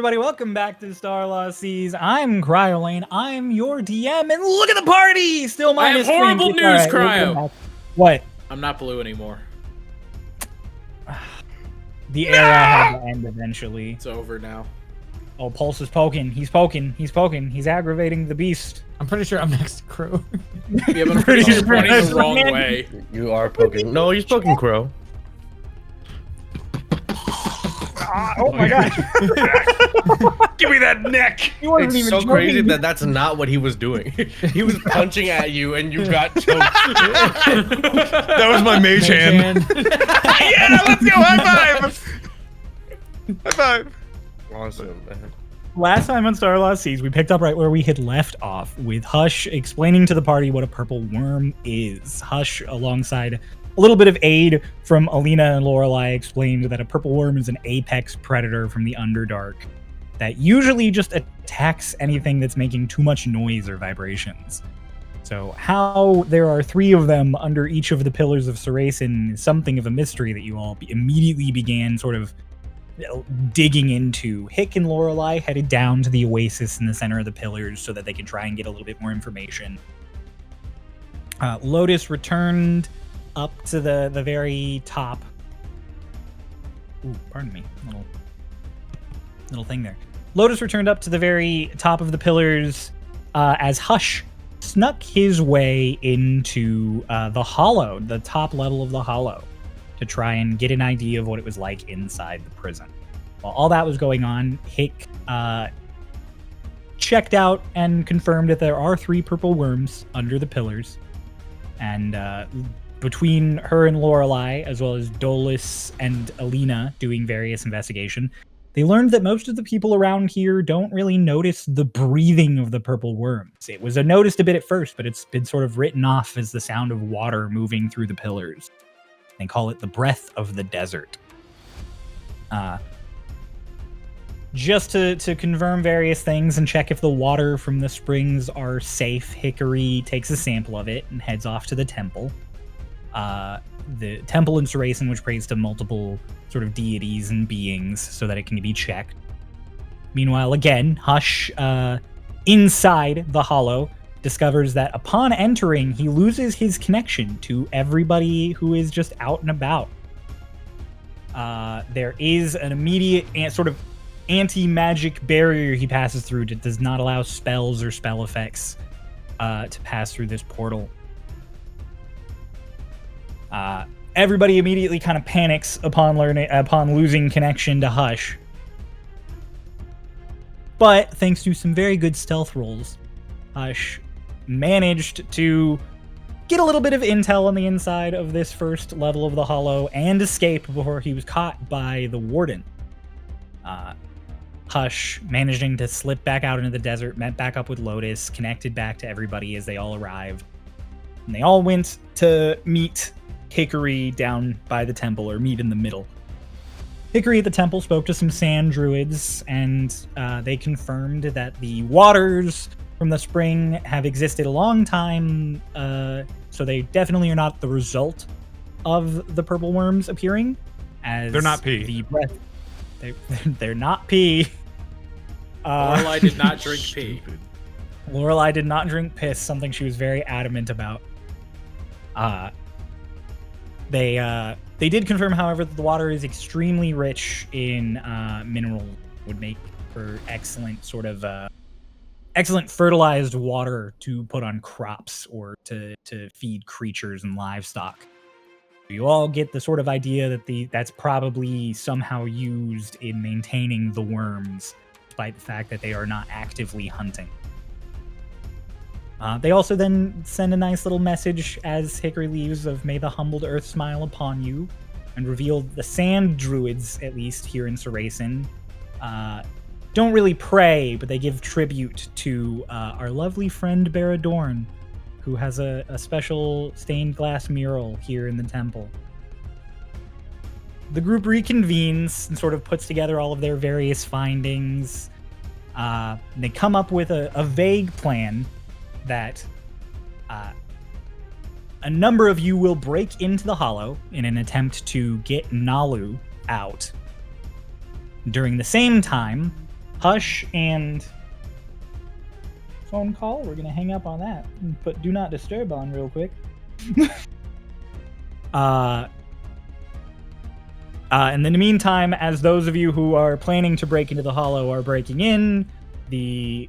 everybody, welcome back to Starlost Seas. I'm Cryolane, I'm your DM, and look at the party! Still minus I have horrible Twink. news, Right, Cryo. What? I'm not blue anymore. The era had to end eventually. It's over now. Oh, Pulse is poking. He's poking. He's poking. He's aggravating the beast. I'm pretty sure I'm next to Crow. Yeah, but I'm pretty sure you're pointing the wrong way. You are poking. No, he's poking Crow. Oh my god. Give me that neck! It's so crazy that that's not what he was doing. He was punching at you and you got choked. That was my mage hand. Yeah, let's go! High five! High five! Awesome, man. Last time on Starlost Seas, we picked up right where we had left off, with Hush explaining to the party what a purple worm is. Hush, alongside a little bit of aid from Alina and Lorelei, explained that a purple worm is an apex predator from the Underdark that usually just attacks anything that's making too much noise or vibrations. So how there are 3 of them under each of the pillars of Saraisen is something of a mystery that you all immediately began sort of digging into. Hick and Lorelei headed down to the oasis in the center of the pillars so that they could try and get a little bit more information. Lotus returned up to the very top. Ooh, pardon me. Little thing there. Lotus returned up to the very top of the pillars as Hush snuck his way into the hollow, the top level of the hollow, to try and get an idea of what it was like inside the prison. While all that was going on, Hick checked out and confirmed that there are 3 purple worms under the pillars. And between her and Lorelei, as well as Dolus and Alina doing various investigation, they learned that most of the people around here don't really notice the breathing of the purple worms. It was noticed a bit at first, but it's been sort of written off as the sound of water moving through the pillars. They call it the breath of the desert. Just to confirm various things and check if the water from the springs are safe, Hickory takes a sample of it and heads off to the temple. The temple in Saraisen, which prays to multiple sort of deities and beings so that it can be checked. Meanwhile, again, Hush, inside the hollow, discovers that upon entering, he loses his connection to everybody who is just out and about. There is an immediate sort of anti-magic barrier he passes through that does not allow spells or spell effects to pass through this portal. Everybody immediately kind of panics upon losing connection to Hush. But thanks to some very good stealth rolls, Hush managed to get a little bit of intel on the inside of this first level of the hollow and escape before he was caught by the warden. Hush, managing to slip back out into the desert, met back up with Lotus, connected back to everybody as they all arrived. And they all went to meet Hickory down by the temple, or meet in the middle. Hickory at the temple spoke to some sand druids, and they confirmed that the waters from the spring have existed a long time, so they definitely are not the result of the purple worms appearing. As they're not pee. The breath, they're not pee. Lorelei did not drink pee. Lorelei did not drink piss, something she was very adamant about. They did confirm, however, that the water is extremely rich in minerals, would make for excellent fertilized water to put on crops or to feed creatures and livestock. You all get the sort of idea that that's probably somehow used in maintaining the worms, despite the fact that they are not actively hunting. They also then send a nice little message as Hickory leaves of "May the humbled earth smile upon you," and reveal the sand druids, at least here in Saraisen, don't really pray, but they give tribute to our lovely friend Baradorn, who has a special stained glass mural here in the temple. The group reconvenes and sort of puts together all of their various findings. They come up with a vague plan that a number of you will break into the hollow in an attempt to get Nalu out. During the same time, Hush and phone call. We're gonna hang up on that and put do not disturb on real quick. And in the meantime, as those of you who are planning to break into the hollow are breaking in, the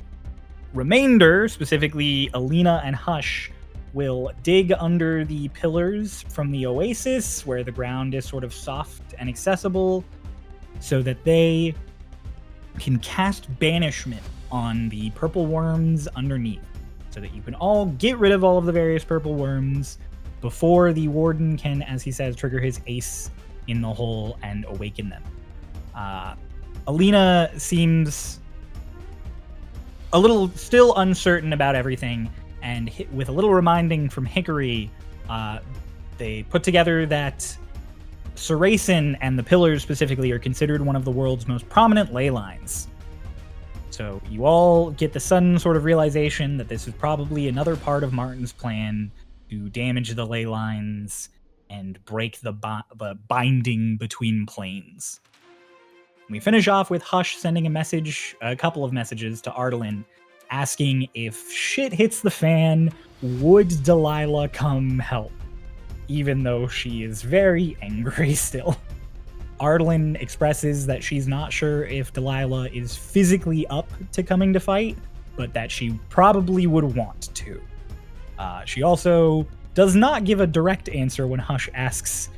remainder, specifically Alina and Hush, will dig under the pillars from the oasis where the ground is sort of soft and accessible so that they can cast banishment on the purple worms underneath so that you can all get rid of all of the various purple worms before the warden can, as he says, trigger his ace in the hole and awaken them. Alina seems a little still uncertain about everything, and with a little reminding from Hickory, they put together that Saraisen and the Pillars specifically are considered one of the world's most prominent ley lines. So you all get the sudden sort of realization that this is probably another part of Martin's plan to damage the ley lines and break the binding between planes. We finish off with Hush sending a couple of messages to Ardalin, asking if shit hits the fan, would Delilah come help? Even though she is very angry still. Ardalin expresses that she's not sure if Delilah is physically up to coming to fight, but that she probably would want to. She also does not give a direct answer when Hush asks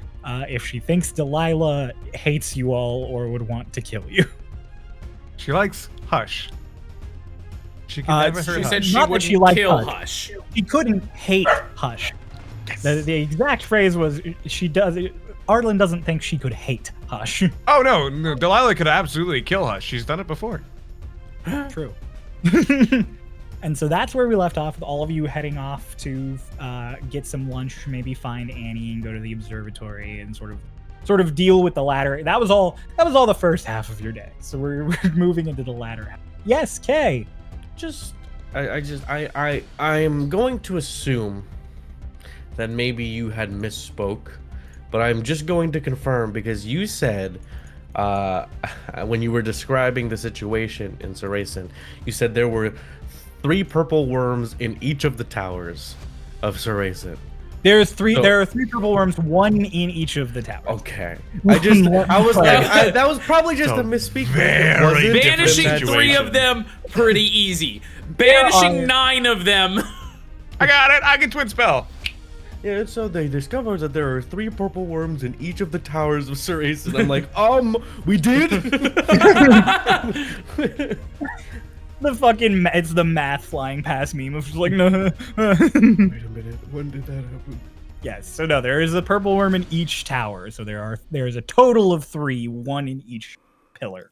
if she thinks Delilah hates you all or would want to kill you. She likes Hush. She can never hurt She Hush. said she Not that wouldn't she liked kill Hush. Hush. She couldn't hate Hush. The exact phrase was, Ardalin doesn't think she could hate Hush. Oh, no, Delilah could absolutely kill Hush. She's done it before. True. And so that's where we left off, with all of you heading off to get some lunch, maybe find Annie and go to the observatory and sort of deal with the latter. That was all the first half of your day. So we're moving into the latter half. Yes, Kay. I am going to assume that maybe you had misspoke, but I'm just going to confirm because you said when you were describing the situation in Saraisen, you said there were 3 purple worms in each of the towers of Saraisen. There are 3 purple worms, 1 in each of the towers. Okay. I was like, that was probably just a misspeak. Very different Banishing 3 situation. of them, pretty easy. Banishing 9 of them. I got it. I can twin spell. Yeah, so they discovered that there are 3 purple worms in each of the towers of Saraisen. I'm like, we did? It's the math flying past meme of just like, no. Wait a minute, when did that happen? Yes, so no, there is a purple worm in each tower. So there is a total of 3, 1 in each pillar.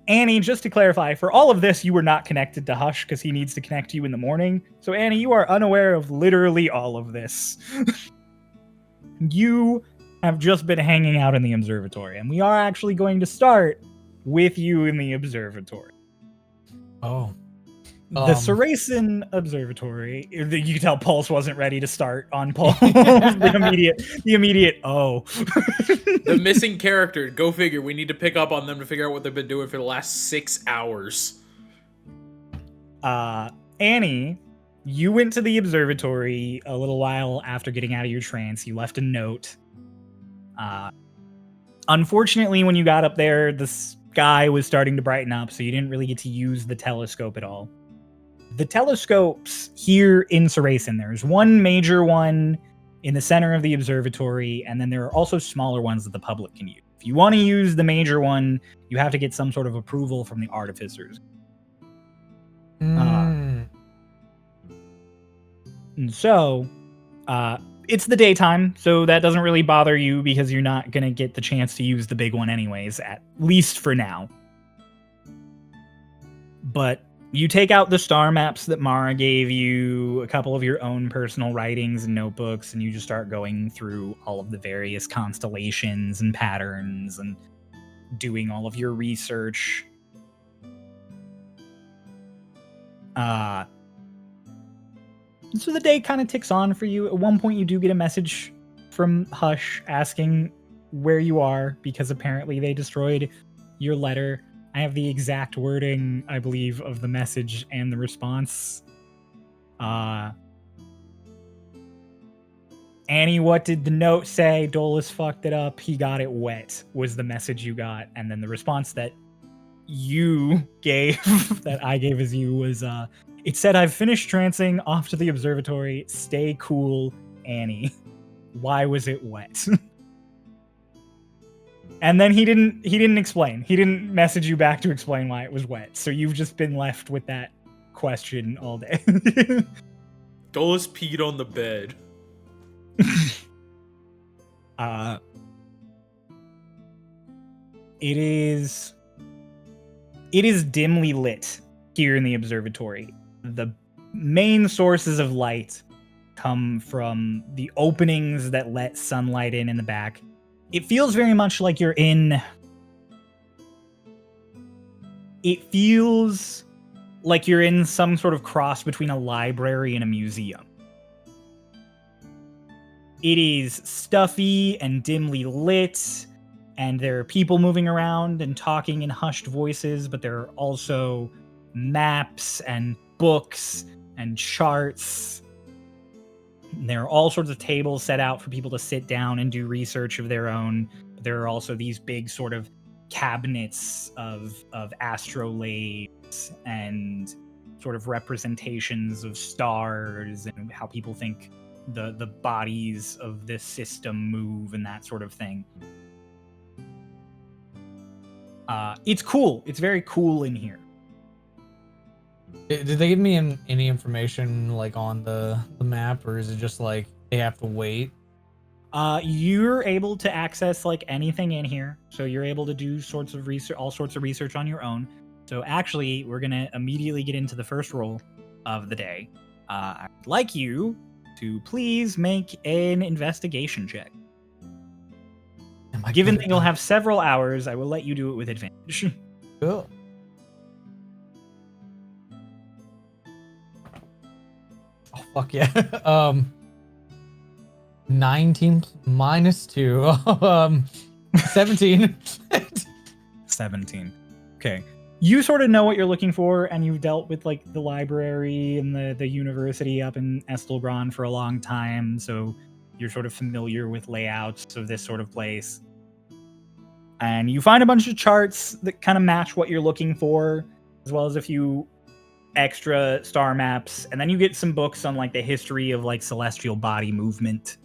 Annie, just to clarify, for all of this, you were not connected to Hush because he needs to connect to you in the morning. So Annie, you are unaware of literally all of this. You have just been hanging out in the observatory, and we are actually going to start with you in the observatory. Oh. The Saraisen Observatory. You can tell Pulse wasn't ready to start on Pulse. the immediate. Oh. The missing character. Go figure. We need to pick up on them to figure out what they've been doing for the last 6 hours. Annie, you went to the observatory a little while after getting out of your trance. You left a note. Unfortunately, when you got up there, the sky was starting to brighten up, so you didn't really get to use the telescope at all. The telescopes here in Saraisen, there's one major one in the center of the observatory, and then there are also smaller ones that the public can use. If you want to use the major one, you have to get some sort of approval from the artificers. And so, it's the daytime, so that doesn't really bother you because you're not going to get the chance to use the big one anyways, at least for now. But you take out the star maps that Mara gave you, a couple of your own personal writings and notebooks, and you just start going through all of the various constellations and patterns and doing all of your research. So the day kind of ticks on for you. At one point, you do get a message from Hush asking where you are, because apparently they destroyed your letter. I have the exact wording, I believe, of the message and the response. Annie, what did the note say? Dolus fucked it up. He got it wet, was the message you got. And then the response that you gave, that I gave as you, was it said, I've finished trancing, off to the observatory. Stay cool, Annie. Why was it wet? And then he didn't explain. He didn't message you back to explain why it was wet. So you've just been left with that question all day. Dolus peed on the bed. It is dimly lit here in the observatory. The main sources of light come from the openings that let sunlight in the back. It feels very much like you're in... It feels like you're in some sort of cross between a library and a museum. It is stuffy and dimly lit, and there are people moving around and talking in hushed voices, but there are also maps and books and charts. There are all sorts of tables set out for people to sit down and do research of their own. There are also these big sort of cabinets of astrolabes and sort of representations of stars and how people think the bodies of this system move and that sort of thing. It's cool. It's very cool in here. Did they give me any information like on the map, or is it just like they have to wait? You're able to access like anything in here, so you're able to do sorts of research, all sorts of research on your own. So actually, we're gonna immediately get into the first roll of the day. I'd like you to please make an investigation check. Given that you'll have several hours, I will let you do it with advantage. Cool. Oh fuck yeah. 19 minus 2. 17. 17. Okay. You sort of know what you're looking for, and you've dealt with like the library and the university up in Estelgron for a long time, so you're sort of familiar with layouts of this sort of place. And you find a bunch of charts that kind of match what you're looking for, as well as a few extra star maps. And then you get some books on like the history of like celestial body movement.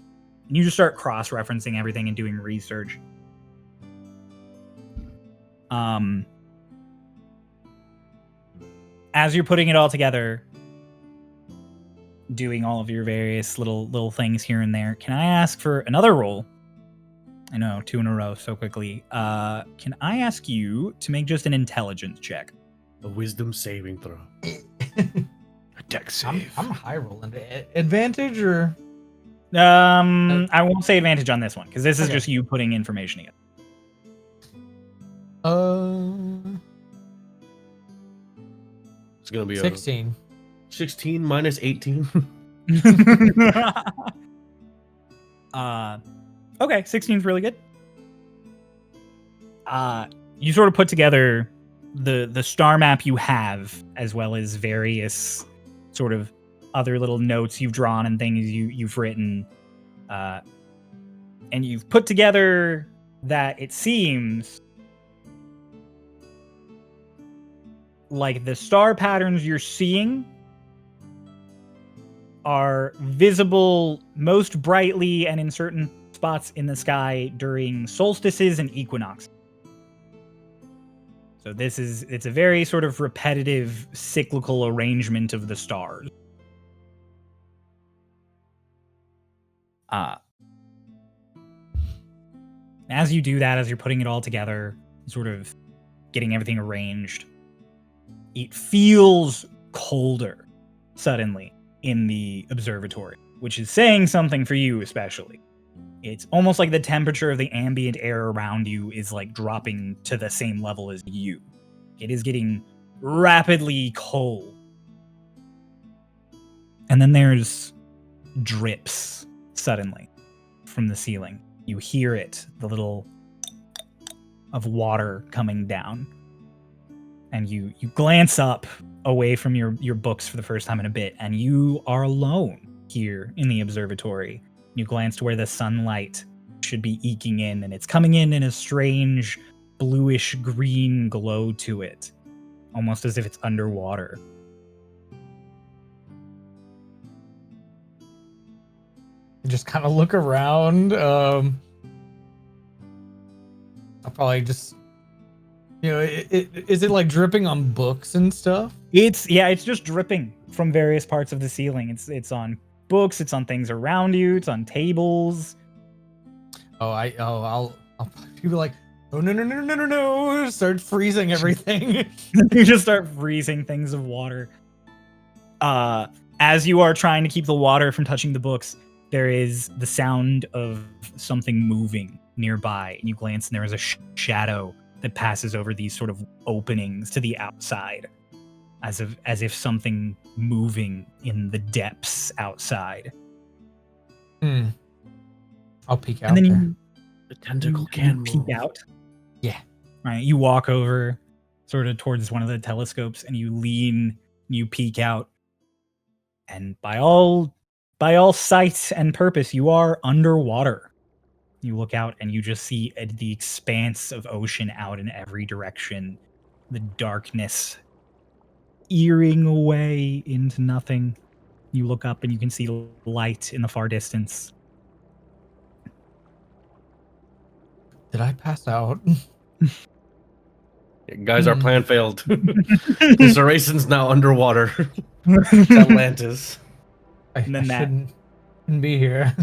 And you just start cross-referencing everything and doing research. As you're putting it all together, doing all of your various little things here and there, can I ask for another roll? I know, 2 in a row so quickly. Can I ask you to make just an intelligence check? A wisdom saving throw. A deck save. I'm high rolling. Advantage or? I won't say advantage on this one, because this is just you putting information together. It's gonna be 16. 16 minus 18. Okay, 16 is really good. You sort of put together the star map you have, as well as various sort of other little notes you've drawn and things you've written, and you've put together that it seems like the star patterns you're seeing are visible most brightly and in certain spots in the sky during solstices and equinoxes. So it's a very sort of repetitive cyclical arrangement of the stars. As you do that, as you're putting it all together, sort of getting everything arranged, it feels colder suddenly in the observatory, which is saying something for you especially. It's almost like the temperature of the ambient air around you is like dropping to the same level as you. It is getting rapidly cold. And then there's drips suddenly from the ceiling. You hear it, the little of water coming down. And you glance up away from your books for the first time in a bit, and you are alone here in the observatory. You glance to where the sunlight should be eking in, and it's coming in a strange bluish green glow to it, almost as if it's underwater. Just kind of look around. I'll probably just, is it like dripping on books and stuff? It's just dripping from various parts of the ceiling. It's on books, it's on things around you, it's on tables. I'll be like, oh no, start freezing everything. You just start freezing things of water. As you are trying to keep the water from touching the books, there is the sound of something moving nearby, and you glance, and there is a shadow that passes over these sort of openings to the outside, as if something moving in the depths outside. I'll peek out. And then there. The tentacle you can peek move. out. Yeah. Right. You walk over sort of towards one of the telescopes, and you lean, you peek out, and by all sight and purpose, you are underwater. You look out, and you just see the expanse of ocean out in every direction, the darkness earing away into nothing. You look up, and you can see light in the far distance. Did I pass out? Guys, our plan failed. The Saracen's now underwater. Atlantis. And then I that- shouldn't be here.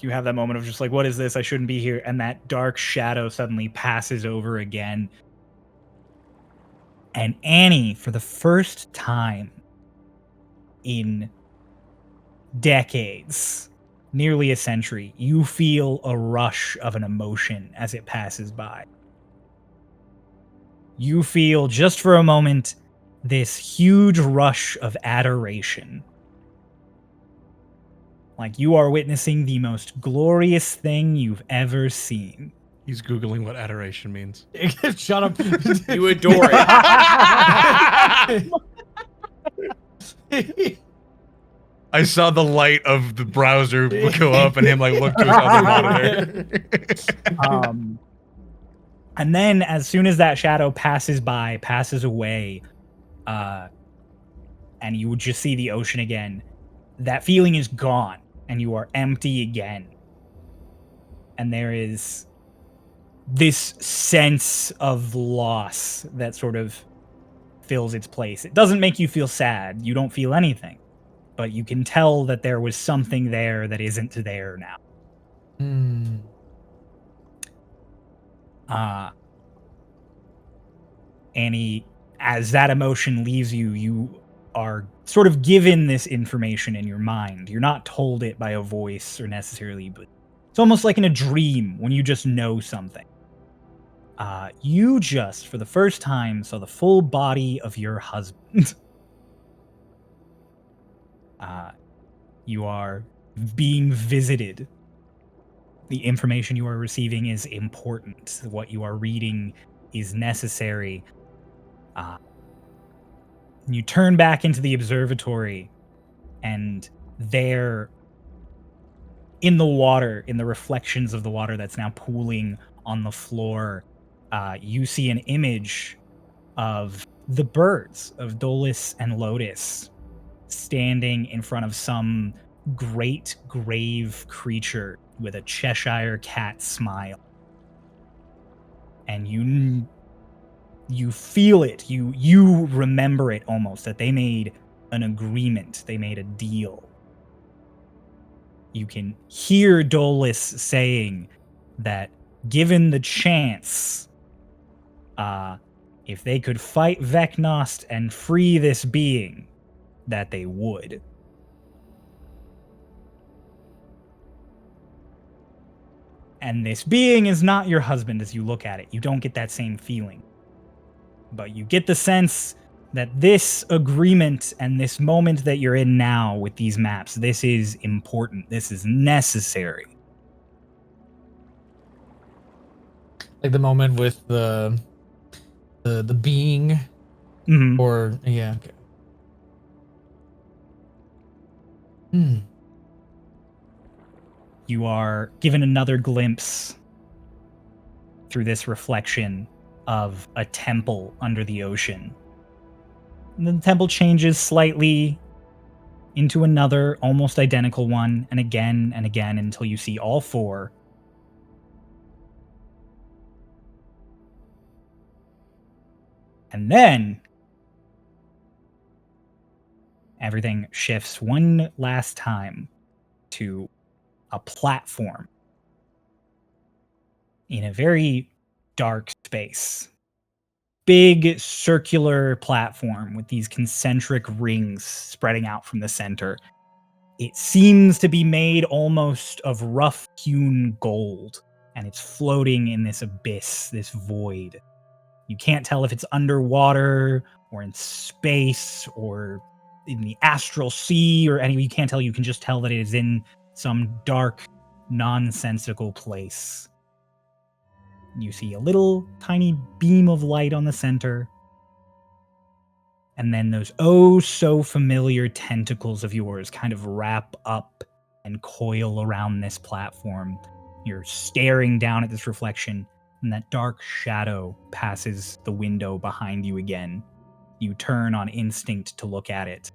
You have that moment of just like, what is this? I shouldn't be here. And that dark shadow suddenly passes over again. And Annie, for the first time in decades, nearly a century, you feel a rush of an emotion as it passes by. You feel, just for a moment, this huge rush of adoration. Like you are witnessing the most glorious thing you've ever seen. He's Googling what adoration means. Shut up. You adore it. I saw the light of the browser go up and him like look to his other monitor. And then as soon as that shadow passes away, and you would just see the ocean again, that feeling is gone and you are empty again. And there is this sense of loss that sort of fills its place. It doesn't make you feel sad. You don't feel anything. But you can tell that there was something there that isn't there now. Annie, as that emotion leaves you, you are sort of given this information in your mind. You're not told it by a voice or necessarily, but it's almost like in a dream when you just know something. You just, for the first time, saw the full body of your husband. You are being visited. The information you are receiving is important. What you are reading is necessary. You turn back into the observatory, and there, in the water, in the reflections of the water that's now pooling on the floor, you see an image of the birds, of Dolus and Lotus, standing in front of some great grave creature with a Cheshire cat smile. And you feel it, you remember it almost, that they made an agreement, they made a deal. You can hear Dolus saying that given the chance, if they could fight Vecnost and free this being, that they would. And this being is not your husband as you look at it. You don't get that same feeling. But you get the sense that this agreement and this moment that you're in now with these maps, this is important. This is necessary. Like the moment with the being, Mhm. or yeah. Okay. Hmm. You are given another glimpse through this reflection of a temple under the ocean. And then the temple changes slightly into another almost identical one, and again until you see all four. And then everything shifts one last time to a platform in a very dark space. Big circular platform with these concentric rings spreading out from the center. It seems to be made almost of rough hewn gold, and it's floating in this abyss, this void. You can't tell if it's underwater or in space or in the astral sea or any. You can't tell. You can just tell that it is in some dark, nonsensical place. You see a little tiny beam of light on the center, and then those oh so familiar tentacles of yours kind of wrap up and coil around this platform. You're staring down at this reflection, and that dark shadow passes the window behind you again. You turn on instinct to look at it,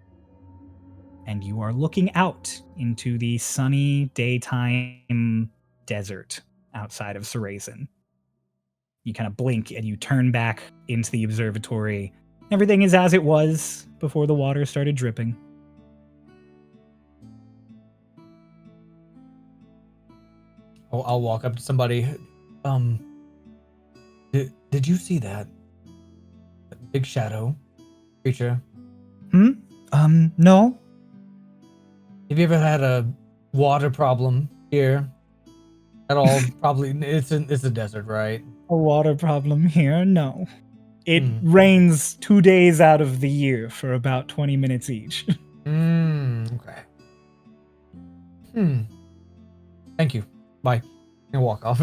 and you are looking out into the sunny daytime desert outside of Sarazen. You kind of blink and you turn back into the observatory. Everything is as it was before the water started dripping. I'll walk up to somebody. Did you see that? That big shadow creature? No. Have you ever had a water problem here at all? Probably. It's a desert, right? A water problem here? No. It rains 2 days out of the year for about 20 minutes each. Okay. Thank you. Bye. And walk off.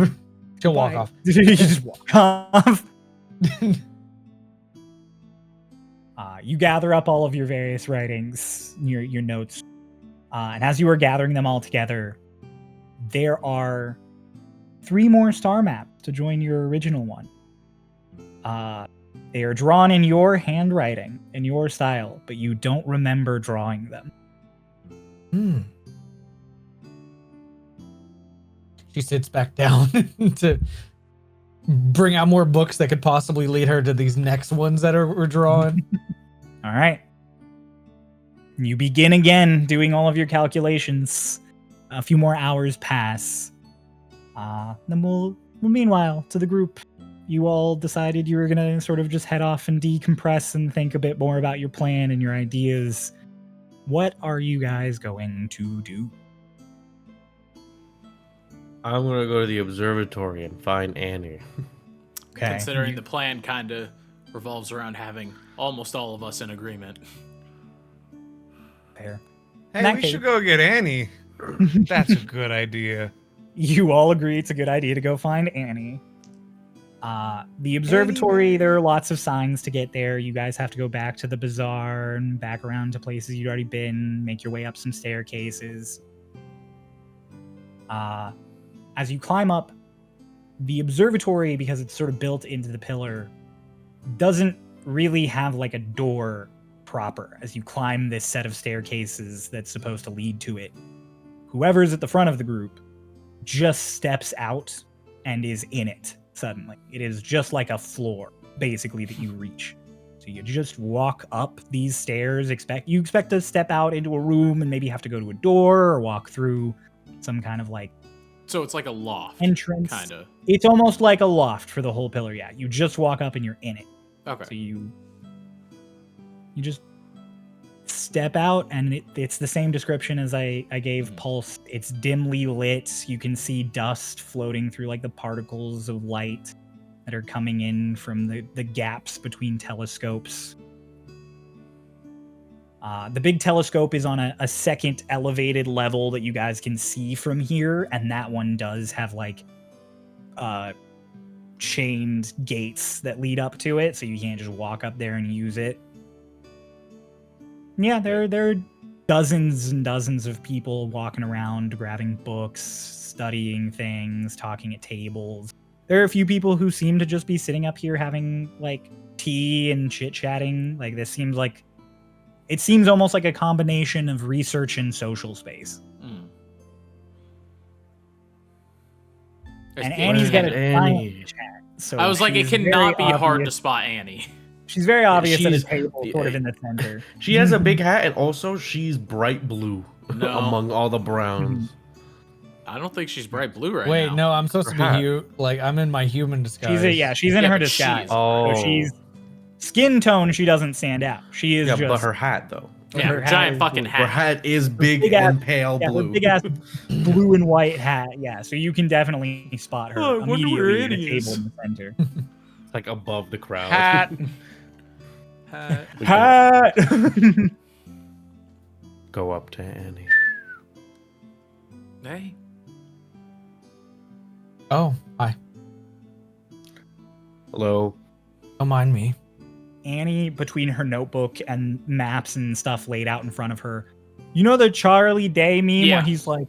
She'll walk Bye. off. You just walk off. You gather up all of your various writings, your notes, and as you are gathering them all together, there are 3 more star maps to join your original one. They are drawn in your handwriting, in your style, but you don't remember drawing them. She sits back down to bring out more books that could possibly lead her to these next ones that we're drawing. All right. You begin again doing all of your calculations. A few more hours pass. Then we'll meanwhile, to the group, you all decided you were going to sort of just head off and decompress and think a bit more about your plan and your ideas. What are you guys going to do? I'm gonna go to the observatory and find Annie. Okay. Considering the plan kind of revolves around having almost all of us in agreement. Fair. Hey, we should go get Annie. That's a good idea. You all agree it's a good idea to go find Annie. The observatory, there are lots of signs to get there. You guys have to go back to the bazaar and back around to places you'd already been, make your way up some staircases. As you climb up, the observatory, because it's sort of built into the pillar, doesn't really have like a door proper as you climb this set of staircases that's supposed to lead to it. Whoever's at the front of the group just steps out and is in it suddenly. It is just like a floor, basically, that you reach. So you just walk up these stairs, expect to step out into a room and maybe have to go to a door or walk through some kind of like So it's like a loft. entrance. Kind of. It's almost like a loft for the whole pillar, yeah. You just walk up and you're in it. Okay. So you just step out, and it's the same description as I gave Pulse. It's dimly lit. You can see dust floating through like the particles of light that are coming in from the gaps between telescopes. The big telescope is on a second elevated level that you guys can see from here, and that one does have like chained gates that lead up to it, so you can't just walk up there and use it. Yeah, there are dozens and dozens of people walking around, grabbing books, studying things, talking at tables. There are a few people who seem to just be sitting up here having like tea and chit-chatting. Like this seems like it seems almost like a combination of research and social space. And Annie's got a giant chat. So I was like, it she's cannot be very hard to obvious- spot Annie. She's very obvious at a she's- table, sort of in the center. She has a big hat, and also she's bright blue No. among all the browns. I don't think she's bright blue right Wait, now. no, I'm supposed to Her hat. be like I'm in my human disguise. She's in Yeah, her but she's- disguise. Oh. So she's skin tone. She doesn't stand out. She is Yeah, just but her hat though. Yeah, her hat giant is fucking blue. Her hat. hat is big, Big ass- and pale yeah, blue. big ass blue and white hat. Yeah, so you can definitely spot her Oh, I wonder where immediately at a Annie table is. in the center. It's like above the crowd. Hat. We Hat. go up to Annie. Hey. Oh, hi. Hello. Don't mind me. Annie, between her notebook and maps and stuff laid out in front of her, you know the Charlie Day meme Yeah. where he's like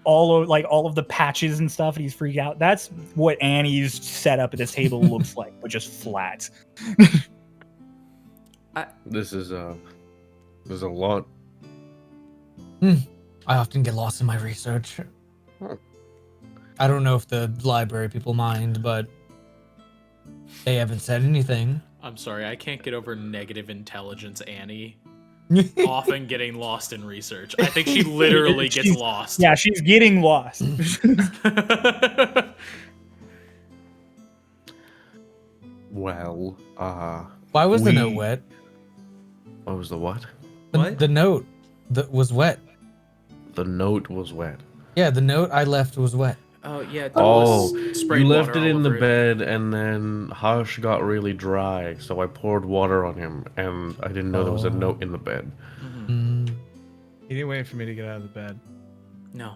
all of the patches and stuff, and he's freaked out. That's what Annie's setup at this table looks like, but just flat. This is there's a lot. I often get lost in my research. Huh. I don't know if the library people mind, but they haven't said anything. I'm sorry, I can't get over negative intelligence Annie often getting lost in research. I think she literally gets She's- lost. Yeah, she's getting lost. Well, Why was the note We- wet? what was the what? The note that was wet. The note was wet. Yeah, the note I left was wet. Oh yeah. there Oh, was sprayed you left water it all in the over it. bed, and then Hush got really dry, so I poured water on him, and I didn't know there was a Oh. note in the bed. Mm, He didn't wait for me to get out of the bed. No.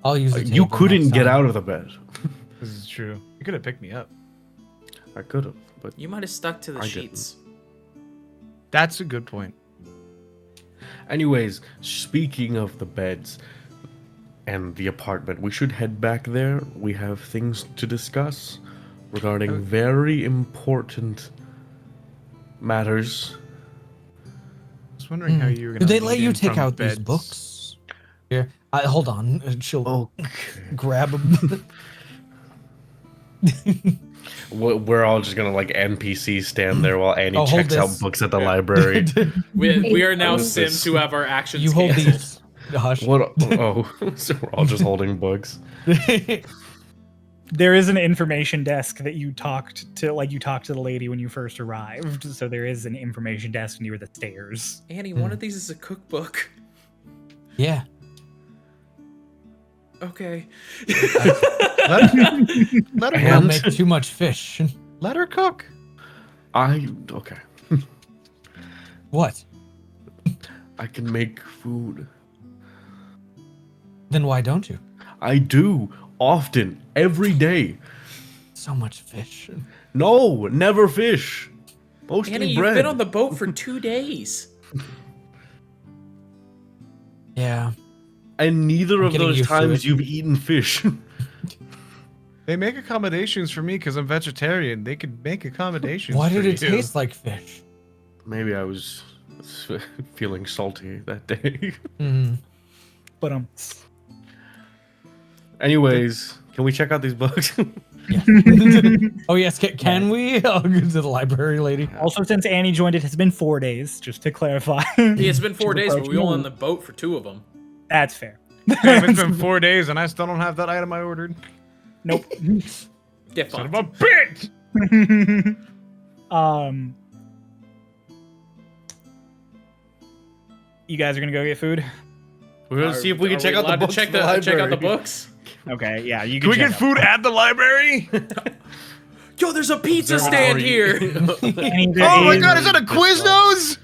I'll use the You table couldn't next get time. out of the bed. This is true. You could have picked me up. I could have, but You might have stuck to the I didn't. sheets. That's a good point. anyways, speaking of the beds and the apartment, we should head back there. We have things to discuss regarding very important matters. I was wondering how you were gonna. Did they lead let you in take from out these beds. books? Here, hold on. She'll Okay. grab them. We're all just gonna like NPC stand there while Annie Oh, hold checks out this. books at the library. We are now What is Sims this? who have our actions you hold canceled. these. Hush. What? Oh, so we're all just holding books. There is an information desk that you talked to the lady when you first arrived. So there is an information desk near the stairs. Annie, one of these is a cookbook. Yeah. Okay. Let her, They'll And- make too much fish. let her cook. Okay. What? I can make food. Then why don't you? I do often, every day. So much fish. No, never fish. Mostly Annie, you've bread. been on the boat for 2 days. Yeah. And neither I'm of getting those used to times it. you've eaten fish. They make accommodations for me because I'm vegetarian. They could make accommodations. Why for did it you. taste like fish? Maybe I was feeling salty that day. Mm. But Anyways, can we check out these books? Yeah. Oh yes, can we? I'll go to the library lady. also, since Annie joined, it has been 4 days. Just to clarify. Yeah, it's been 4 She's days, but we approaching were the on the boat for 2 of them. That's fair. Damn, it's been 4 days and I still don't have that item I ordered. Nope. Get Son fucked. of a bitch! You guys are gonna go get food. We're gonna see if we can check out the allowed to books. check from the check out the library. books. Okay, yeah, you Can can. we get food at the library? Yo, there's a pizza There stand are- here. Oh my god, is that a Quiznos?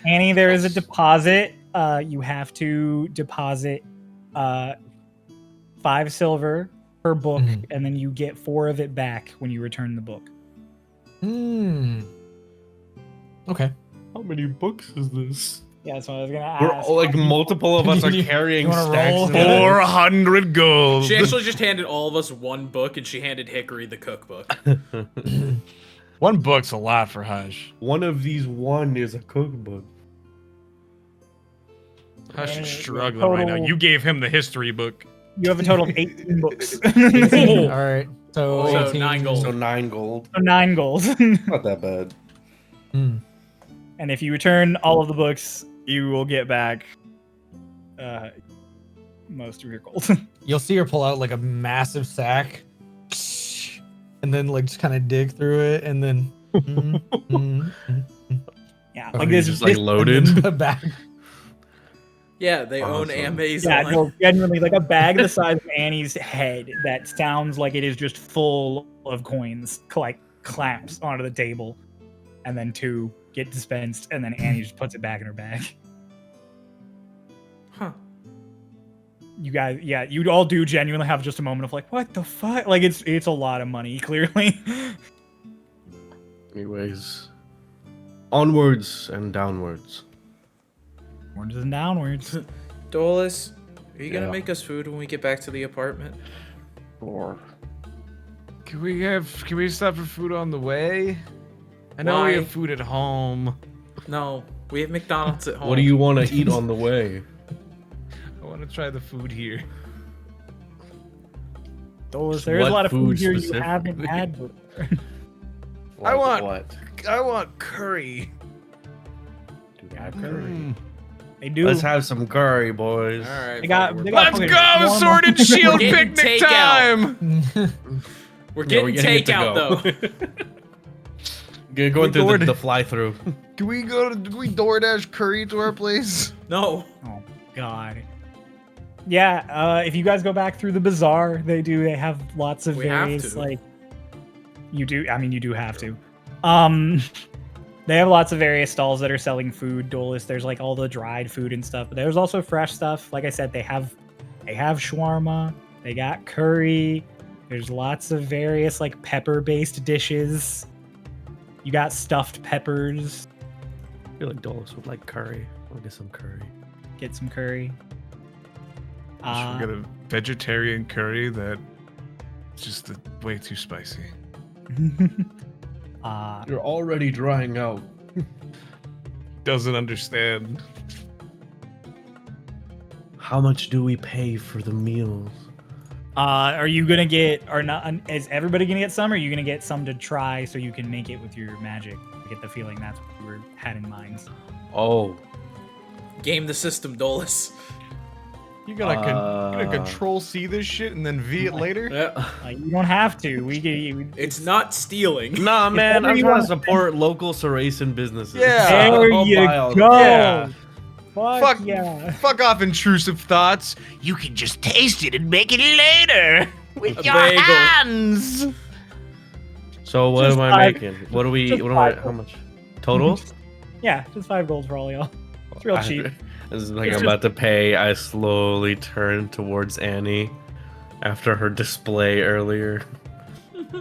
Annie, there is a deposit. You have to deposit 5 silver per book, Mhm. and then you get 4 of it back when you return the book. Okay. How many books is this? Yeah, so I was gonna We're ask. all, like multiple of us are You carrying wanna stacks roll? of books. 400 gold. She actually just handed all of us one book, and she handed Hickory the cookbook. One book's a lot for Hush. One of these one is a cookbook. Hush is Yeah, struggling right now. total- You gave him the history book. You have a total of 18 books. All right. So, So 18. 9 gold. So 9 gold. So 9 gold. Not that bad. Hmm. And if you return all of the books, you will get back most of your gold. You'll see her pull out like a massive sack, and then like just kind of dig through it, and then Yeah, Oh, like You're this just is like loaded. back. Yeah, they own Awesome. Amazon. yeah, no, genuinely like a bag the size of Annie's head that sounds like it is just full of coins, like claps onto the table, and then 2 get dispensed, and then Annie just puts it back in her bag. Huh. You guys, yeah, you all do genuinely have just a moment of like, what the fuck? Like it's a lot of money, clearly. Anyways, onwards and downwards. Upwards and downwards. Dolus, are you gonna Yeah. make us food when we get back to the apartment? Or Can we stop for food on the way? I know we Why? have food at home. No, we have McDonald's at home. what do you want to eat on the way? I want to try the food here. Those, there is a What lot of food food here you specifically? haven't had before. I want- what? I want curry. Do they have curry? Mm. They do. Let's have some curry, boys. All right, They got- fine, they we're got Let's fine. fucking go! warm- Sword and shield Getting picnic takeout. time! We're Yeah, getting we're getting it to takeout go. though. Going through Lord. the fly-through. Can we DoorDash curry to our place? No. Oh God. Yeah, if you guys go back through the bazaar, they have lots of We have various to. like. You do. I mean, you do have to. They have lots of various stalls that are selling food. Dolus, there's like all the dried food and stuff, but there's also fresh stuff. Like I said, they have shawarma. They got curry. There's lots of various like pepper-based dishes. You got stuffed peppers. I feel like Dolus would like curry. I'll get some curry. Get some curry. Should we get a vegetarian curry that's just way too spicy? You're already drying out. Doesn't understand. How much do we pay for the meals? Are you gonna get, or not? Is everybody gonna get some? Or are you gonna get some to try so you can make it with your magic? I get the feeling that's what you had in mind. Oh, Game the system, Dolus. You gonna control C this shit and then V it later? Yeah. Like, you don't have to. We can. It's not stealing. nah, man. I'm whatever you trying to want. support local Saracen businesses. Yeah. There I'll you buy all- go. Yeah. Fuck, Fuck. yeah. Fuck off, intrusive thoughts. You can just taste it and make it later with A your bagel. hands. So what Just am I five- making? What do we? just What am I? five. How much? Total? Yeah, just 5 gold for all y'all. It's real cheap. This is like It's I'm about to pay. I slowly turn towards Annie after her display earlier. What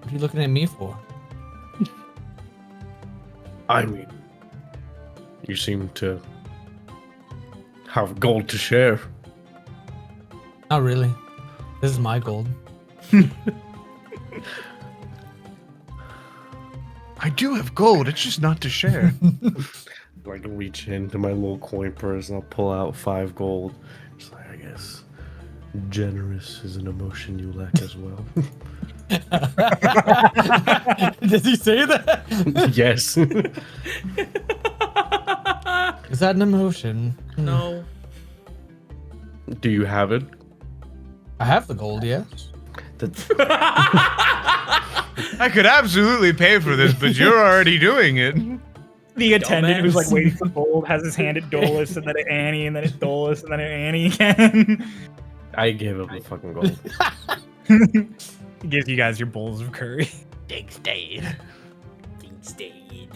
are you looking at me for? I mean, you seem to have gold to share. Not really. This is my gold. I do have gold. It's just not to share. I can reach into my little coin purse and I'll pull out 5 gold. Just like, I guess generous is an emotion you lack as well. Does he say that? Yes. Is that an emotion? No. Do you have it? I have the gold, yes. I could absolutely pay for this, but you're already doing it. The attendant who's like Dumbass. waiting for gold has his hand at Dolus, and then at Annie, and then at Dolus, and then at Annie again. I gave him the fucking gold. He gives you guys your bowls of curry. Thanks, Dad. Thanks, Dad.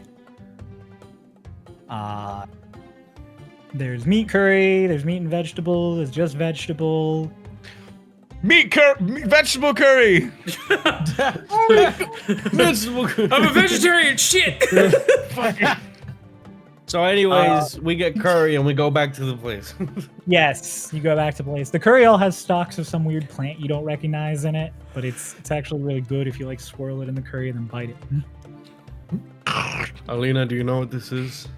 There's meat curry, there's meat and vegetable, there's just vegetable. Vegetable curry. Vegetable curry. I'm a vegetarian. Shit. So, anyways, we get curry and we go back to the place. Yes, you go back to place. The curry all has stalks of some weird plant you don't recognize in it, but it's actually really good if you like swirl it in the curry and then bite it. Alina, do you know what this is?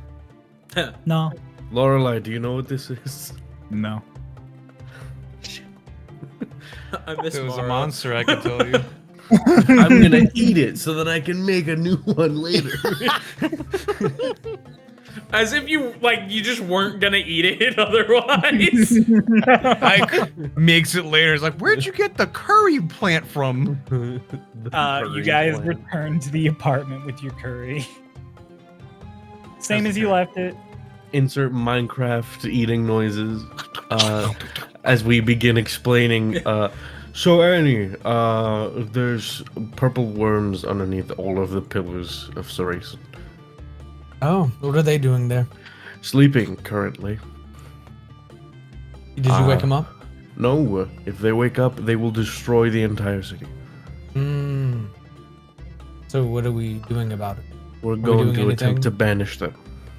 No. Lorelai, do you know what this is? No. I miss If it was a Mara. monster, I could tell you. I'm gonna eat it so that I can make a new one later. As if you just weren't gonna eat it otherwise. Ike makes it later. It's like, where'd you get the curry plant from? You guys return to the apartment with your curry. Same as you left it. Insert Minecraft eating noises as we begin explaining. So Annie, there's purple worms underneath all of the pillars of Saracen. Oh, what are they doing there? Sleeping currently. Did you wake them up? No, if they wake up, they will destroy the entire city. Hmm. So what are we doing about it? We're going doing to attempt anything? to banish them.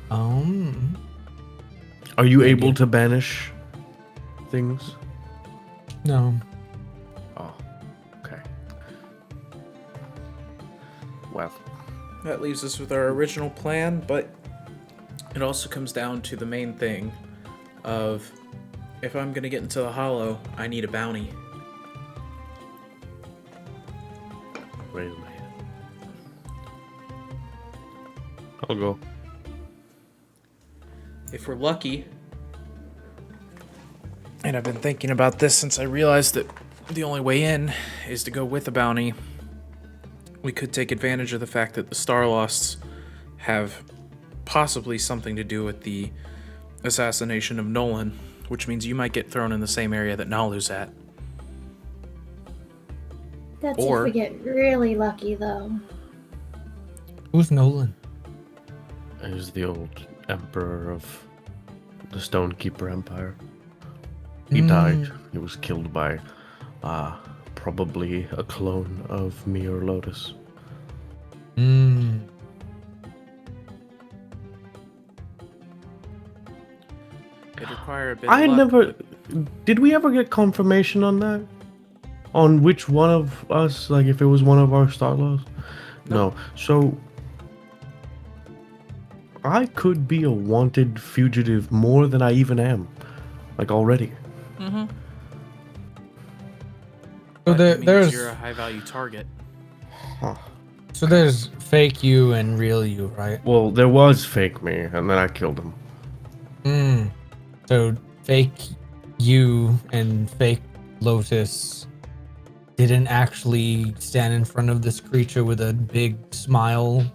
Um. Are you able to banish things? No. Oh, okay. Well, That leaves us with our original plan, but it also comes down to the main thing of if I'm gonna get into the hollow, I need a bounty. raise my hand. I'll go. If we're lucky, and I've been thinking about this since I realized that the only way in is to go with a bounty, we could take advantage of the fact that the Starlosts have possibly something to do with the assassination of Nolan, which means you might get thrown in the same area that Nalu's at. That's Or- if we get really lucky, though. Who's Nolan? Is the old emperor of the Stonekeeper Empire. He Mm. died. He was killed by probably a clone of me or Lotus. Hmm. It'd require a bit I of luck, never. but Did we ever get confirmation on that? On which one of us, like if it was one of our Starlosts? No. So I could be a wanted fugitive more than I even am, like already. So that there, means there's you're a high-value target. so there's fake you and real you, right? Well, there was fake me, and then I killed him. Hmm. So fake you and fake Lotus didn't actually stand in front of this creature with a big smile,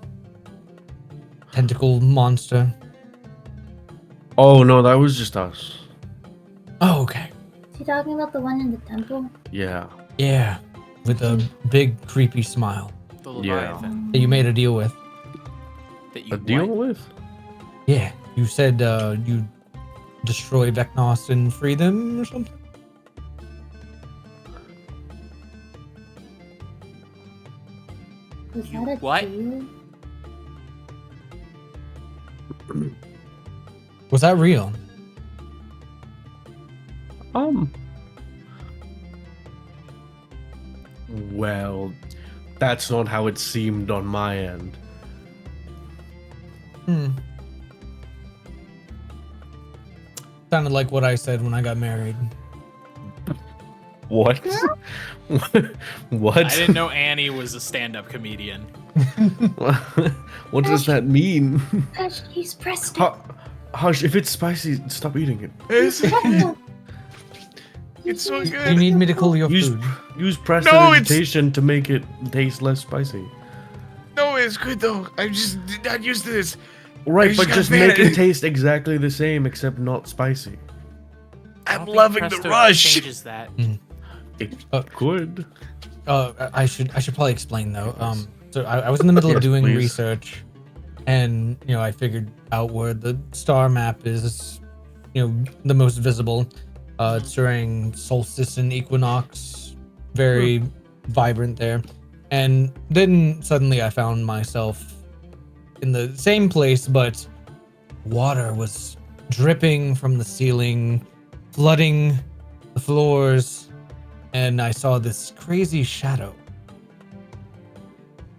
tentacle monster. Oh no, that was just us. Oh, okay. Is he talking about the one in the temple? Yeah. Yeah, with a big creepy smile The Yeah. Leviathan that you made a deal with. that you A deal what? with? Yeah, you said you destroy Vecnos and free them or something. Was You that a what? deal? Was that real? Well, that's not how it seemed on my end. Hmm. Sounded like what I said when I got married. What? What? I didn't know Annie was a stand-up comedian. What does that mean? Gosh, he's pressed it. Hush, if it's spicy, stop eating it. It's so Do you good. need me to cool your Use food? use No, it's- prestidigitation to make it taste less spicy. No, it's good though. I'm just not used to this. Right, just but got just mad. make it taste exactly the same except not spicy. I'm loving the rush. Changes that. It Uh, could. I should probably explain though. So I was in the middle of Yes, doing please. research, and I figured out where the star map is, the most visible. It's during solstice and equinox, very vibrant there. And then suddenly I found myself in the same place, but water was dripping from the ceiling, flooding the floors, and I saw this crazy shadow.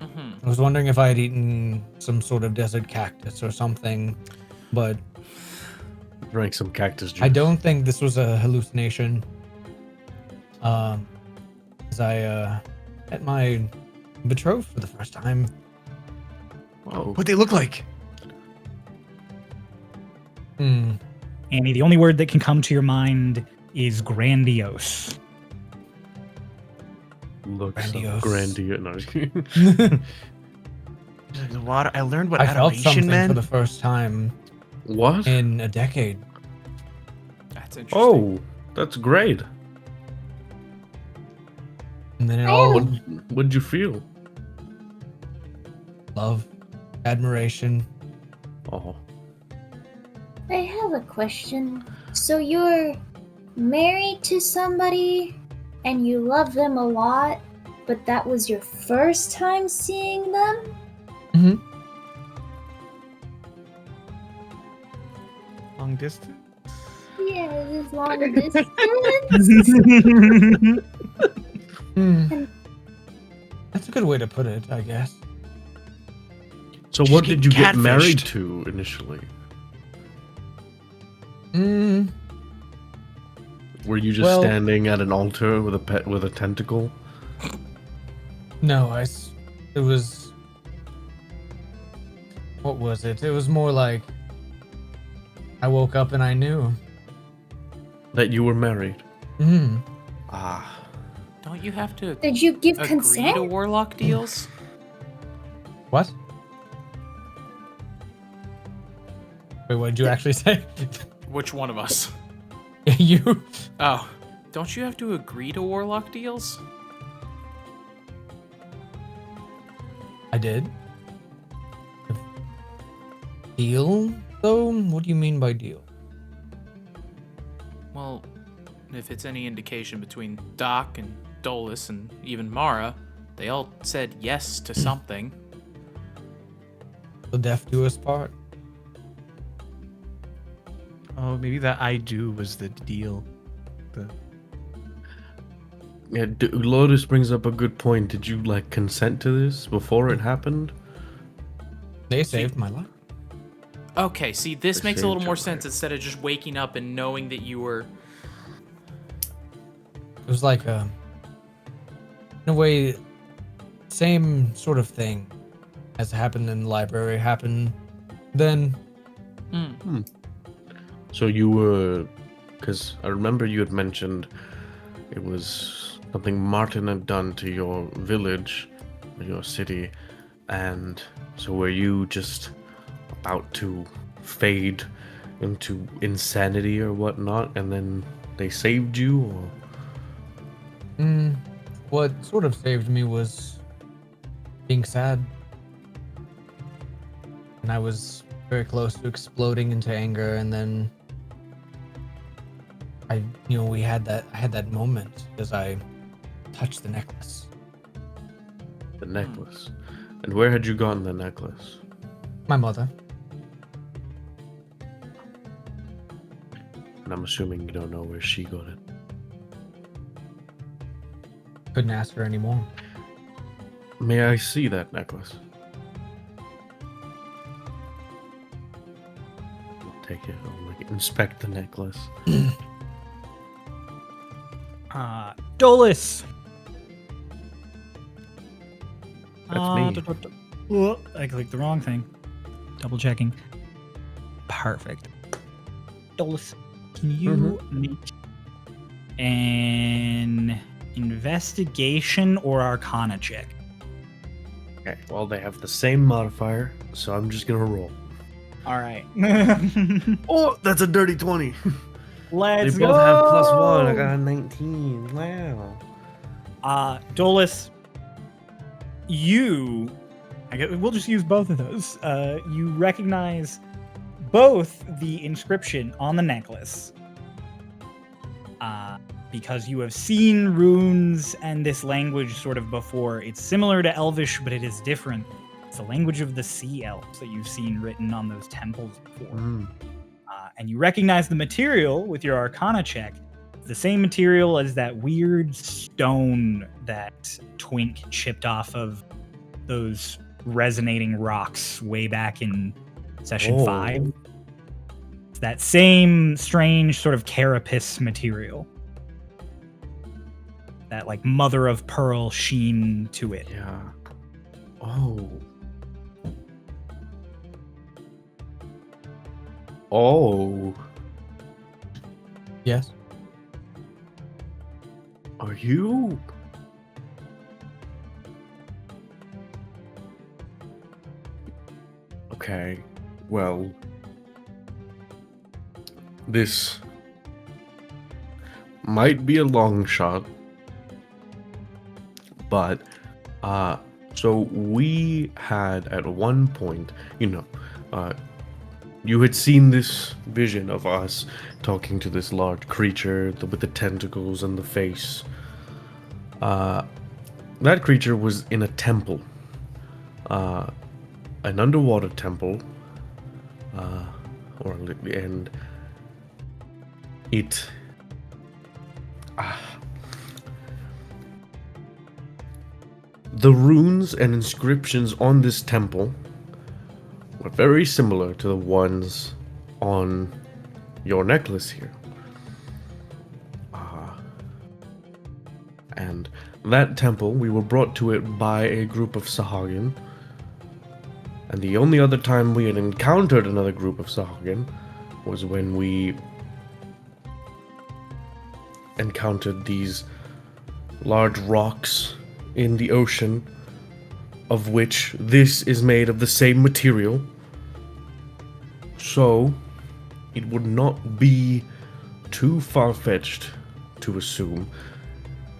I was wondering if I had eaten some sort of desert cactus or something, but Drank some cactus juice. I don't think this was a hallucination. As I met my betrothed for the first time. Oh, What they look like? Hmm. Annie, the only word that can come to your mind is grandiose. looks Grandiose. grandiose. No. The water. I learned what I felt adoration something for meant. the first time What? in a decade. That's interesting. Oh, that's great. And then it I all What'd you feel? love, admiration. Oh, I have a question. So you're married to somebody and you love them a lot, but that was your first time seeing them? Mm-hmm. Long distance. Yeah, this long distance. Hmm. That's a good way to put it, I guess. so She's what did you get getting married catfished. to initially? Mm. Were you just Well- standing at an altar with a pet with a tentacle? No, it was. What was it? It was more like I woke up and I knew. That you were married? Hmm. Ah, Don't you have to Did you give agree consent? to warlock deals? What? Wait, what did you actually say? Which one of us? You. Oh, don't you have to agree to warlock deals? I did. Deal, though? What do you mean by deal? Well, if it's any indication between Doc and Dolus and even Mara, they all said yes to something. The deaf do us part. Oh, maybe that I do was the deal. The yeah. Lotus brings up a good point. Did you like consent to this before it happened? They saved my life. Okay, see, this They makes a little saved more your sense life. instead of just waking up and knowing that you were. It was like in a way, same sort of thing as happened in the library happened then. So you were, because I remember you had mentioned it was something Martin had done to your village, or your city, and so were you just about to fade into insanity or whatnot, and then they saved you, or What sort of saved me was being sad. And I was very close to exploding into anger, and then I had that moment as I touched the necklace. the necklace? And where had you gotten the necklace? My mother. And I'm assuming you don't know where she got it. Couldn't ask her anymore. May I see that necklace? I'll take it. I'll like inspect the necklace. Dolus. That's me. Whoa, I clicked the wrong thing. Double checking. Perfect. Dolus, can you make an investigation or arcana check? Okay. Well, they have the same modifier, so I'm just gonna roll. All right. Oh, that's a dirty 20. Let's They go. both have +1. I got a 19. Wow. Dolus, we'll just use both of those. You recognize both the inscription on the necklace because you have seen runes and this language sort of before. It's similar to Elvish, but it is different. It's the language of the sea elves that you've seen written on those temples before. And you recognize the material with your Arcana check. It's the same material as that weird stone that Twink chipped off of those resonating rocks way back in session 5. It's that same strange sort of carapace material. That like mother of pearl sheen to it. Yeah. Oh. Oh. Yes. Are you? Okay. Well, this might be a long shot, but so we had at one point, you had seen this vision of us talking to this large creature with the tentacles and the face. That creature was in a temple, an underwater temple, and it. The runes and inscriptions on this temple were very similar to the ones on your necklace here. And that temple, we were brought to it by a group of Sahagin. And the only other time we had encountered another group of Sahagin was when we encountered these large rocks in the ocean, of which this is made of the same material. So, it would not be too far-fetched to assume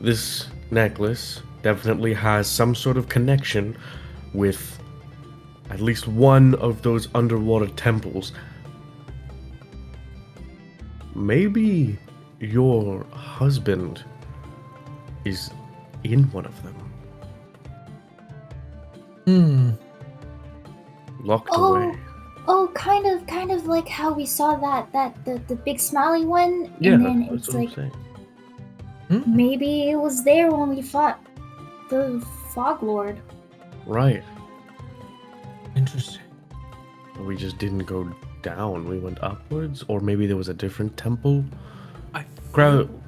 this necklace definitely has some sort of connection with at least one of those underwater temples. Maybe your husband is in one of them. Locked away. Oh, kind of like how we saw the big smiley one, Yeah, and then that's it's what I'm like saying. maybe it was there when we fought the Fog Lord. Right. Interesting. We just didn't go down. We went upwards, or maybe there was a different temple. I Grab. feel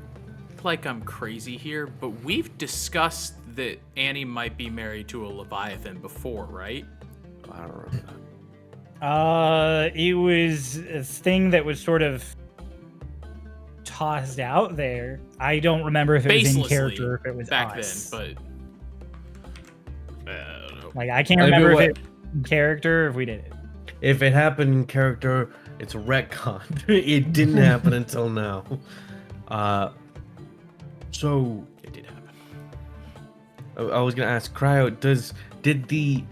like I'm crazy here, but we've discussed that Annie might be married to a Leviathan before, right? I don't remember that. It was a thing that was sort of tossed out there. I don't remember if it was in Baselessly character or if it was back us. then, but I don't know. Like I can't If it remember wa- if it in character or if we did it. If it happened in character, it's a retcon. It didn't happen until now. So It did happen. I was gonna ask, Cryo, did the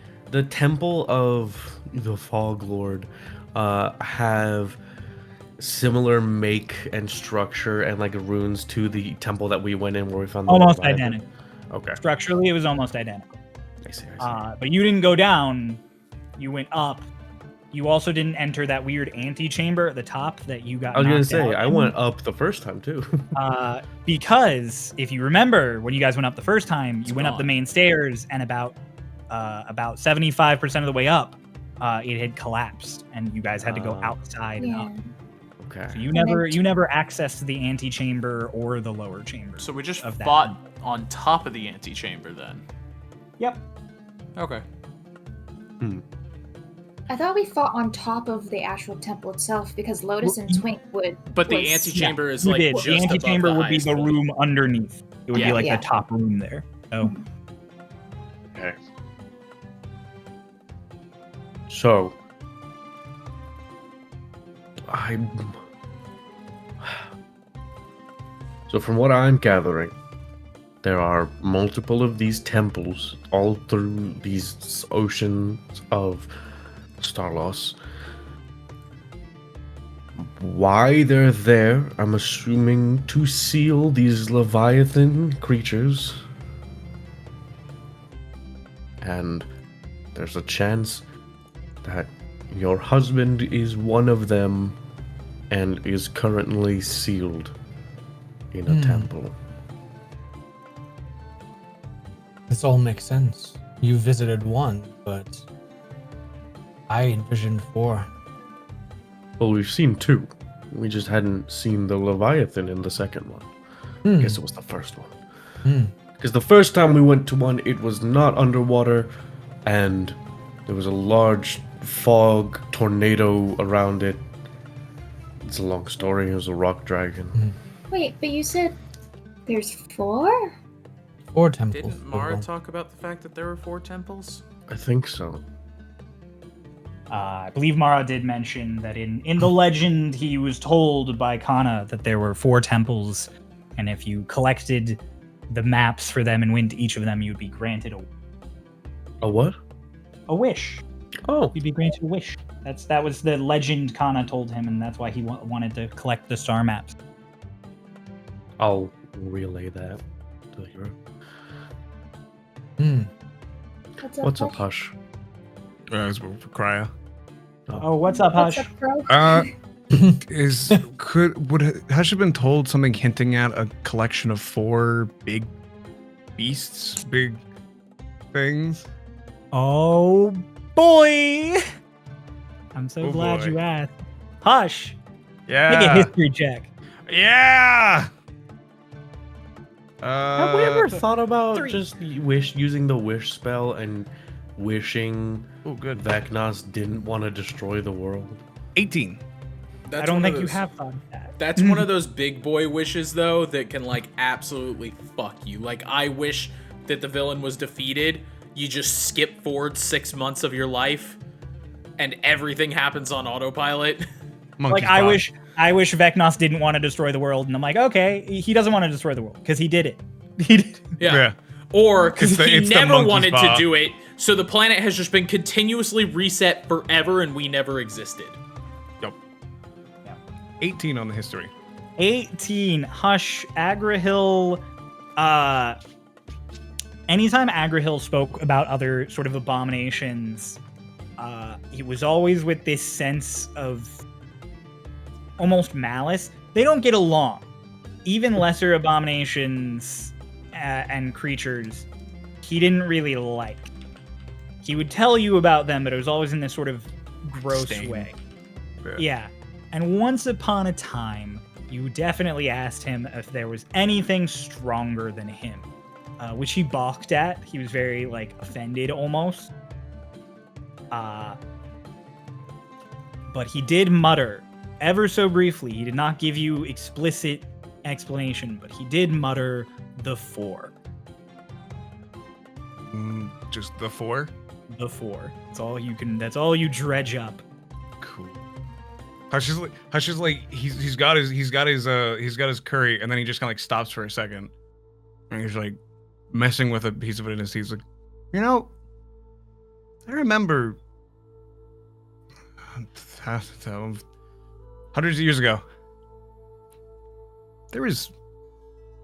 temple of the Fog Lord have similar make and structure and like runes to the temple that we went in where we found the Almost Leviathan? identical. Okay. Structurally, it was almost identical. I see. But you didn't go down. You went up. You also didn't enter that weird antechamber at the top that you got. I was gonna knocked say out I in. went up the first time too. Because if you remember when you guys went up the first time, you went up the gone. main stairs, and about 75% of the way up, it had collapsed, and you guys had to go outside and up. Okay. So you And then never accessed the antechamber or the lower chamber. So we just of that. fought on top of the antechamber then. Yep. Okay. I thought we fought on top of the actual temple itself because Lotus and Twink would. But the was- antechamber is You like did. just The antechamber above the would be highest the point. room underneath. It would be Yeah. like Yeah. the top room there. So Okay. So, So from what I'm gathering, there are multiple of these temples all through these oceans of Starlost. why they're there. I'm assuming to seal these Leviathan creatures. And there's a chance that your husband is one of them and is currently sealed in a temple. This all makes sense. You visited one, but I envisioned 4. Well, we've seen 2. We just hadn't seen the Leviathan in the second one. I guess it was the first one. Because the first time we went to one, it was not underwater, and there was a large fog tornado around it. It's a long story. It was a rock dragon. Wait, but you said there's 4? 4 temples. Didn't Mara total. talk about the fact that there were 4 temples? I think so. I believe Mara did mention that in the legend he was told by Kana that there were 4 temples, and if you collected the maps for them and went to each of them, you'd be granted A what? a wish. Oh, You'd be granted a wish. That was the legend Kana told him, and that's why he wanted to collect the star maps. I'll relay that to the hero. What's up, Hush? It's for Cryo. Oh, what's up, What's Hush? up, bro? Would Hush have been told something hinting at a collection of 4 big beasts, big things? Oh boy! I'm so Oh, glad boy. you asked. Hush! Yeah. Make a history check. Yeah. Have we ever thought about 3. just using the wish spell and wishing Oh, good. Vecnas didn't want to destroy the world? 18. That's I don't one of think you those- have thought of that. That's one of those big boy wishes, though, that can, like, absolutely fuck you. Like, I wish that the villain was defeated. You just skip forward 6 months of your life, and everything happens on autopilot. Like I wish Vecnos didn't want to destroy the world, and I'm like, okay, he doesn't want to destroy the world because he did it. He did. Yeah. Or It's the- he it's the never monkey's wanted paw. to do it, so the planet has just been continuously reset forever, and we never existed. Yep. 18 on the history. 18. Hush. Agrahil. Anytime Agrahil spoke about other sort of abominations, he was always with this sense of almost malice. They don't get along. Even lesser abominations and creatures, he didn't really like. He would tell you about them, but it was always in this sort of gross Stain. way. Yeah. And once upon a time, you definitely asked him if there was anything stronger than him, which he balked at. He was very, like, offended almost. But he did mutter, ever so briefly. He did not give you explicit explanation, but he did mutter the 4. Just the 4? The 4. That's all you dredge up. Cool. Hush is like he's got his curry, and then he just kind of like stops for a second, and he's like messing with a piece of it in his teeth. He's like, you know, I remember hundreds of years ago, there was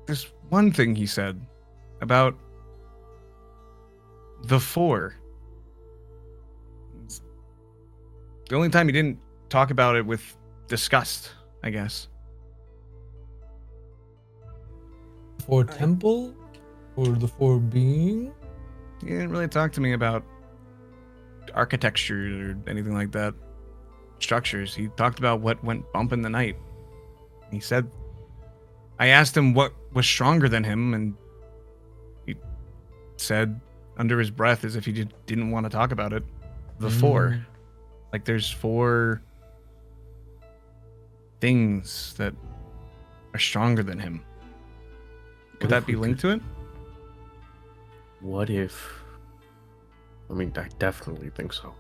this one thing he said about the 4. It's the only time he didn't talk about it with disgust, I guess. 4 temple? Or the 4 being? He didn't really talk to me about architecture or anything like that. Structures. He talked about what went bump in the night. He said, I asked him what was stronger than him, and he said under his breath, as if he didn't want to talk about it, the 4. Like there's 4 things that are stronger than him. Could that be linked to it? What if... I mean, I definitely think so.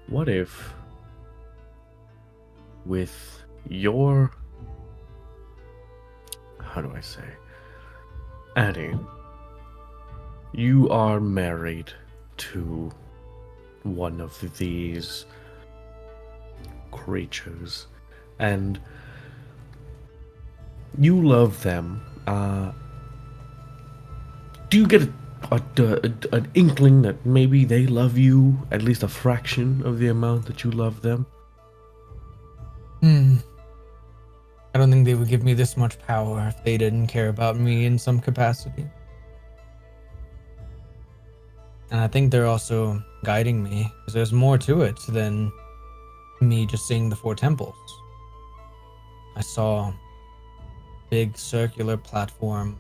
What if... with your... how do I say? Annie, you are married to one of these creatures, and you love them. Do you get an inkling that maybe they love you at least a fraction of the amount that you love them? I don't think they would give me this much power if they didn't care about me in some capacity. And I think they're also guiding me, because there's more to it than me just seeing the 4 temples. I saw big circular platform,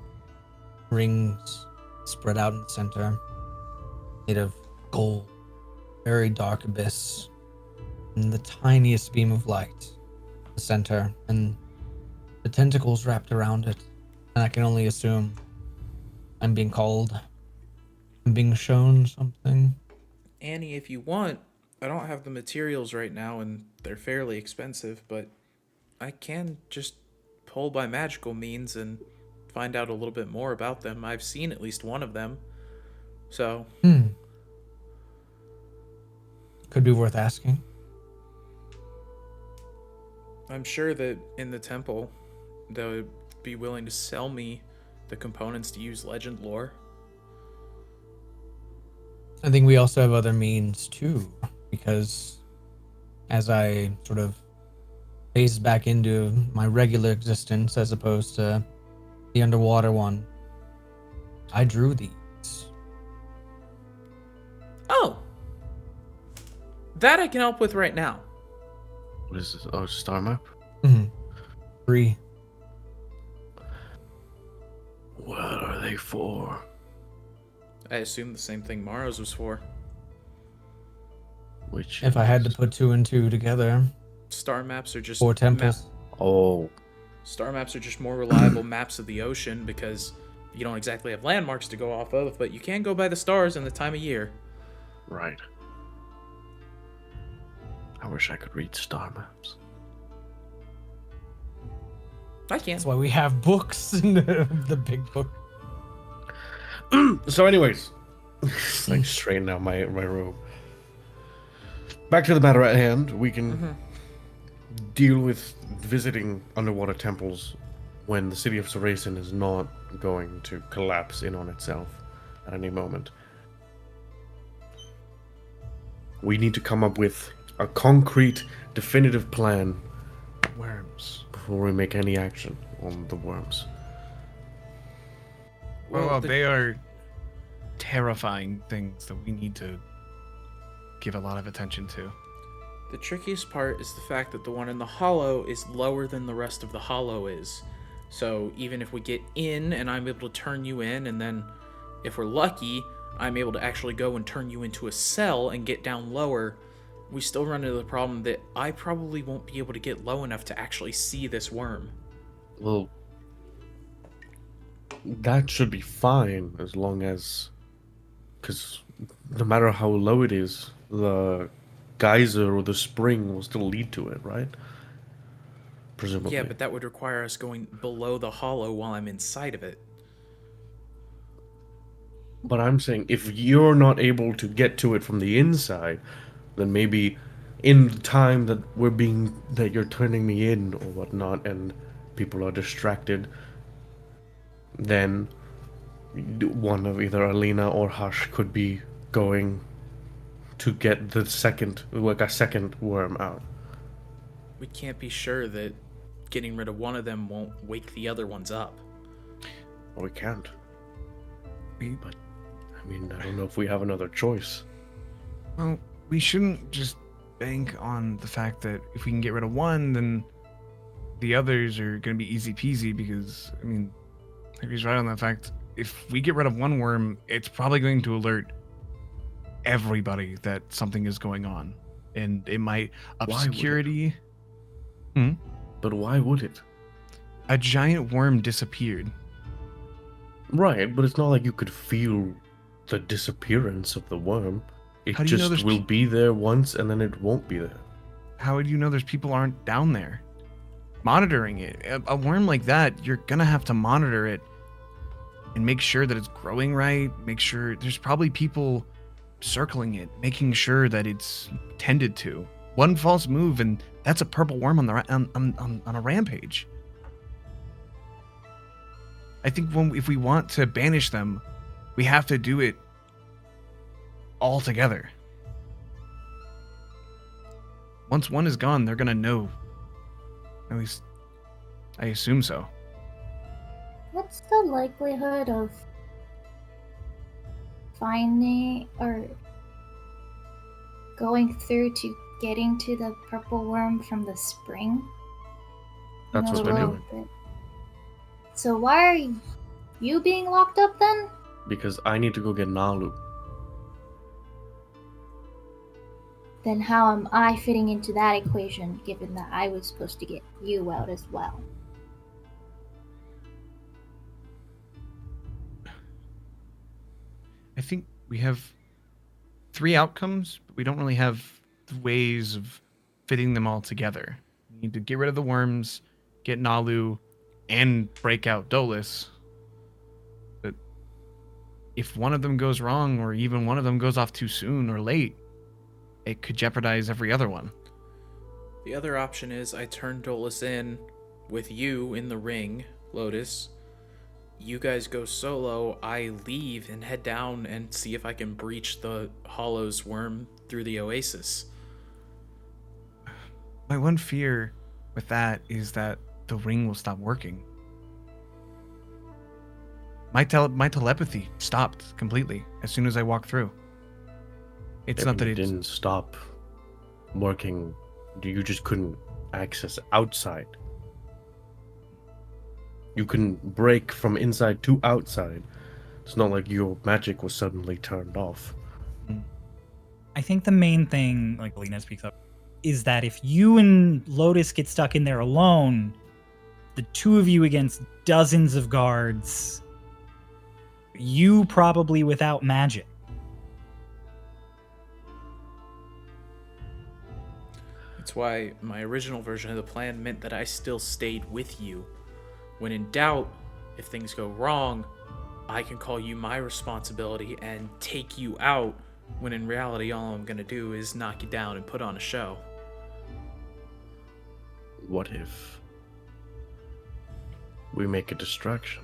rings spread out in the center, made of gold, very dark abyss, and the tiniest beam of light, the center, and the tentacles wrapped around it. And I can only assume I'm being called, I'm being shown something. Annie, if you want, I don't have the materials right now and they're fairly expensive, but I can just pull by magical means and find out a little bit more about them. I've seen at least one of them. So, Could be worth asking. I'm sure that in the temple, they would be willing to sell me the components to use legend lore. I think we also have other means too, because as I sort of phase back into my regular existence as opposed to the underwater one, I drew these. Oh! That I can help with right now. What is this? Oh, star map? 3. What are they for? I assume the same thing Maro's was for. Which If I had to is- put 2 and 2 together, Star maps are just 4 temples. Oh, Star maps are just more reliable maps of the ocean because you don't exactly have landmarks to go off of, but you can go by the stars and the time of year. right. I wish I could read star maps. I can. That's why we have books in the big book. So, anyways, like straighten out my robe. Back to the matter at hand. We can deal with visiting underwater temples when the city of Saraisen is not going to collapse in on itself at any moment. We need to come up with a concrete, definitive plan Worms. before we make any action on the worms. Well, the- they are terrifying things that we need to give a lot of attention to. The trickiest part is the fact that the one in the hollow is lower than the rest of the hollow is. So even if we get in and I'm able to turn you in, and then if we're lucky, I'm able to actually go and turn you into a cell and get down lower, we still run into the problem that I probably won't be able to get low enough to actually see this worm. Well, that should be fine as long as, because no matter how low it is, the geyser or the spring will still lead to it, right? Presumably. Yeah, but that would require us going below the hollow while I'm inside of it. But I'm saying if you're not able to get to it from the inside, then maybe in the time that that you're turning me in or whatnot, and people are distracted, then one of either Alina or Hush could be going to get the second worm out. We can't be sure that getting rid of one of them won't wake the other ones up. Or we can't. We- But I mean, I don't know if we have another choice. Well, we shouldn't just bank on the fact that if we can get rid of one, then the others are going to be easy peasy, because, I mean, he's right on that fact. If we get rid of one worm, it's probably going to alert everybody that something is going on. And it might up Why would it? security. But why would it? A giant worm disappeared. Right, but it's not like you could feel the disappearance of the worm. It How do you know just there's will be there once and then it won't be there. How would you know there's people aren't down there monitoring it? A worm like that, you're going to have to monitor it and make sure that it's growing right. Make sure there's probably people circling it, making sure that it's tended to. One false move and That's a purple worm on the on a rampage. I think if we want to banish them, we have to do it all together. Once one is gone, they're gonna know. At least, I assume so. What's the likelihood of finding or going through to getting to the purple worm from the spring? That's In a what we're little doing. bit. So why are you being locked up then? Because I need to go get Nalu. Then how am I fitting into that equation, given that I was supposed to get you out as well? I think we have 3 outcomes, but we don't really have ways of fitting them all together. We need to get rid of the worms, get Nalu, and break out Dolus. But if one of them goes wrong, or even one of them goes off too soon or late, it could jeopardize every other one. The other option is I turn Dolus in with you in the ring, Lotus. You guys go solo, I leave and head down and see if I can breach the Hollow's worm through the oasis. My one fear with that is that the ring will stop working. My telepathy stopped completely as soon as I walked through. It's not that it it didn't stop working. You just couldn't access outside. You couldn't break from inside to outside. It's not like your magic was suddenly turned off. I think the main thing, like Alina speaks up, is that if you and Lotus get stuck in there alone, the two of you against dozens of guards, you probably without magic. That's why my original version of the plan meant that I still stayed with you. When in doubt, if things go wrong, I can call you my responsibility and take you out, when in reality all I'm gonna do is knock you down and put on a show. What if we make a distraction?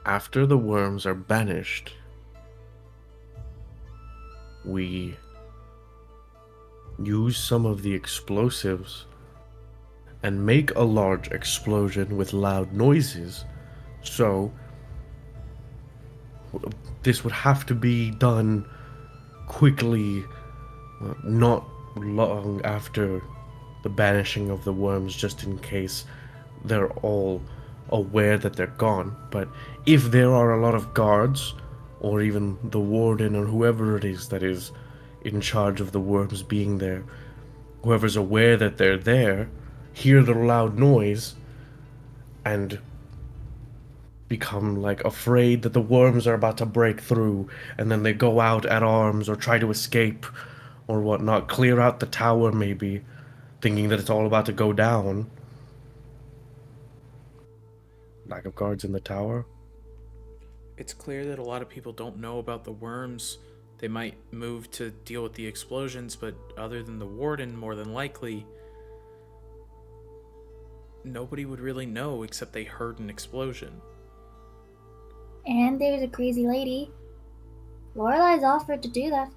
After the worms are banished, we use some of the explosives and make a large explosion with loud noises. So this would have to be done quickly, not long after the banishing of the worms, just in case they're all aware that they're gone. But if there are a lot of guards, or even the warden or whoever it is that is in charge of the worms being there, whoever's aware that they're there, hear the loud noise and become like afraid that the worms are about to break through, and then they go out at arms or try to escape or whatnot, clear out the tower maybe, thinking that it's all about to go down. Lack of guards in the tower. It's clear that a lot of people don't know about the worms. They might move to deal with the explosions, but other than the warden, more than likely, nobody would really know except they heard an explosion. And there's a crazy lady. Lorelai's offered to do that.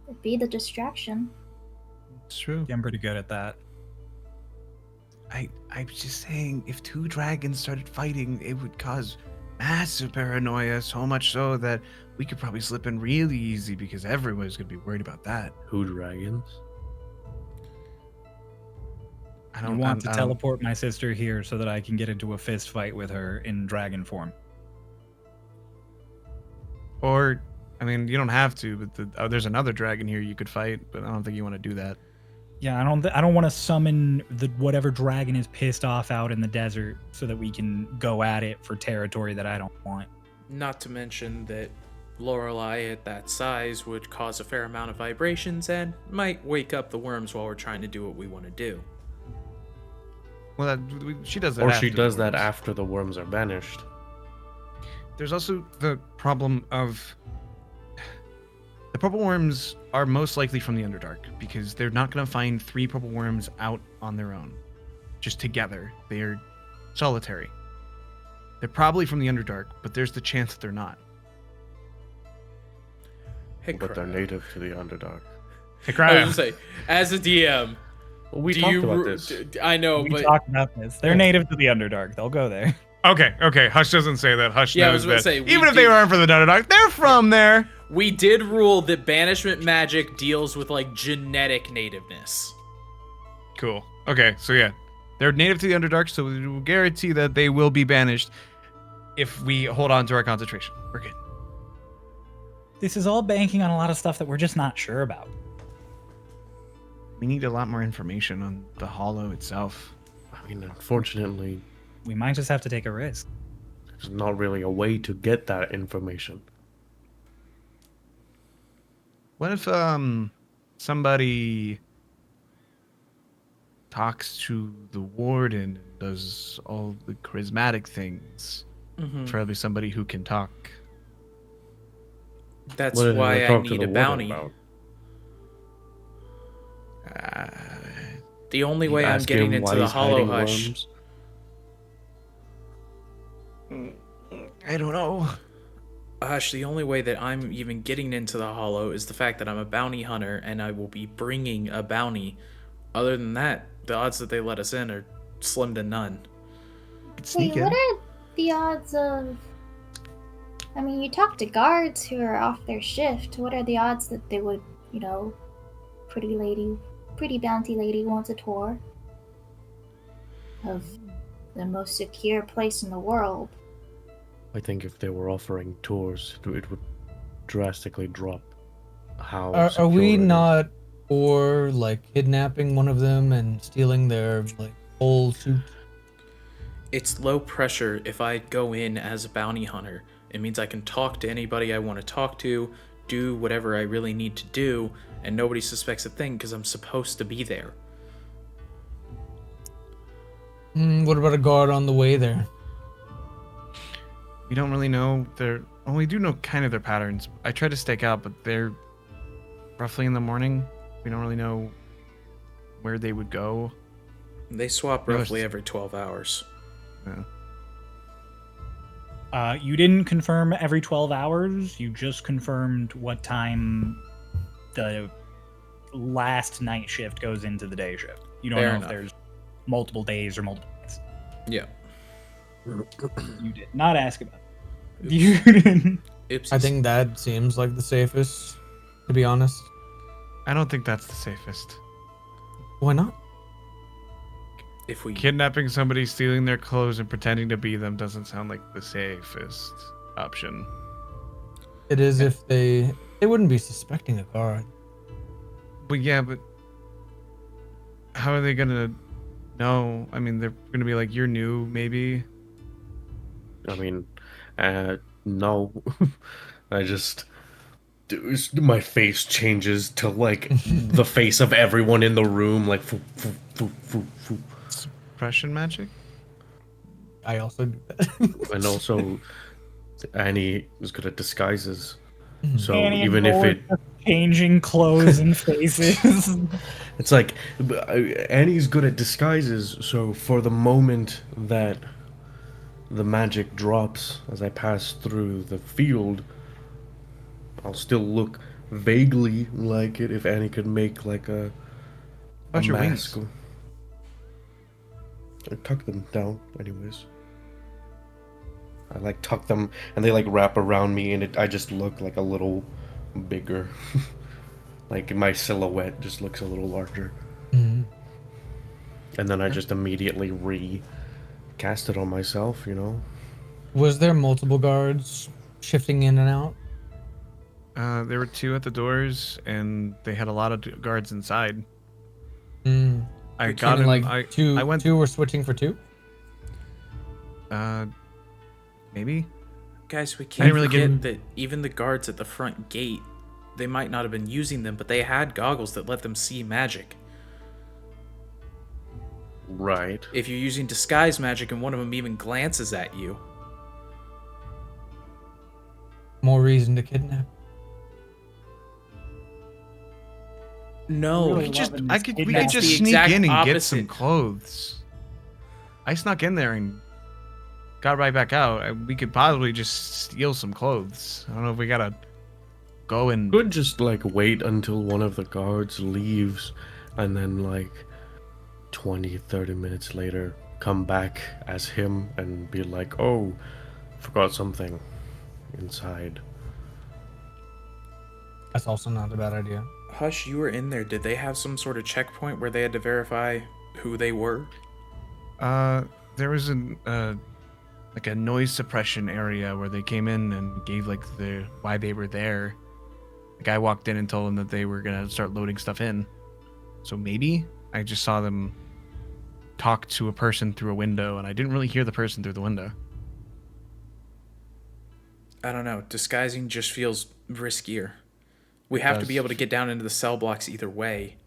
It'd be the distraction. It's true. I'm pretty good at that. I'm just saying, if 2 dragons started fighting, it would cause massive paranoia, so much so that we could probably slip in really easy because everyone's gonna be worried about that. Who dragons? I want to teleport my sister here so that I can get into a fist fight with her in dragon form. Or, I mean, you don't have to, but there's another dragon here you could fight, but I don't think you want to do that. Yeah, I don't want to summon whatever dragon is pissed off out in the desert so that we can go at it for territory that I don't want. Not to mention that Lorelei at that size would cause a fair amount of vibrations and might wake up the worms while we're trying to do what we want to do. Well, she does that. Or after she the does that worms. after the worms are banished. There's also the problem of the The purple worms are most likely from the Underdark because they're not going to find 3 purple worms out on their own, just together. They're solitary. They're probably from the Underdark, but there's the chance that they're not. Hey, But they're crap. native to the Underdark. Hey, I was Cryo. gonna say, as a DM, Well, we do talked you? about this. I know, We but talked about this. They're native to the Underdark. They'll go there. Okay. Hush doesn't say that. Hush Yeah, I knows was gonna that. say, we Even if they did- aren't from the Underdark, they're from there. we did rule that banishment magic deals with like genetic nativeness. Cool. Okay, so yeah. They're native to the Underdark, so we will guarantee that they will be banished if we hold on to our concentration. We're good. This is all banking on a lot of stuff that we're just not sure about. We need a lot more information on the Hollow itself. I mean, unfortunately, We might just have to take a risk. there's not really a way to get that information. What if somebody talks to the warden and does all the charismatic things? Probably somebody who can talk. That's What did they why I talk to need the a warden bounty. about? The only You way I'm ask getting him into why the he's Hollow hiding Hush. worms? I don't know. Hush, the only way that I'm even getting into the Hollow is the fact that I'm a bounty hunter and I will be bringing a bounty. Other than that, the odds that they let us in are slim to none. Wait, what are the odds of? I mean, you talk to guards who are off their shift. What are the odds that they would, pretty bounty lady wants a tour of the most secure place in the world? I think if they were offering tours, it would drastically drop how. Are secure we it is. not for like kidnapping one of them and stealing their like whole suit? It's low pressure if I go in as a bounty hunter. It means I can talk to anybody I want to talk to, do whatever I really need to do, and nobody suspects a thing because I'm supposed to be there. What about a guard on the way there? We don't really know their. Well, we do know kind of their patterns. I tried to stake out, but they're roughly in the morning. We don't really know where they would go. They swap No, roughly it's- every 12 hours. Yeah. You didn't confirm every 12 hours. You just confirmed what time the last night shift goes into the day shift. You don't Fair know enough. if there's multiple days or multiple nights. Yeah. You did not ask about it. You didn't. Oopsies. I think that seems like the safest, to be honest. I don't think that's the safest. Why not? if we Kidnapping somebody, stealing their clothes, and pretending to be them doesn't sound like the safest option. It is if they wouldn't be suspecting a guard. But yeah, but how are they gonna know? I mean, they're gonna be like, "You're new, maybe." I mean, no. I just. My face changes to like the face of everyone in the room, like. Foo, foo, foo, foo, foo. Suppression magic. I also do that. And also, Annie is good at disguises. So Annie and even if Lord it. changing clothes and faces. It's like Annie's good at disguises, so for the moment that the magic drops as I pass through the field, I'll still look vaguely like it if Annie could make like a About your mask. wings? I tuck them down anyways. I like tuck them and they like wrap around me and I just look like a little bigger. Like my silhouette just looks a little larger. Mhm. And then I just immediately recast it on myself, you know? Was there multiple guards shifting in and out? There were 2 at the doors, and they had a lot of guards inside. Mm. I You're got saying, him. like two. I went. Two were switching for 2. Maybe. guys, we I can't really forget get- that even the guards at the front gate, they might not have been using them, but they had goggles that let them see magic. Right. If you're using disguise magic and one of them even glances at you, More reason to kidnap. No, Really We just, loving I this could, kid we now. could It's just the sneak exact in and get some opposite. clothes. I snuck in there and got right back out. We could probably just steal some clothes. I don't know if we gotta go and. Could just like wait until one of the guards leaves and then like 20-30 minutes later come back as him and be like, oh, forgot something inside. That's also not a bad idea. Hush, you were in there. Did they have some sort of checkpoint where they had to verify who they were? There was like a noise suppression area where they came in and gave like the why they were there. The guy walked in and told them that they were gonna start loading stuff in. So maybe I just saw them talk to a person through a window, and I didn't really hear the person through the window. I don't know. Disguising just feels riskier. We have to be does. able to get down into the cell blocks either way.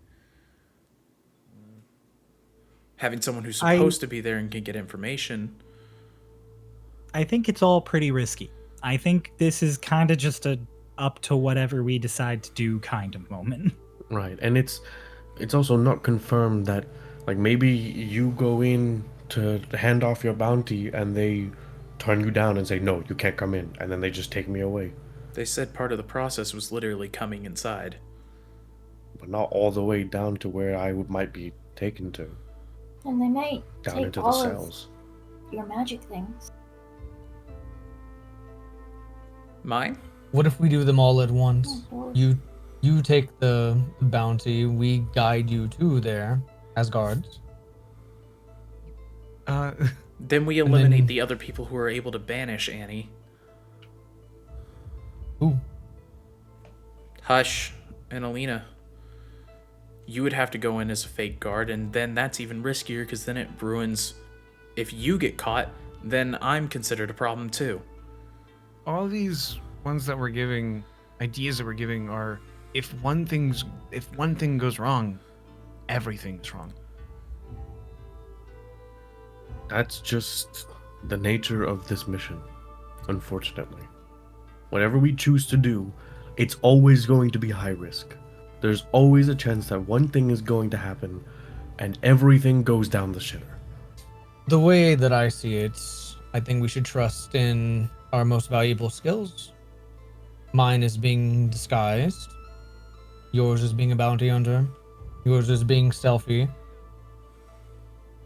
Having someone who's supposed to be there and can get information. I think it's all pretty risky. I think this is kind of just a up to whatever we decide to do kind of moment. Right, and it's also not confirmed that like maybe you go in to hand off your bounty and they turn you down and say no, you can't come in, and then they just take me away. They said part of the process was literally coming inside. But not all the way down to where I might be taken to, And they might down take into the all cells. of your magic things. Mine? What if we do them all at once? Oh, boy. You take the bounty, we guide you to there as guards. Then we And eliminate then- the other people who are able to banish Annie. Ooh. Hush and Alina. You would have to go in as a fake guard, and then that's even riskier because then it ruins. If you get caught, then I'm considered a problem too. All these ones that we're giving, ideas that we're giving, are if one thing goes wrong, everything's wrong. That's just the nature of this mission, unfortunately. Whatever we choose to do, it's always going to be high risk. There's always a chance that one thing is going to happen and everything goes down the shitter. The way that I see it, I think we should trust in our most valuable skills. Mine is being disguised. Yours is being a bounty hunter. Yours is being stealthy.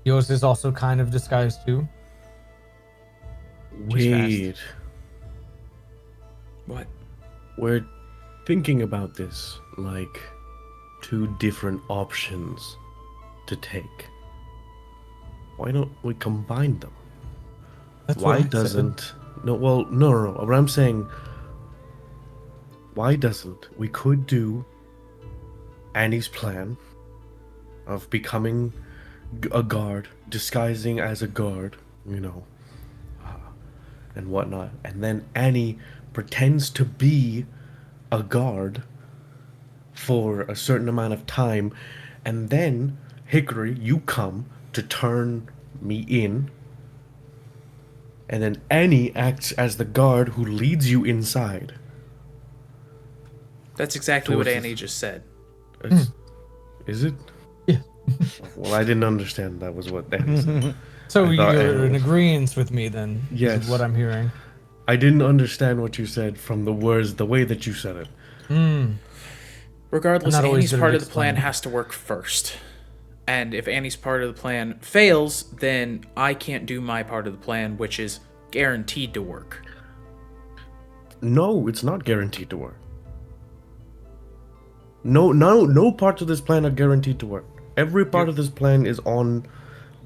Yours is also kind of disguised too. Wait, What? we're thinking about this like two different options to take. Why don't we combine them? That's Why what I said. doesn't no what I'm saying, why doesn't we could do Annie's plan of becoming a guard, disguising as a guard, and whatnot, and then Annie pretends to be a guard for a certain amount of time, and then Hickory, you come to turn me in, and then Annie acts as the guard who leads you inside. That's exactly So what it's- Annie just said. It's- Is it? Yeah. Well, I didn't understand that was what Annie said. So I thought you're in Annie- agreement with me then? Yes. Is what I'm hearing. I didn't understand what you said from the words, the way that you said it. Regardless, I'm not always Annie's good at part of the plan explaining. has to work first. And if Annie's part of the plan fails, then I can't do my part of the plan, which is guaranteed to work. No, it's not guaranteed to work. No parts of this plan are guaranteed to work. Every part of this plan is on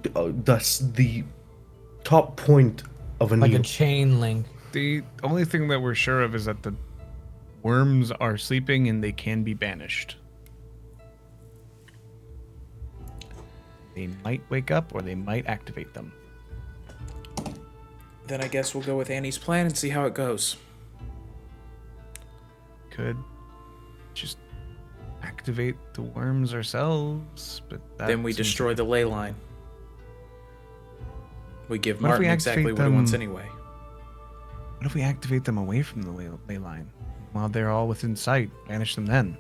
the top point of a Like needle. a chain link. The only thing that we're sure of is that the worms are sleeping and they can be banished. They might wake up or they might activate them. Then I guess we'll go with Annie's plan and see how it goes. Could just activate the worms ourselves, but that Then we seems destroy the ley line. We give What if we Martin exactly activate what he wants them- anyway. What if we activate them away from the ley line? While they're all within sight, banish them then.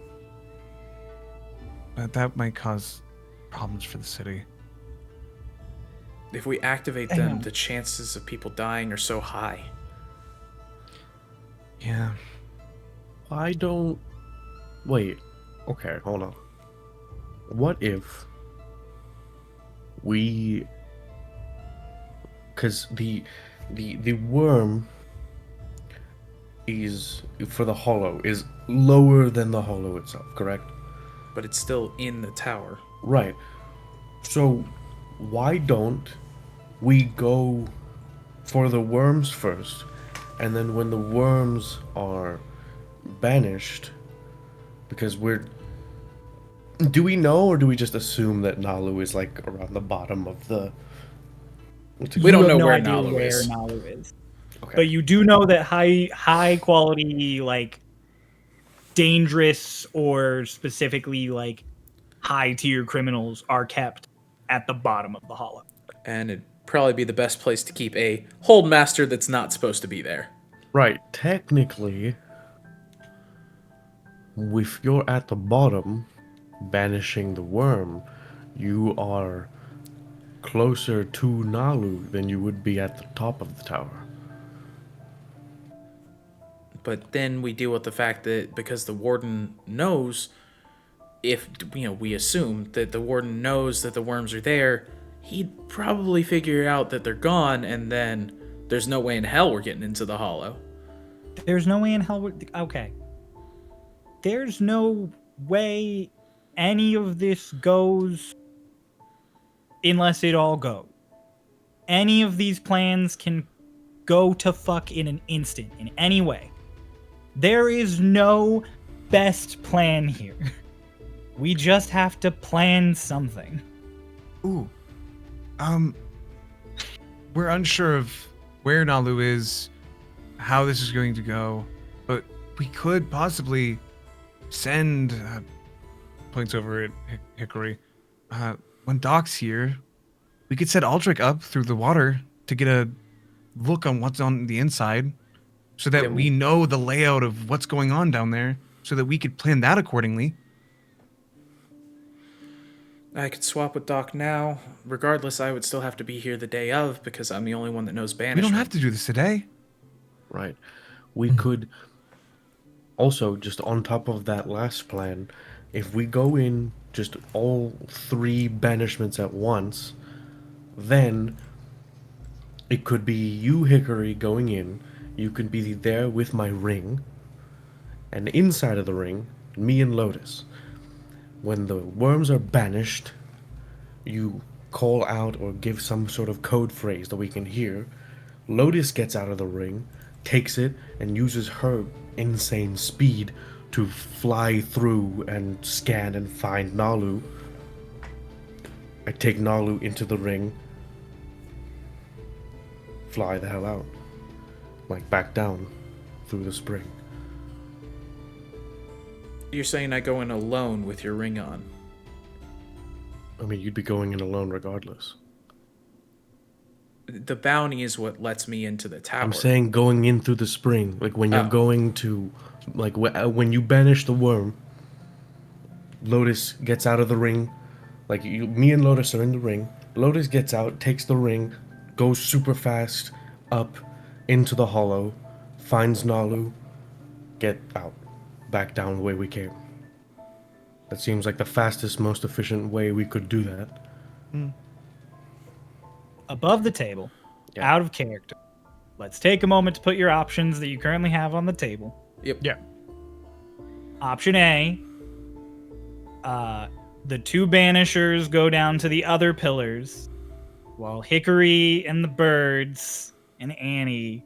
But that might cause problems for the city. If we activate them, the chances of people dying are so high. Yeah. Why don't... Wait. Okay, hold on. What if we... Because the worm is, for the hollow, is lower than the hollow itself, correct? But it's still in the tower. Right. So why don't we go for the worms first, and then when the worms are banished, because we're... Do we know, or do we just assume that Nalu is like around the bottom of the... We don't You have know no where idea Nalu where is. Nalu is. Okay. But you do know that high quality, like dangerous or specifically like high tier criminals are kept at the bottom of the hollow. And it'd probably be the best place to keep a hold master that's not supposed to be there. Right. Technically, if you're at the bottom, banishing the worm, you are closer to Nalu than you would be at the top of the tower. But then we deal with the fact that because the warden knows, if we assume that the warden knows that the worms are there, he'd probably figure out that they're gone, and then there's no way in hell we're getting into the hollow. There's no way in hell. Okay. There's no way any of this goes unless it all goes. Any of these plans can go to fuck in an instant, in any way. There is no best plan here. We just have to plan something. Ooh. We're unsure of where Nalu is, how this is going to go, but we could possibly send points over at Hickory. When Doc's here, we could set Aldrich up through the water to get a look on what's on the inside, so that Yeah, we know the layout of what's going on down there, so that we could plan that accordingly. I could swap with Doc now. Regardless, I would still have to be here the day of because I'm the only one that knows We banishment. don't have to do this today. Right. We could also, just on top of that last plan, if we go in just all 3 banishments at once, then it could be you, Hickory, going in. You could be there with my ring, and inside of the ring, me and Lotus. When the worms are banished, you call out or give some sort of code phrase that we can hear. Lotus gets out of the ring, takes it, and uses her insane speed to fly through and scan and find Nalu. I take Nalu into the ring, fly the hell out. Like back down through the spring. You're saying I go in alone with your ring on? I mean, you'd be going in alone regardless. The bounty is what lets me into the tower. I'm saying going in through the spring, like when you're Oh. going to, like when you banish the worm. Lotus gets out of the ring, like me and Lotus are in the ring. Lotus gets out, takes the ring, goes super fast up into the hollow, finds Nalu, get out, back down the way we came. That seems like the fastest, most efficient way we could do that. Above the table, Yeah. out of character. Let's take a moment to put your options that you currently have on the table. Yep. Yeah. Option A, the 2 banishers go down to the other pillars, while Hickory and the birds and Annie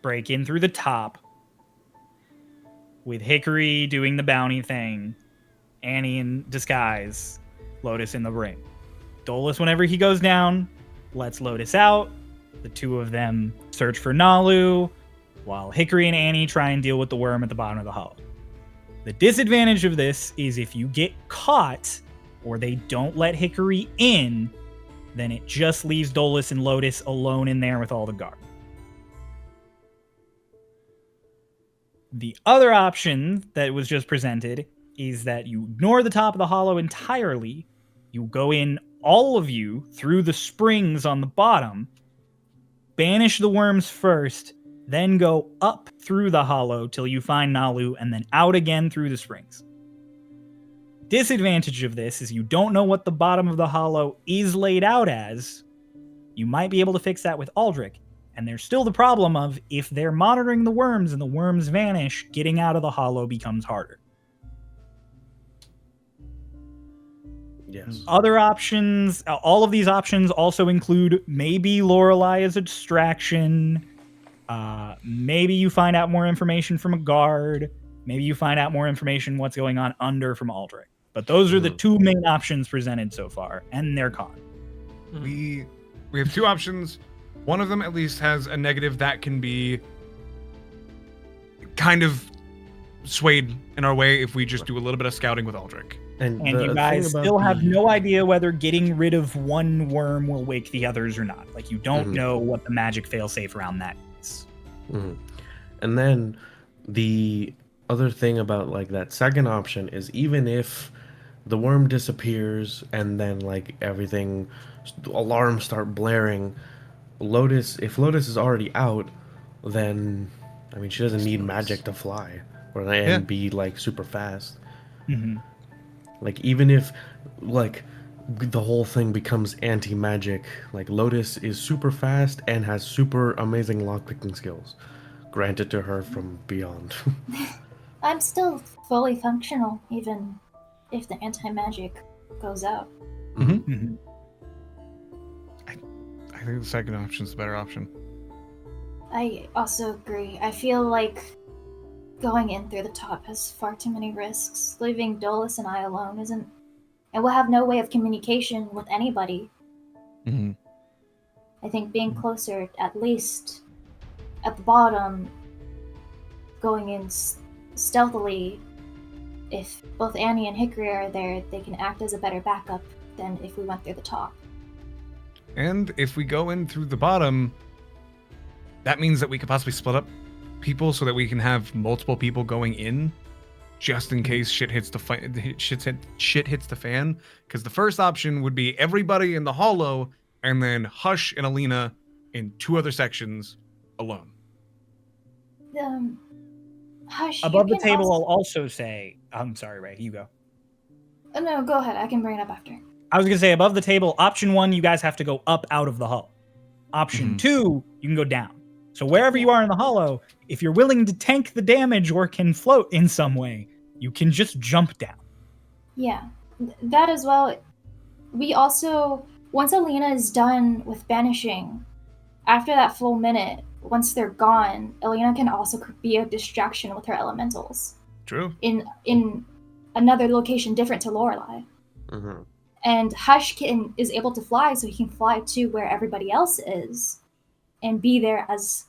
break in through the top, with Hickory doing the bounty thing, Annie in disguise, Lotus in the ring. Dolus, whenever he goes down, lets Lotus out. The 2 of them search for Nalu, while Hickory and Annie try and deal with the worm at the bottom of the hollow. The disadvantage of this is if you get caught or they don't let Hickory in, then it just leaves Dolus and Lotus alone in there with all the guards. The other option that was just presented is that you ignore the top of the hollow entirely. You go in, all of you, through the springs on the bottom, banish the worms first, then go up through the hollow till you find Nalu, and then out again through the springs. Disadvantage of this is you don't know what the bottom of the hollow is laid out as. You might be able to fix that with Aldrich. And there's still the problem of if they're monitoring the worms and the worms vanish, getting out of the hollow becomes harder. Yes. Other options, all of these options also include maybe Lorelei as a distraction. Maybe you find out more information from a guard. Maybe you find out more information what's going on under from Aldrich. But those are the two main options presented so far, and they're con. We have two options. One of them at least has a negative that can be kind of swayed in our way if we just do a little bit of scouting with Aldrich. And you guys still have no idea whether getting rid of one worm will wake the others or not. Like, you don't know what the magic failsafe around that is. And then the other thing about like that second option is even if the worm disappears and then like everything, alarms start blaring, if Lotus is already out, then I mean she doesn't need magic to fly and be like super fast. Like even if like the whole thing becomes anti-magic, like Lotus is super fast and has super amazing lockpicking skills granted to her from beyond. I'm still fully functional, even if the anti-magic goes out. I think the second option is the better option. I also agree. I feel like going in through the top has far too many risks. Leaving Dolus and I alone isn't... And we'll have no way of communication with anybody. I think being closer, at least at the bottom, going in stealthily, if both Annie and Hickory are there, they can act as a better backup than if we went through the top. And if we go in through the bottom, that means that we could possibly split up people so that we can have multiple people going in, just in case shit hits the shit hits the fan. Because the first option would be everybody in the hollow, and then Hush and Alina in two other sections alone. Hush. Above the table, I'll also say, I'm sorry, Ray, you go. No, go ahead. I can bring it up after. I was going to say, above the table, option 1, you guys have to go up out of the hull. Option 2, you can go down. So wherever you are in the hollow, if you're willing to tank the damage or can float in some way, you can just jump down. Yeah, that as well. We also, once Alina is done with banishing, after that full minute, once they're gone, Alina can also be a distraction with her elementals. True. In another location different to Lorelei. And Hush is able to fly, so he can fly to where everybody else is and be there as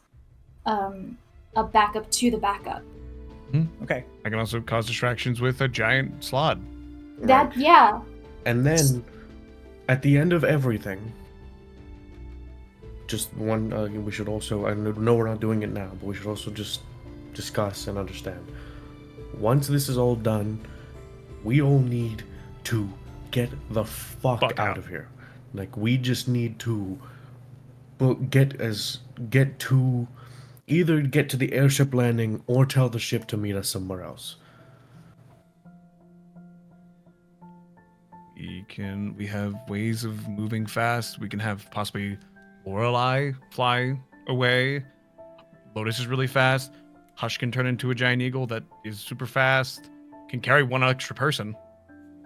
a backup to the backup. Okay. I can also cause distractions with a giant slod. Yeah. And then at the end of everything, just one, we should also, I know we're not doing it now, but we should also just discuss and understand. Once this is all done, we all need to get the fuck out of here. Like, we just need to either get to the airship landing or tell the ship to meet us somewhere else. We have ways of moving fast. We can have possibly Lorelei fly away. Lotus is really fast. Hush can turn into a giant eagle that is super fast. Can carry one extra person.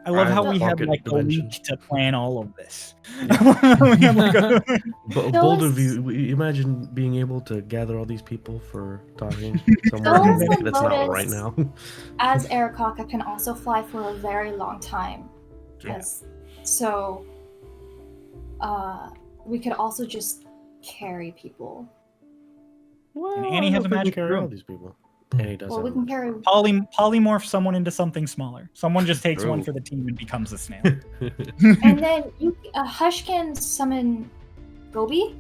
I love how we had pocket like dimension. a week to plan all of this. Bold of you, imagine being able to gather all these people for talking somewhere Dolus and that's not Lotus, right now. as Arakaka, can also fly for a very long time. Yeah. So, we could also just carry people. And Annie has a magic carry all room. these people. Annie does. Well, we have can a- carry... Polymorph someone into something smaller. Someone just takes True. one for the team and becomes a snail. And then Hush can summon Gobi.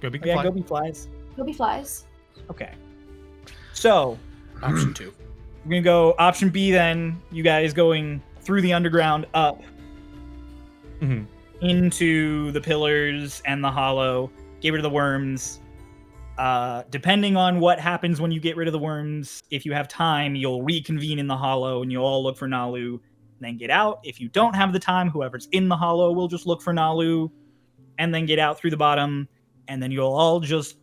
Gobi can Yeah, fly. Gobi flies. Gobi flies. Okay. So, Option 2. We're gonna go option B then. You guys going through the underground up into the pillars and the hollow. Get rid of the worms. Depending on what happens when you get rid of the worms, if you have time, you'll reconvene in the hollow and you'll all look for Nalu and then get out. If you don't have the time, whoever's in the hollow will just look for Nalu and then get out through the bottom, and then you'll all just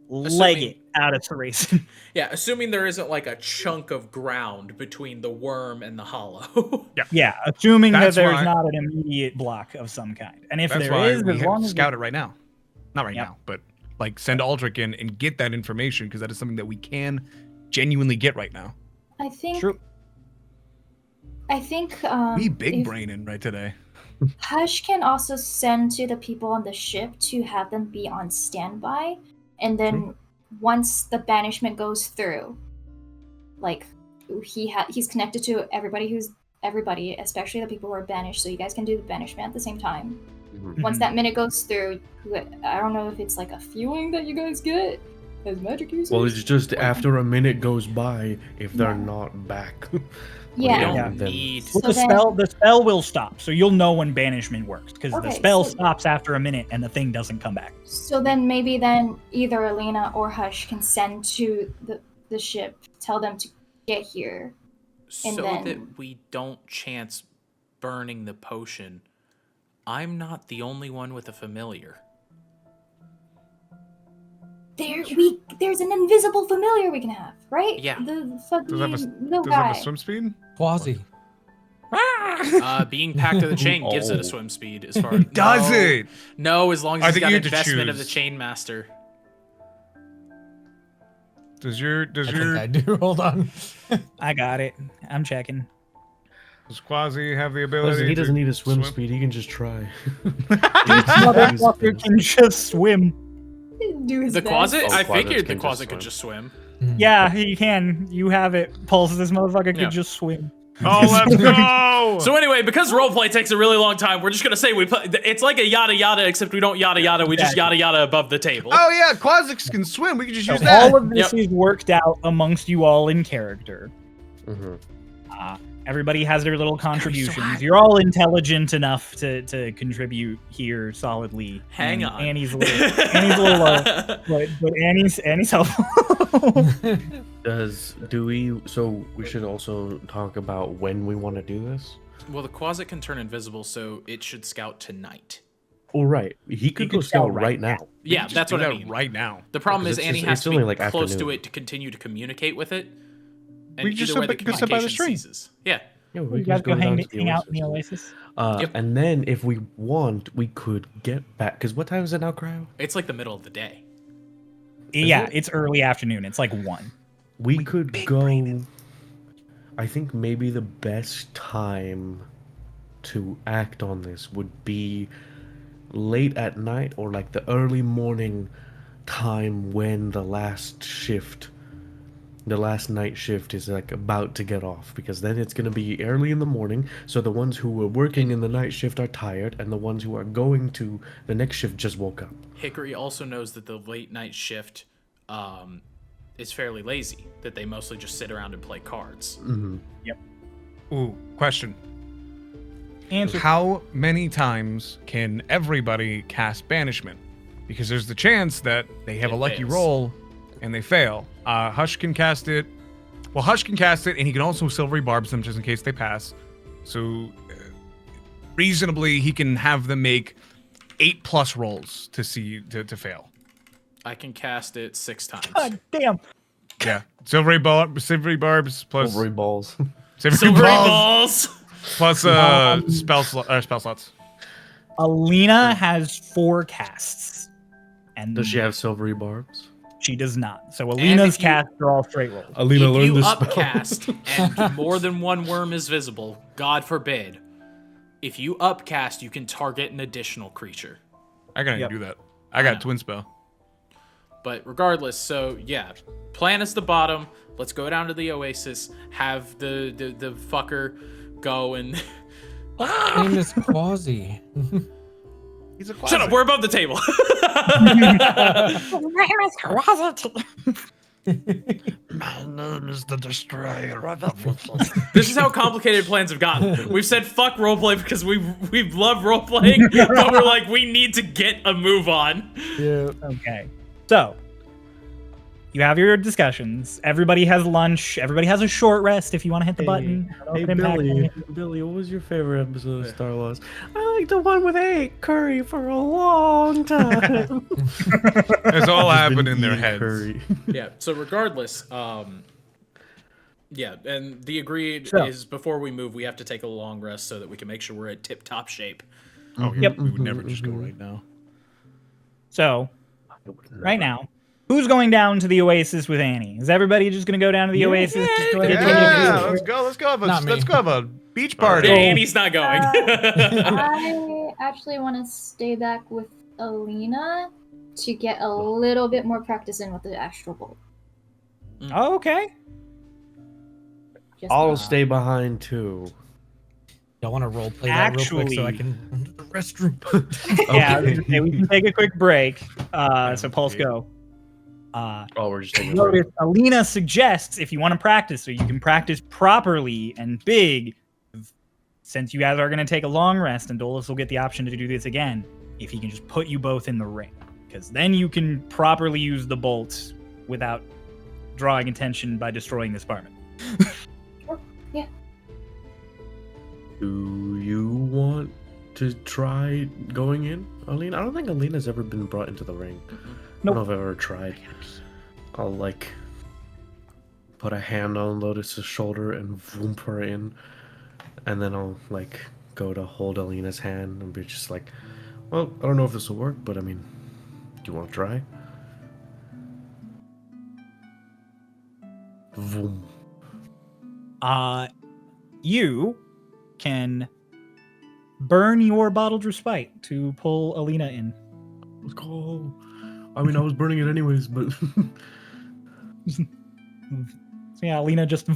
leg it out of Therese. Yeah, assuming there isn't like a chunk of ground between the worm and the hollow. Yeah, assuming That's that there's why- not an immediate block of some kind. And if That's there why is, we as have long as scout it right now. Not right Yep. now, but like send Aldrich in and get that information because that is something that we can genuinely get right now. I think. True. I think. We big if braining right today. Hush can also send to the people on the ship to have them be on standby, and then once the banishment goes through, like he's connected to everybody, especially the people who are banished. So you guys can do the banishment at the same time. Once that minute goes through, I don't know if it's like a feeling that you guys get as magic users. Well, it's just after a minute goes by, if they're not back. Yeah. We don't Yeah. need. So the spell will stop, so you'll know when banishment works because the Okay, spell so- stops after a minute and the thing doesn't come back. So then maybe either Alina or Hush can send to the ship, tell them to get here. So then- that we don't chance burning the potion, I'm not the only one with a familiar. There's an invisible familiar we can have, right? Yeah. The fucking Does it have little Does it have guy. a swim speed? Quasi. Being packed to the chain gives it a swim speed as far as Does no, it? No, as long as I he's think got you have to investment of the choose. chain master. Does your I think I do. Hold on. I got it. I'm checking. does Quasi have the ability? Listen, he doesn't to need a swim speed. He can just try. Motherfucker can just swim. Do his The best. closet? Oh, I closets figured the can just closet swim. could just swim. Yeah, he can. You have it. Pulse, this motherfucker Yeah. could just swim. Oh, let's go! So anyway, because roleplay takes a really long time, we're just gonna say we play. It's like a yada yada, except we don't yada yada. We just yada yada above the table. Oh yeah, Quasix can swim. We can just So use that. all of this Yep. is worked out amongst you all in character. Mhm. Everybody has their little gonna be so contributions. hot. You're all intelligent enough to contribute here solidly. Hang And on. Annie's a little low, but Annie's helpful. So we should also talk about when we want to do this. Well, the closet can turn invisible, so it should scout tonight. All right, he could go could scout scout right now. Yeah, Just that's do what I that mean. right now. The problem Yeah, is 'cause Annie it's has to only be like close to afternoon. it to continue to communicate with it. And We just either way, the go sit by the communication stream. ceases. Yeah. Yeah, You we guys just go down hang to the out in the oasis. oasis. Yep. And then if we want, we could get back. Because what time is it now, Cryo? It's like the middle of the day. Yeah, it? it's early afternoon. It's like 1. We could go. I think maybe the best time to act on this would be late at night or like the early morning time when the last night shift is like about to get off, because then it's going to be early in the morning, so the ones who were working in the night shift are tired and the ones who are going to the next shift just woke up. Hickory also knows that the late night shift is fairly lazy, that they mostly just sit around and play cards. Ooh, question. Answer. How many times can everybody cast banishment? Because there's the chance that they have It a lucky fails. roll and they fail. Hush can cast it. Well, Hush can cast it, and he can also silvery barbs them just in case they pass. So, reasonably, he can have them make 8+ rolls to fail. I can cast it 6 times. God damn. Yeah, silvery barbs plus Silvery balls. Silvery balls balls! plus spell slots. Alina has 4 casts. And Does she have silvery barbs? She does not. So Alina's if you- casts are all straight rolls. Alina If you upcast and more than one worm is visible, God forbid, if you upcast, you can target an additional creature. I gotta Yep. do that. I got know. twin spell. But regardless, so yeah, plan is the bottom. Let's go down to the oasis. Have the fucker go and His name is Quasi. He's a shut up. We're above the table. My name is the Destroyer of everything. This is how complicated plans have gotten. We've said fuck roleplay because we love roleplaying, but we're like, we need to get a move on. Yeah. Okay. So, you have your discussions. Everybody has lunch. Everybody has a short rest if you want to hit the button. I don't know Hey if it impacts Billy, anything. Billy, what was your favorite episode of Starlost? I like the one with egg curry for a long time. It's all Just happened been in their eating heads. curry. Yeah. So regardless, yeah, and the agreed So- is before we move, we have to take a long rest so that we can make sure we're at tip-top shape. Oh, Yep. We would never just go right now. So, right now, who's going down to the Oasis with Annie? Is everybody just going to go down to the Oasis? Just go ahead and Yeah, take it? let's go. Not me. Let's go have a beach Yeah, party. Annie's not going. I actually want to stay back with Alina to get a little bit more practice in with the astral bolt. Oh, okay. Just I'll kidding. stay behind too. Y'all want to role play that real quick so I Actually- can run to the restroom? Yeah, I was Okay. gonna say, we can take a quick break. So Pulse yeah. go. Oh, we're just taking a break. Notice Alina suggests if you want to practice so you can practice properly and big, since you guys are going to take a long rest and Dolus will get the option to do this again, if he can just put you both in the ring. Because then you can properly use the bolt without drawing attention by destroying this apartment. Do you want to try going in, Alina? I don't think Alina's ever been brought into the ring. I Nope. don't know if I've ever tried. I'll like put a hand on Lotus's shoulder and voomp her in, and then I'll like go to hold Alina's hand and be just like, well, I don't know if this will work, but I mean, do you want to try? Voom. You can burn your bottled respite to pull Alina in. Let's go. I mean, I was burning it anyways, but So yeah, Alina just.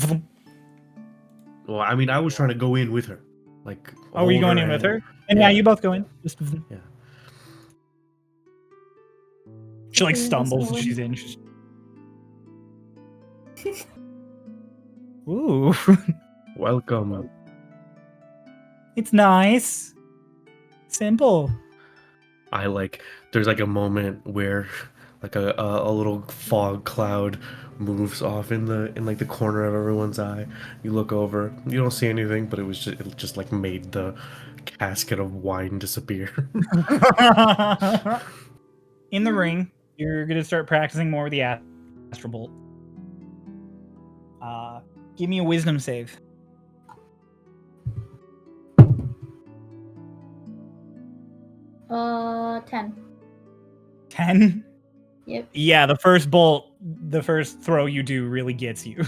well, I mean, I was trying to go in with her. Like, Oh, were you hold going in with her? hand. And yeah, Yeah. you both go in. Just. Yeah. She like Okay, stumbles that's and the she's in. She's... Ooh, Welcome. it's nice. Simple. I like. There's like a moment where, like a little fog cloud moves off in like the corner of everyone's eye. You look over. You don't see anything, but it just like made the casket of wine disappear. In the ring, you're gonna start practicing more with the astral bolt. Give me a wisdom save. Uh, 10. 10. Yep. Yeah, the first bolt, the first throw you do really gets you.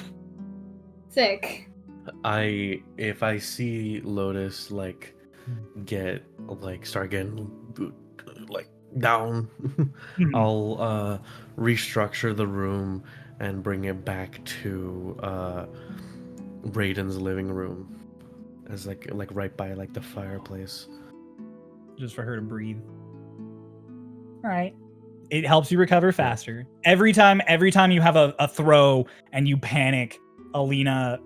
Sick. If I see Lotus like start getting like down, I'll restructure the room and bring it back to Raiden's living room as like right by like the fireplace. Just for her to breathe. All right. It helps you recover faster. Every time you have a throw and you panic, Alina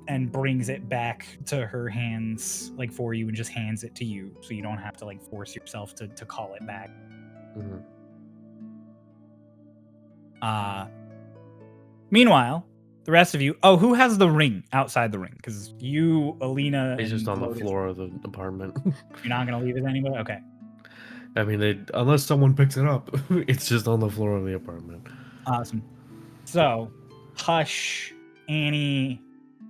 and brings it back to her hands, like for you, and just hands it to you, so you don't have to like force yourself to call it back. Mhm. Meanwhile, the rest of you. Oh, who has the ring outside the ring? Because you, Alina, It's just and on the Lotus, floor of the apartment. You're not gonna leave it anyway. Okay. I mean, unless someone picks it up, it's just on the floor of the apartment. Awesome. So, Hush, Annie,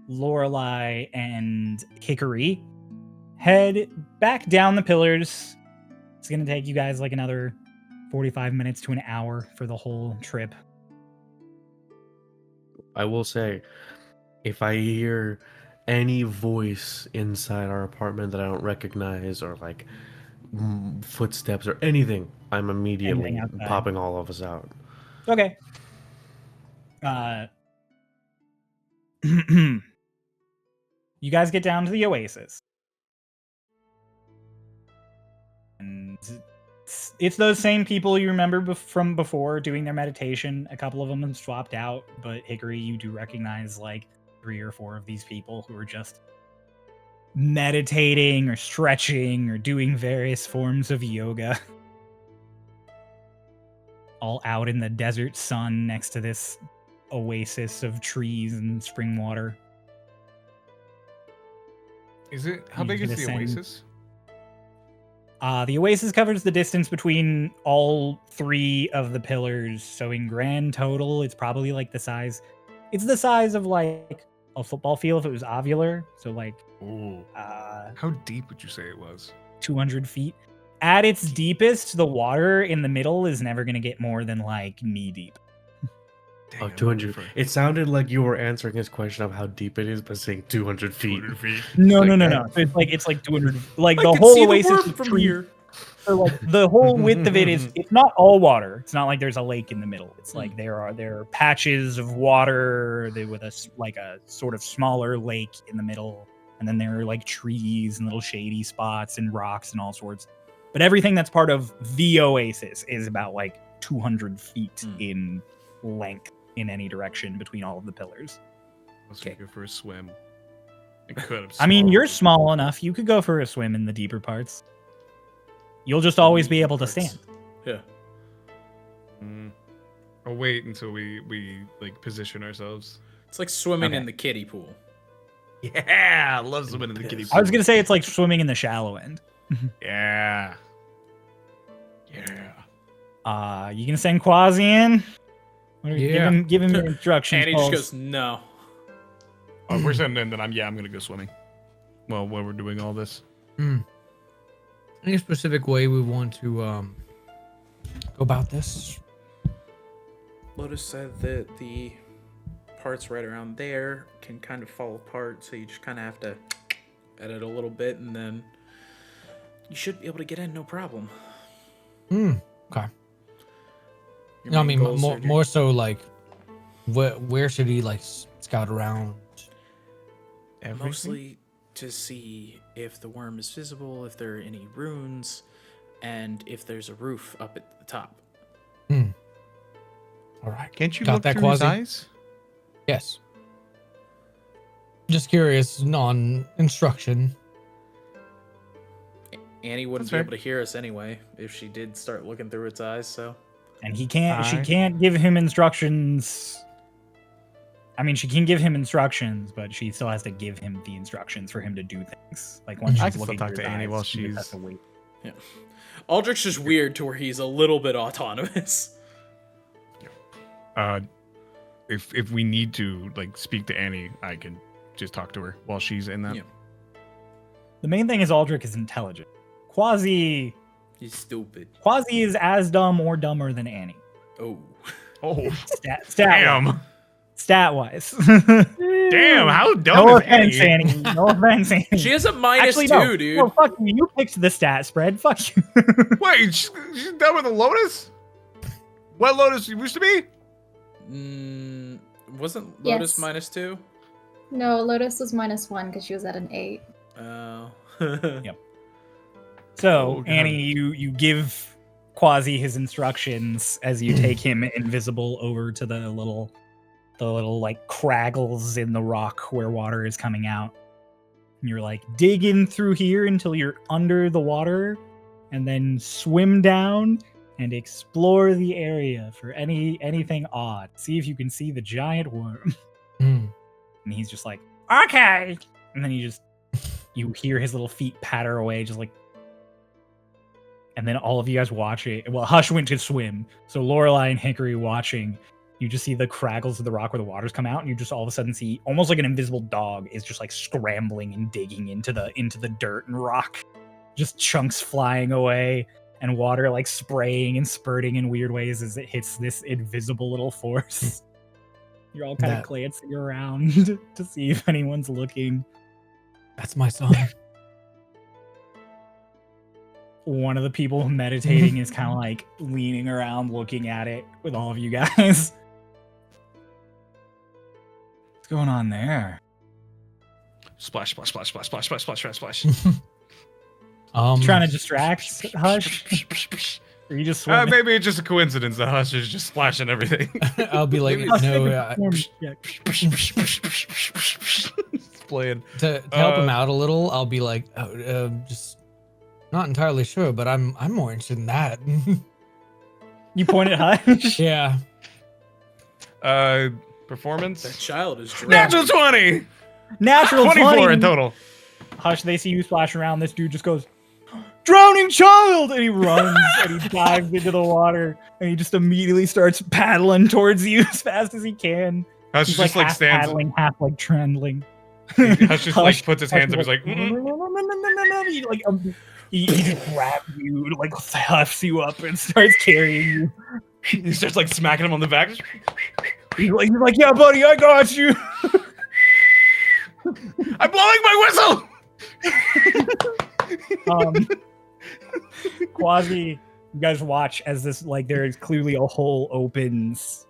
Lorelai, and Hickory head back down the pillars. It's gonna take you guys like another 45 minutes to an hour for the whole trip. I will say, if I hear any voice inside our apartment that I don't recognize, or like footsteps or anything, I'm immediately Anything outside. popping all of us out. Okay. You guys get down to the oasis. And It's those same people you remember from before doing their meditation. A couple of them have swapped out, but Hickory, you do recognize like 3 or 4 of these people who are just meditating or stretching or doing various forms of yoga. All out in the desert sun next to this oasis of trees and spring water. Is it? How You big can is the ascend. oasis? The oasis covers the distance between all 3 of the pillars. So in grand total, it's probably like the size. It's the size of like a football field if it was ovular. So like Ooh. uh, How deep would you say it was? 200 feet. At its deepest, the water in the middle is never going to get more than like knee deep. Dang, Oh, I'm 200. looking for It sounded like you were answering his question of how deep it is by saying 200 feet. 200 feet. No, Like no, no, that. no. So it's like 200. Like I the can whole see the oasis worm is from trees. here. So like the whole width of it is, it's not all water. It's not like there's a lake in the middle. It's like there are patches of water with like a sort of smaller lake in the middle, and then there are like trees and little shady spots and rocks and all sorts. But everything that's part of the oasis is about like 200 feet in length in any direction between all of the pillars. Let's Okay. go for a swim. It could have I mean, you're swallowed small enough. You could go for a swim in the deeper parts. You'll just always be able to stand. Yeah. it. I'll wait until we like position ourselves. It's like swimming Okay. in the kiddie pool. Yeah, I love swimming in the kiddie I was gonna say it's like swimming in the shallow end. Yeah. Yeah. You gonna send Quasi in? Yeah. Give him your instructions. And he just Pauls. goes, no. Oh, if we're sending in, then I'm gonna go swimming. Well, while we're doing all this. Any specific way we want to go about this? Lotus said that the parts right around there can kind of fall apart, so you just kind of have to edit a little bit, and then you should be able to get in, no problem. Okay. Your No, I main mean goals are more so like, where should he like scout around? Everything? mostly to see if the worm is visible, if there are any runes, and if there's a roof up at the top. All right. Can't you Got look that, through his Quasi? eyes? Yes. Just curious on instruction. Annie wouldn't That's be fair. able to hear us anyway if she did start looking through its eyes, so. And he can't. She I- can't give him instructions. I mean, she can give him instructions, but she still has to give him the instructions for him to do things. Like once I she's can still looking talk through to his Annie eyes, while she just has she's- to wait. Aldrich's just weird to where he's a little bit autonomous. If we need to like speak to Annie, I can just talk to her while she's in that. Yeah. The main thing is Aldrich is intelligent. Quasi He's stupid. is as dumb or dumber than Annie. Oh. Oh, Stat wise. damn! How dumb No is offense, Annie? Annie. No offense, Annie. She has a minus Actually, two, no. dude. No, fuck you. You picked the stat spread. Fuck you. Wait, she's done with a Lotus? What Lotus used to be? Wasn't Lotus Yes. minus 2? No, Lotus was -1 because she was at an 8. Oh. Yep. So, Oh, God. Annie, you give Quasi his instructions as you take him invisible over to the little like craggles in the rock where water is coming out. And you're like, dig in through here until you're under the water, and then swim down and explore the area for anything odd. See if you can see the giant worm. Hmm. And he's just like, okay. And then you hear his little feet patter away, just like. And then all of you guys watch it. Well, Hush went to swim, so Lorelai and Hickory watching. You just see the craggles of the rock where the waters come out, and you just all of a sudden see almost like an invisible dog is just like scrambling and digging into the dirt and rock. Just chunks flying away and water like spraying and spurting in weird ways as it hits this invisible little force. You're all kind of That- glancing around to see if anyone's looking. That's my son. One of the people meditating is kind of like leaning around looking at it with all of you guys. What's going on there? Splash, splash, splash, splash, splash, splash, splash, splash, splash. Trying to distract Hush? Or you just swimming? Maybe it's just a coincidence that Hush is just splashing everything. I'll be like, Hush, no, make a performance check. It's playing. to help him out a little, I'll be like, just not entirely sure, but I'm more interested in that. You point at Hush? Yeah. Performance. That child is drunk. Natural 20. Natural 24 20. in total. Hush, they see you splash around. This dude just goes, "Drowning child!" And he runs and he dives into the water and he just immediately starts paddling towards you as fast as he can. Hush He's just like half stands. paddling, half like trembling. Hush just like puts his hands up. He's like, he just grabs you, like huffs you up and starts carrying you. he starts like smacking him on the back. He's like, "Yeah, buddy, I got you." I'm blowing my whistle. Quasi, you guys watch as this, like, there is clearly a hole opens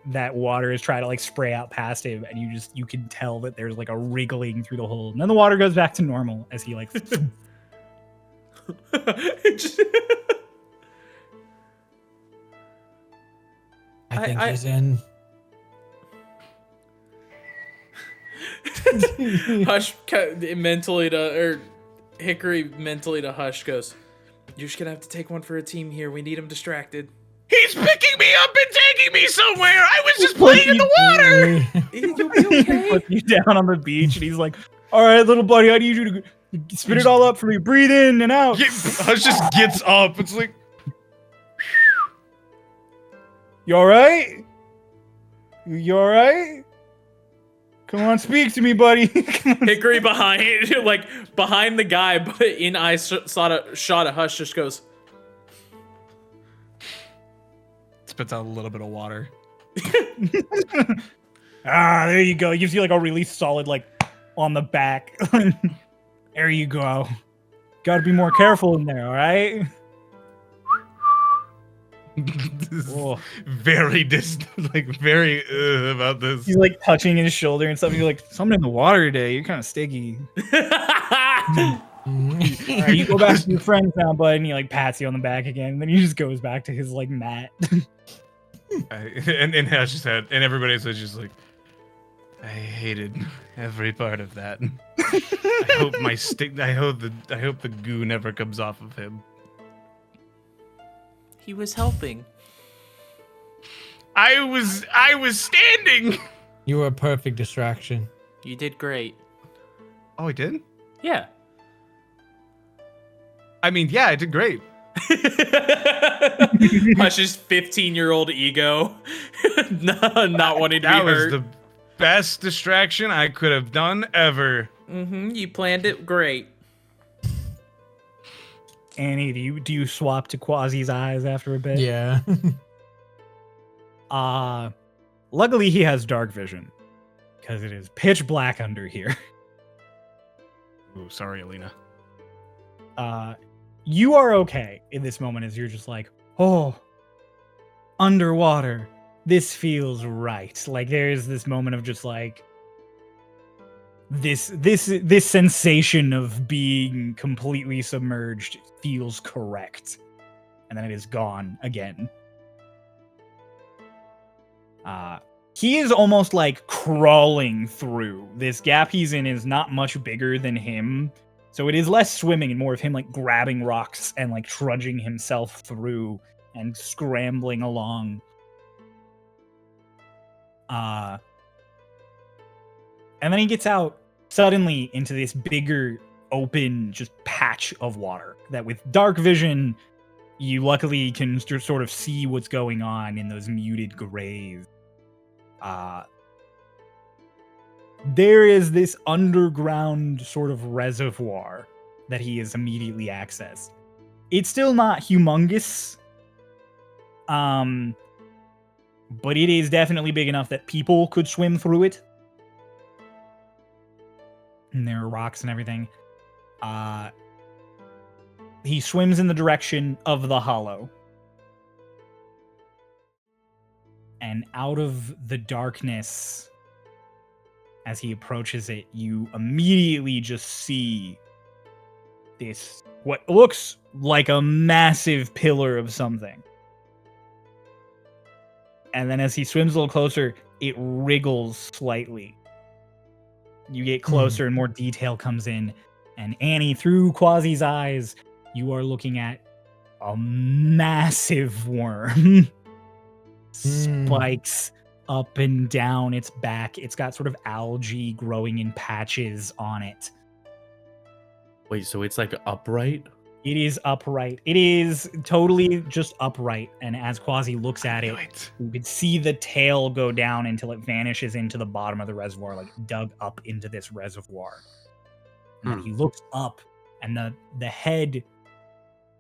that water is trying to like spray out past him, and you can tell that there's like a wriggling through the hole, and then the water goes back to normal as he like I think he's in. Hush mentally to Hickory mentally to Hush goes, "You're just gonna have to take one for a team here. We need him distracted." He's picking me up and taking me somewhere. I was just playing in the water. You'll be okay. puts you down on the beach, and he's like, "All right, little buddy, I need you to spit it all up for me. Breathe in and out." Hush just gets up. It's like, You all right? You all right? Come on, speak to me, buddy. Come on. Hickory behind the guy, but in eye shot of Hush just goes, spits out a little bit of water. There you go. He gives you like a really solid like on the back. There you go. Got to be more careful in there, all right? This is Oh. very very about this. He's like touching his shoulder and stuff. You're like, "Something in the water today. You're kind of sticky." All right, you go back to your friends now, bud. And he like pats you on the back again. And then he just goes back to his like mat. And Hush just had, and everybody else was just like, I hated every part of that. I hope I hope the goo never comes off of him. he was helping. I was standing. You were a perfect distraction. You did great. Oh, I did? Yeah. I mean, yeah, I did great. Hush's 15-year-old ego, not wanting to That be was hurt. the best distraction I could have done ever. You planned it great. Annie, do you swap to Quasi's eyes after a bit? Yeah. Luckily he has dark vision because it is pitch black under here. Ooh, sorry, Alina. You are okay in this moment as you're just like, "Oh, underwater. This feels right." Like there's this moment of just like this sensation of being completely submerged feels correct. And then it is gone again. He is almost like crawling through. This gap he's in is not much bigger than him. So it is less swimming and more of him like grabbing rocks and like trudging himself through and scrambling along. And then he gets out suddenly into this bigger open just patch of water that with dark vision you luckily can just sort of see what's going on in those muted grays. There is this underground sort of reservoir that he has immediately accessed. It's still not humongous, but it is definitely big enough that people could swim through it. And there are rocks and everything. He swims in the direction of the hollow. And out of the darkness, as he approaches it, you immediately just see this what looks like a massive pillar of something. And then as he swims a little closer, it wriggles slightly. You get closer and more detail comes in. And Annie, through Quasi's eyes, you are looking at a massive worm. Spikes up and down its back. It's got sort of algae growing in patches on it. Wait, so it's like upright? It is upright. It is totally just upright. And as Quasi looks at it, you can see the tail go down until it vanishes into the bottom of the reservoir, like dug up into this reservoir. And then he looks up, and the head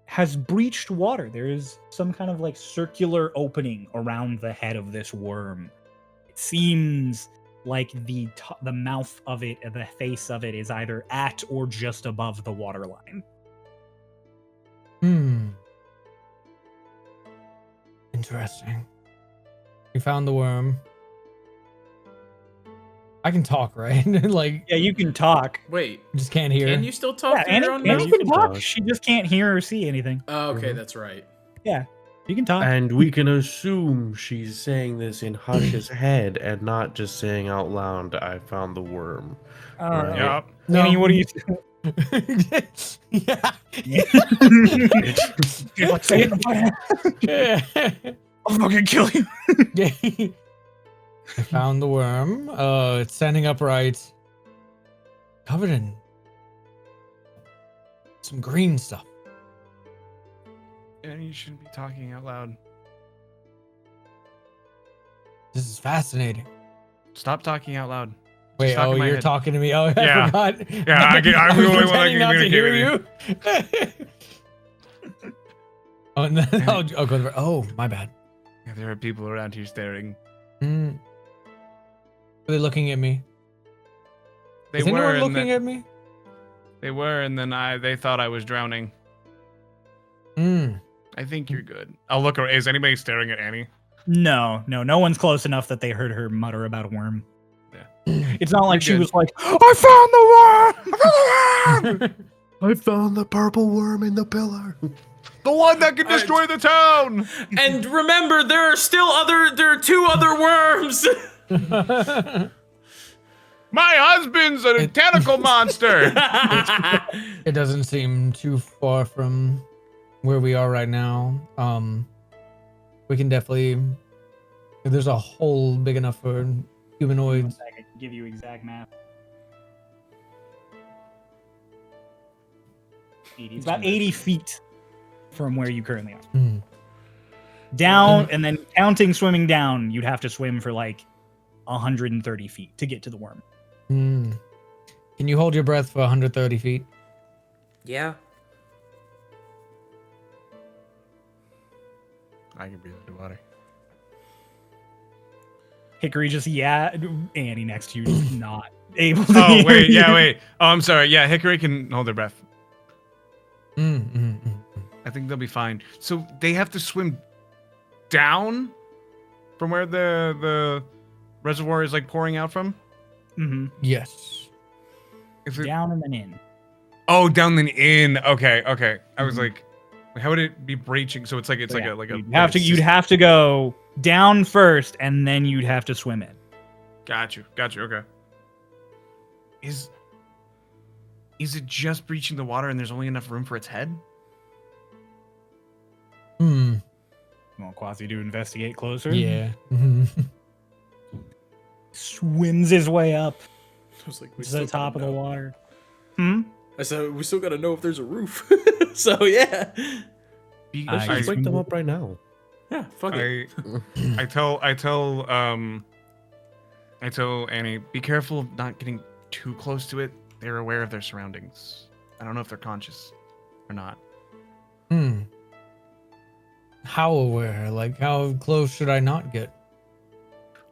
has breached water. There is some kind of like circular opening around the head of this worm. It seems like the mouth of it, the face of it, is either at or just above the waterline. Interesting. We found the worm. I can talk, right? Like, Yeah, you can talk. Wait, I just can't hear. can you still talk Yeah, through Annie, your own Annie mouth? can can talk. talk. She just can't hear or see anything. Oh, okay, that's right. Yeah, you can talk. And we can assume she's saying this in Hush's head and not just saying out loud, I found the worm. Right. Yup. No. Annie, what do you Yeah. She's like, say it in the fire. I'll fucking kill you. I found the worm. It's standing upright, covered in some green stuff. And you shouldn't be talking out loud. This is fascinating. Stop talking out loud. Wait, talk in my you're head. talking to me. Oh, I Yeah. forgot. Yeah, I'm the was only one that pretending can not to communicate hear you. Oh, and then I'll go to the. Oh, my bad. Yeah, there are people around here staring. Are they looking at me? They Is were, anyone and looking then, at me? they were, and then they thought I was drowning. I think you're good. I'll look. Is anybody staring at Annie? No one's close enough that they heard her mutter about a worm. Yeah. It's not like she good. was like, I found the worm! I found the worm! I found the purple worm in the pillar. The one that can destroy the town! And remember, there are two other worms. My husband's a tentacle monster! It doesn't seem too far from where we are right now. We can definitely. There's a hole big enough for humanoids. I can give you exact math. It's about 80 feet from where you currently are. Down, and then counting swimming down, you'd have to swim for like 130 feet to get to the worm. Can you hold your breath for 130 feet? Yeah. I can breathe underwater. Hickory just, Annie next to you is not able to Oh, hear wait, you. yeah, wait. Oh, I'm sorry. Yeah, Hickory can hold their breath. I think they'll be fine. So they have to swim down from where the reservoir is like pouring out from? Mm-hmm. Yes. Is it, Down and then in. oh, down then in. Okay. I was like, how would it be breaching? So it's like Yeah, like a you'd have to go down first, and then you'd have to swim in. Got you. Okay. Is it just breaching the water and there's only enough room for its head? You want Quasi to investigate closer? Yeah. Swims his way up I was like, to the top of the water. I said, we still gotta know if there's a roof. So yeah. Let's just wake them up right now. Yeah, fuck it. I tell Annie, be careful of not getting too close to it. They're aware of their surroundings. I don't know if they're conscious or not. How aware? Like, how close should I not get?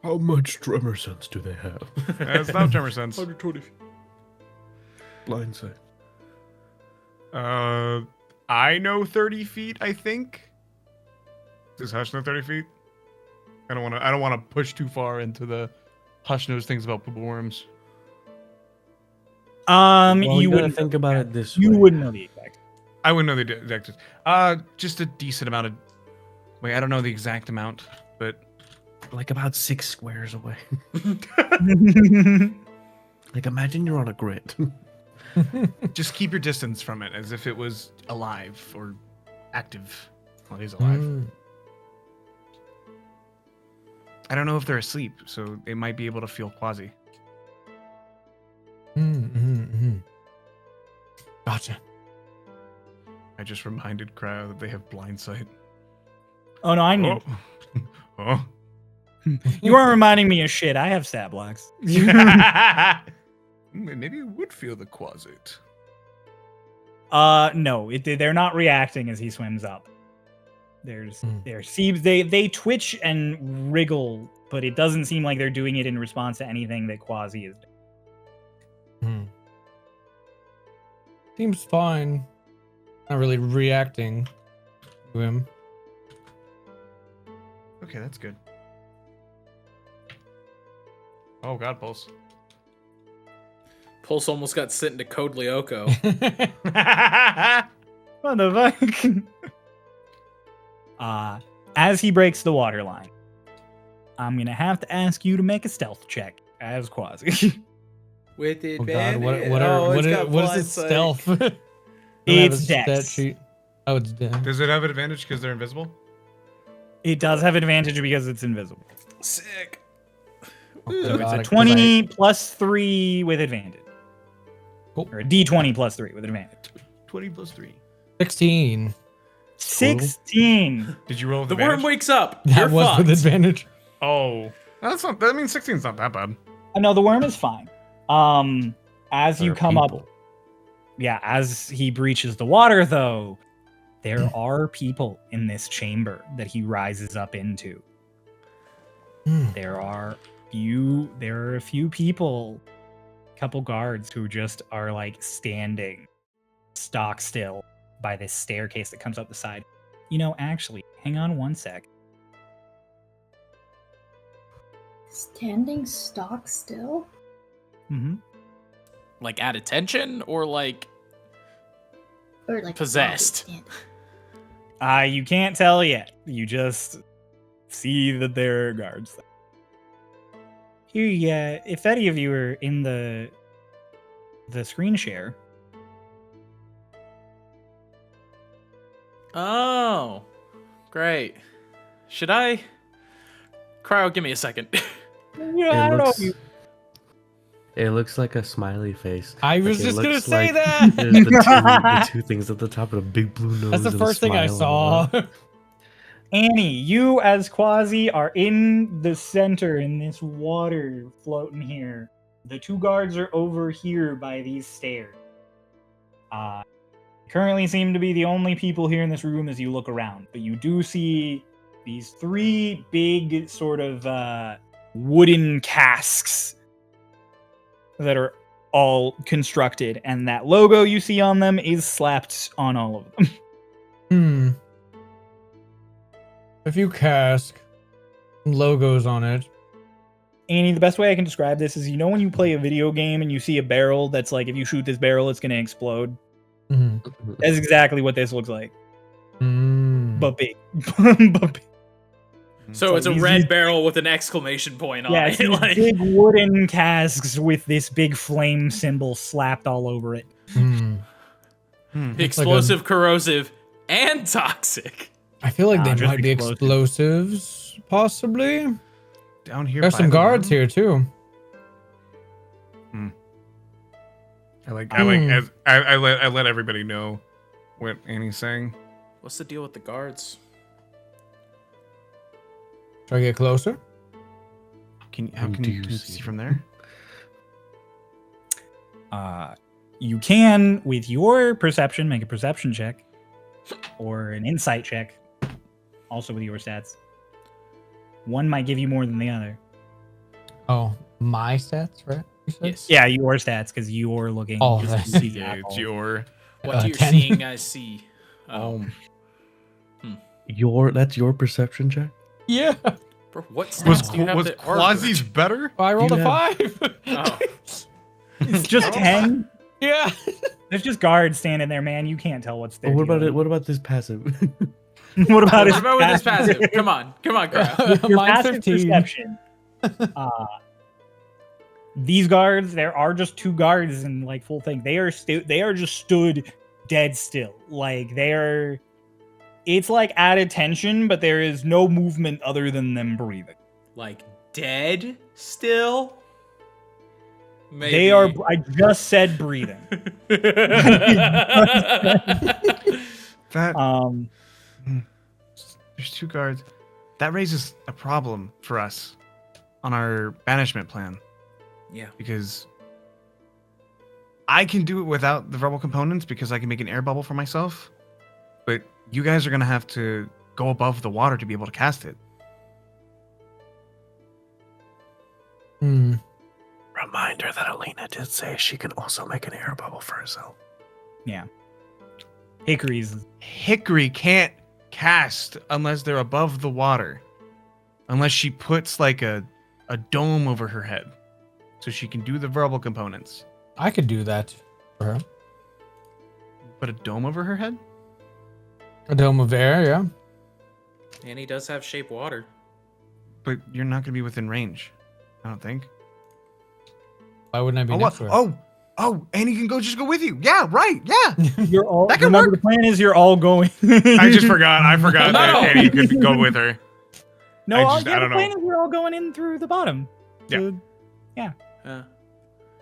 How much tremor sense do they have? It's not tremor sense. 120. Blind sight. I know 30 feet, I think. Does Hush know 30 feet? I don't want to push too far into the Hush knows things about poop worms. Well, You you gotta wouldn't think about it this You way. wouldn't know the exact. I wouldn't know the exact. Just a decent amount of. Wait, I don't know the exact amount, but Like about 6 squares away. Like imagine you're on a grid. just keep your distance from it as if it was alive or active. Well, it is alive. Mm. I don't know if they're asleep, so they might be able to feel quasi. Gotcha. I just reminded Crow that they have blind sight. Oh no, I knew. Oh. You aren't reminding me of shit. I have stat blocks. Maybe it would feel the quasit. No, they're not reacting as he swims up. There seems they twitch and wriggle, but it doesn't seem like they're doing it in response to anything that Quasi is doing. Seems fine. Not really reacting to him. Okay, that's good. Oh god, Pulse. Pulse almost got sent into Code Lyoko. What the fuck? As he breaks the water line, I'm gonna have to ask you to make a stealth check as Quasi. With Oh god, advantage. what is it stealth? It's Dex. Oh, it's Dex. Does it have an advantage because they're invisible? It does have advantage because it's invisible. Sick. So it's a 20 plus 3 with advantage. Cool. Or a d20 plus 3 with advantage. 20 plus 3. 16. 16. Did you roll with The advantage? worm wakes up. That You're was fucked. with advantage. Oh. That's not, that means 16's not that bad. No, the worm is fine. As you There are come people. up, yeah, as he breaches the water, though, there are people in this chamber that he rises up into. There are a few people, couple guards who just are like standing stock still by this staircase that comes up the side. You know, actually, hang on one sec. Standing stock still? Mm-hmm. Like at attention or like Or like Possessed. You can't tell yet. You just see that there are guards. Here, yeah. If any of you are in the screen share, Oh, great. Should I? Cryo, give me a second. yeah, I don't know. If you, It looks like a smiley face. I was Like, it just gonna looks say like that. There's the two things at the top of a big blue nose. That's the and a first thing I smile saw. on the Annie, you as Quasi are in the center in this water floating here. The two guards are over here by these stairs. Currently seem to be the only people here in this room as you look around, but you do see these 3 big sort of wooden casks that are all constructed, and that logo you see on them is slapped on all of them. A few cask logos on it. Annie, the best way I can describe this is, you know when you play a video game and you see a barrel that's like, if you shoot this barrel, it's going to explode? That's exactly what this looks like. But big. But big. So it's a these- red barrel with an exclamation point on Yeah, it. it's these Like, big wooden casks with this big flame symbol slapped all over it. explosive, corrosive, and toxic. I feel like they just might be explosive. explosives, possibly. Down here. There's by some the guards room. here too. I let everybody know what Annie's saying. What's the deal with the guards? Should I get closer? How can you see from there? You can, with your perception, make a perception check or an insight check, also with your stats. One might give you more than the other. Oh, my stats, right? You said? Yes. Yeah, your stats, because you're looking. Oh, you that's- see Yeah, that it's all. your. What do you 10. seeing I see? Oh, That's your perception check. Yeah. bro, what Was stats do you have was that are Quasi's good? better? I rolled a You 5. Oh. It's just 10. Yeah. There's just guards standing there, man. You can't tell what's there. What about it? What about this passive? What about What about with this passive? Come on, Crab. Your Mine's passive 15. perception. These guards, there are just two guards in like full thing. They are just stood dead still. Like it's like at attention, but there is no movement other than them breathing. Like dead still? Maybe. They are. I just said breathing. That there's two guards. That raises a problem for us on our banishment plan. Yeah. Because I can do it without the verbal components because I can make an air bubble for myself. But you guys are gonna have to go above the water to be able to cast it. Reminder that Alina did say she can also make an air bubble for herself. Yeah. Hickory can't cast unless they're above the water. Unless she puts like a dome over her head. So she can do the verbal components. I could do that for her. Put a dome over her head? A dome of air, yeah. And he does have shape water. But you're not gonna be within range. I don't think. Why wouldn't I be next to her? Oh, and he can just go with you. Yeah, right. Yeah. You're all. That can Remember, work. the plan is you're all going. I just forgot. I forgot that Annie could go with her. No, I the don't plan know. is you're all going in through the bottom. Yeah.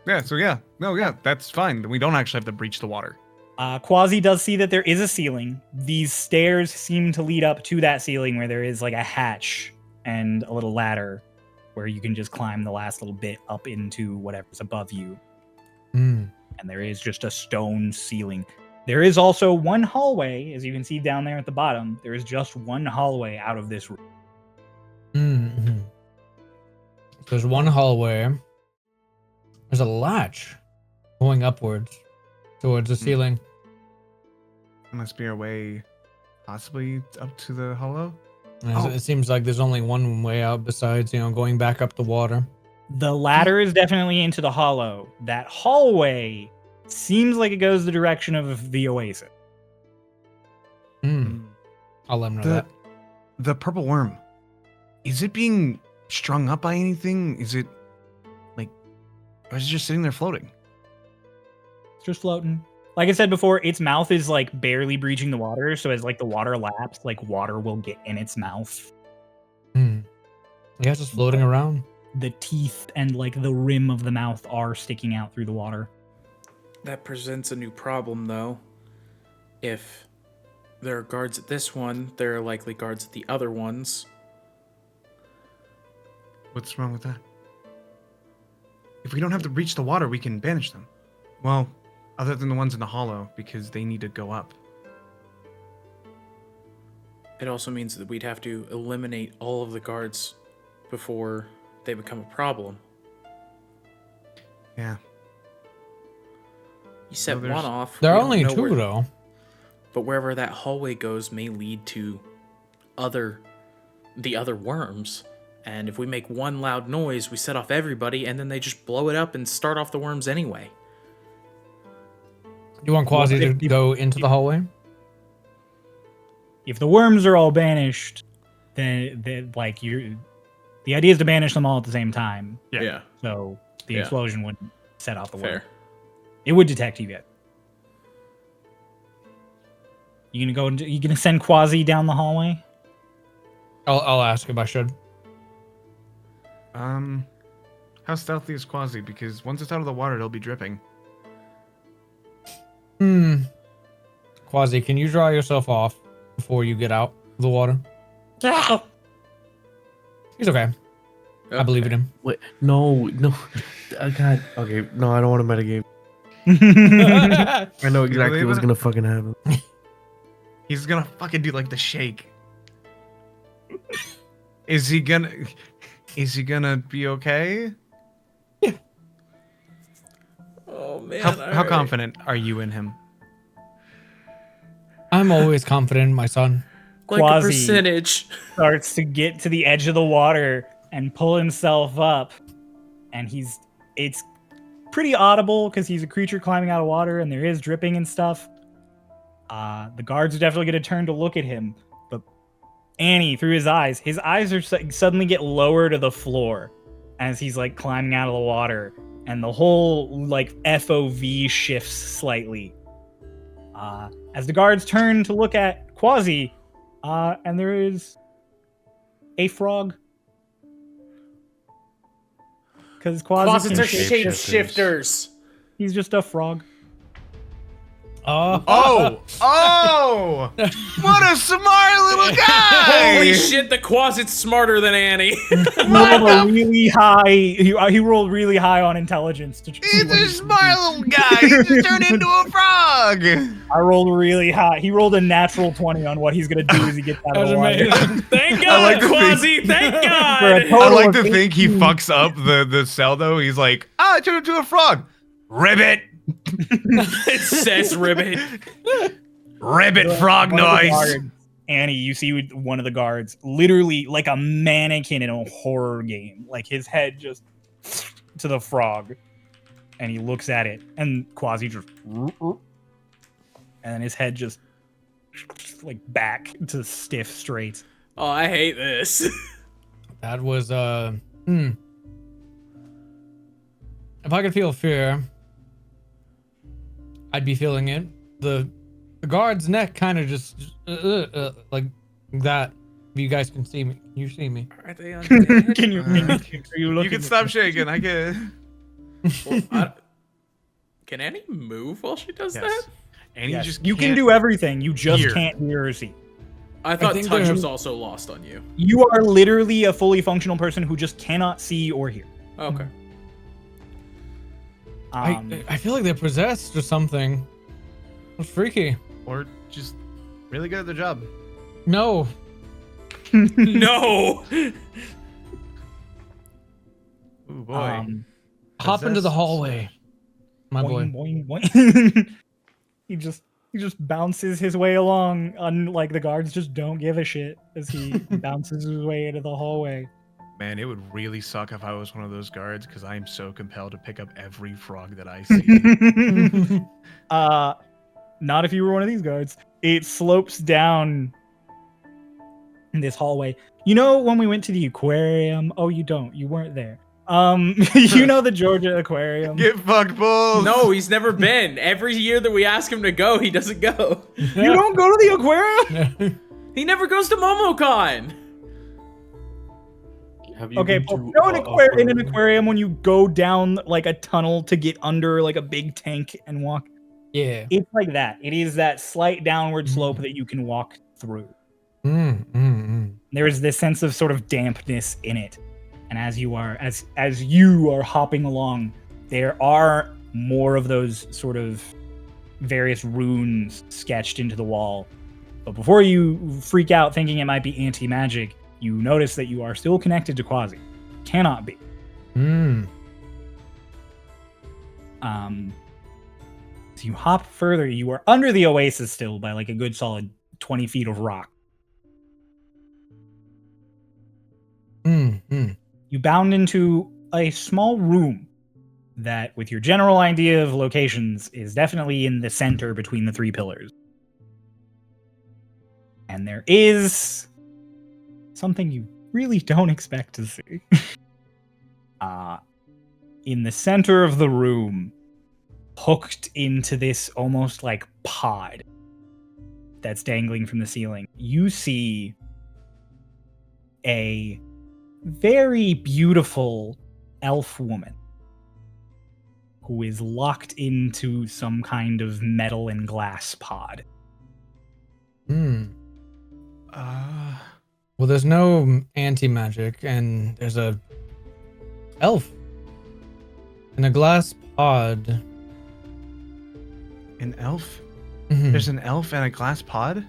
Yeah, so yeah. No, yeah, that's fine. We don't actually have to breach the water. Quasi does see that there is a ceiling. These stairs seem to lead up to that ceiling where there is like a hatch and a little ladder where you can just climb the last little bit up into whatever's above you. Mm. And there is just a stone ceiling. There is also one hallway, as you can see down there at the bottom. There is just one hallway out of this room. Mm-hmm. There's one hallway. There's a latch going upwards towards the ceiling. There must be a way possibly up to the hollow. And It seems like there's only one way out besides, going back up the water. The ladder is definitely into the hollow. That hallway seems like it goes the direction of the oasis. I'll let him know that. The purple worm, is it being strung up by anything? Is it or is it just sitting there floating? It's just floating. Like I said before, its mouth is like barely breaching the water, so as like the water laps, like water will get in its mouth. Yeah, it's just floating around. The teeth and like the rim of the mouth are sticking out through the water. That presents a new problem, though. If there are guards at this one, there are likely guards at the other ones. What's wrong with that? If we don't have to breach the water, we can banish them. Well, other than the ones in the hollow, because they need to go up. It also means that we'd have to eliminate all of the guards before they become a problem. Yeah. You set there's- one off. There we are don't only know two, where- though. But wherever that hallway goes may lead to the other worms. And if we make one loud noise, we set off everybody, and then they just blow it up and start off the worms anyway. You want Quasi to go into the hallway? If the worms are all banished, then like the idea is to banish them all at the same time. Yeah. So the Yeah. explosion wouldn't set off the worm. Fair. It would detect you yet. You gonna send Quasi down the hallway? I'll ask if I should. How stealthy is Quasi? Because once it's out of the water, it'll be dripping. Quasi, can you dry yourself off before you get out of the water? Yeah. He's okay. I believe in him. Wait, no. God. Okay, no, I don't want to metagame. I know exactly believe what's it? gonna fucking happen. He's gonna fucking do like the shake. Is he gonna be okay? Oh man. How confident are you in him? I'm always confident in my son. Like a Quasi percentage. starts to get to the edge of the water and pull himself up, and it's pretty audible because he's a creature climbing out of water and there is dripping and stuff. The guards are definitely going to turn to look at him, but Annie, through his eyes are suddenly get lower to the floor as he's like climbing out of the water, and the whole like FOV shifts slightly. As the guards turn to look at Quasi, and there is a frog. Because Quasits are shapeshifters. shapeshifters. He's just a frog. Oh! What a smart little guy! Holy shit, the Quasit's smarter than Annie. He rolled a really high. He rolled really high on intelligence. He's a smart little guy. He just turned into a frog. I rolled really high. He rolled a natural 20 on what he's gonna do as he gets out of the water. Thank I God, like to Quasi, thank For a God. I total like of to think he 18. fucks up the cell though. He's like, I turned into a frog. Ribbit. It says ribbit. Ribbit frog One of the noise. guards, Annie, you see one of the guards, literally like a mannequin in a horror game. Like his head just to the frog, and he looks at it, and Quasi just, and his head just like back to stiff straight. Oh, I hate this. That was If I could feel fear, I'd be feeling it. The guard's neck kind of just like that. If you guys can see me, can you see me? Are they undead? Can you? Are you You looking can at stop me? shaking. I can. Well, can Annie move while she does Yes. that? And he Yes, just you can can't do everything. You just hear. can't hear or see. I thought think touch they're- was also lost on you. You are literally a fully functional person who just cannot see or hear. Okay. I feel like they're possessed or something. It's freaky. or just really good at their job. No. No. Ooh boy. Hop into the Possessed. hallway, my boy. Boing, boing, boing. he just bounces his way along, like the guards just don't give a shit as he bounces his way into the hallway. Man, it would really suck if I was one of those guards because I am so compelled to pick up every frog that I see. Not if you were one of these guards. It slopes down in this hallway. You know when we went to the aquarium? Oh, you don't. You weren't there. You know the Georgia Aquarium. Get fucked, bulls. No, he's never been. Every year that we ask him to go, he doesn't go. You don't go to the aquarium? He never goes to MomoCon. Okay, but you know in an aquarium when you go down like a tunnel to get under like a big tank and walk. Yeah. It's like that. It is that slight downward slope that you can walk through. There is this sense of sort of dampness in it. And as you are hopping along, there are more of those sort of various runes sketched into the wall. But before you freak out thinking it might be anti-magic, you notice that you are still connected to Quasi. Cannot be. So you hop further. You are under the oasis still by like a good solid 20 feet of rock. You bound into a small room that, with your general idea of locations, is definitely in the center between the three pillars. And there is something you really don't expect to see. In the center of the room, hooked into this almost like pod that's dangling from the ceiling, you see a very beautiful elf woman who is locked into some kind of metal and glass pod. Well, there's no anti-magic, and there's a elf in a glass pod. An elf? Mhm. There's an elf and a glass pod?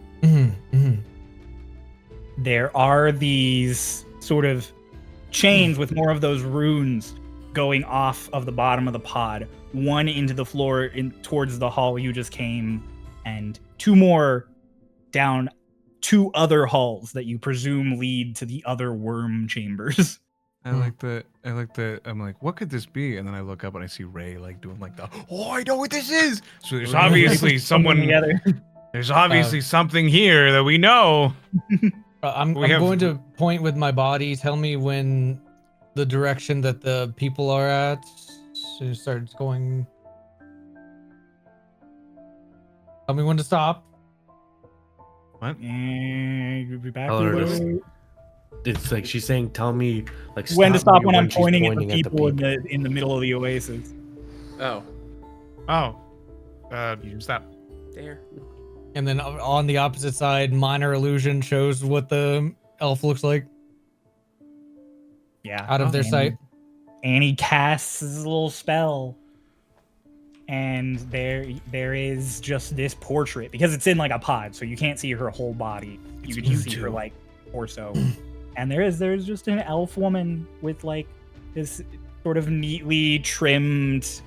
There are these sort of chains with more of those runes going off of the bottom of the pod, one into the floor towards the hall you just came, and two more down two other halls that you presume lead to the other worm chambers. I'm like, what could this be? And then I look up and I see Ray like doing like the, oh, I know what this is. So there's obviously someone. together. There's obviously something here that we know. I'm going to point with my body. Tell me when the direction that the people are at starts going. Tell me when to stop. What? And you'll be back. Tell her with- to- It's like she's saying, "Tell me like when to stop me when I'm she's pointing at the people in the middle of the oasis. Oh, Oh. Stop. there. And then on the opposite side, minor illusion shows what the elf looks like Yeah. out of their sight. Annie casts his little spell. And there is just this portrait because it's in like a pod, so you can't see her whole body. You can just see her like torso. And there's just an elf woman with like this sort of neatly trimmed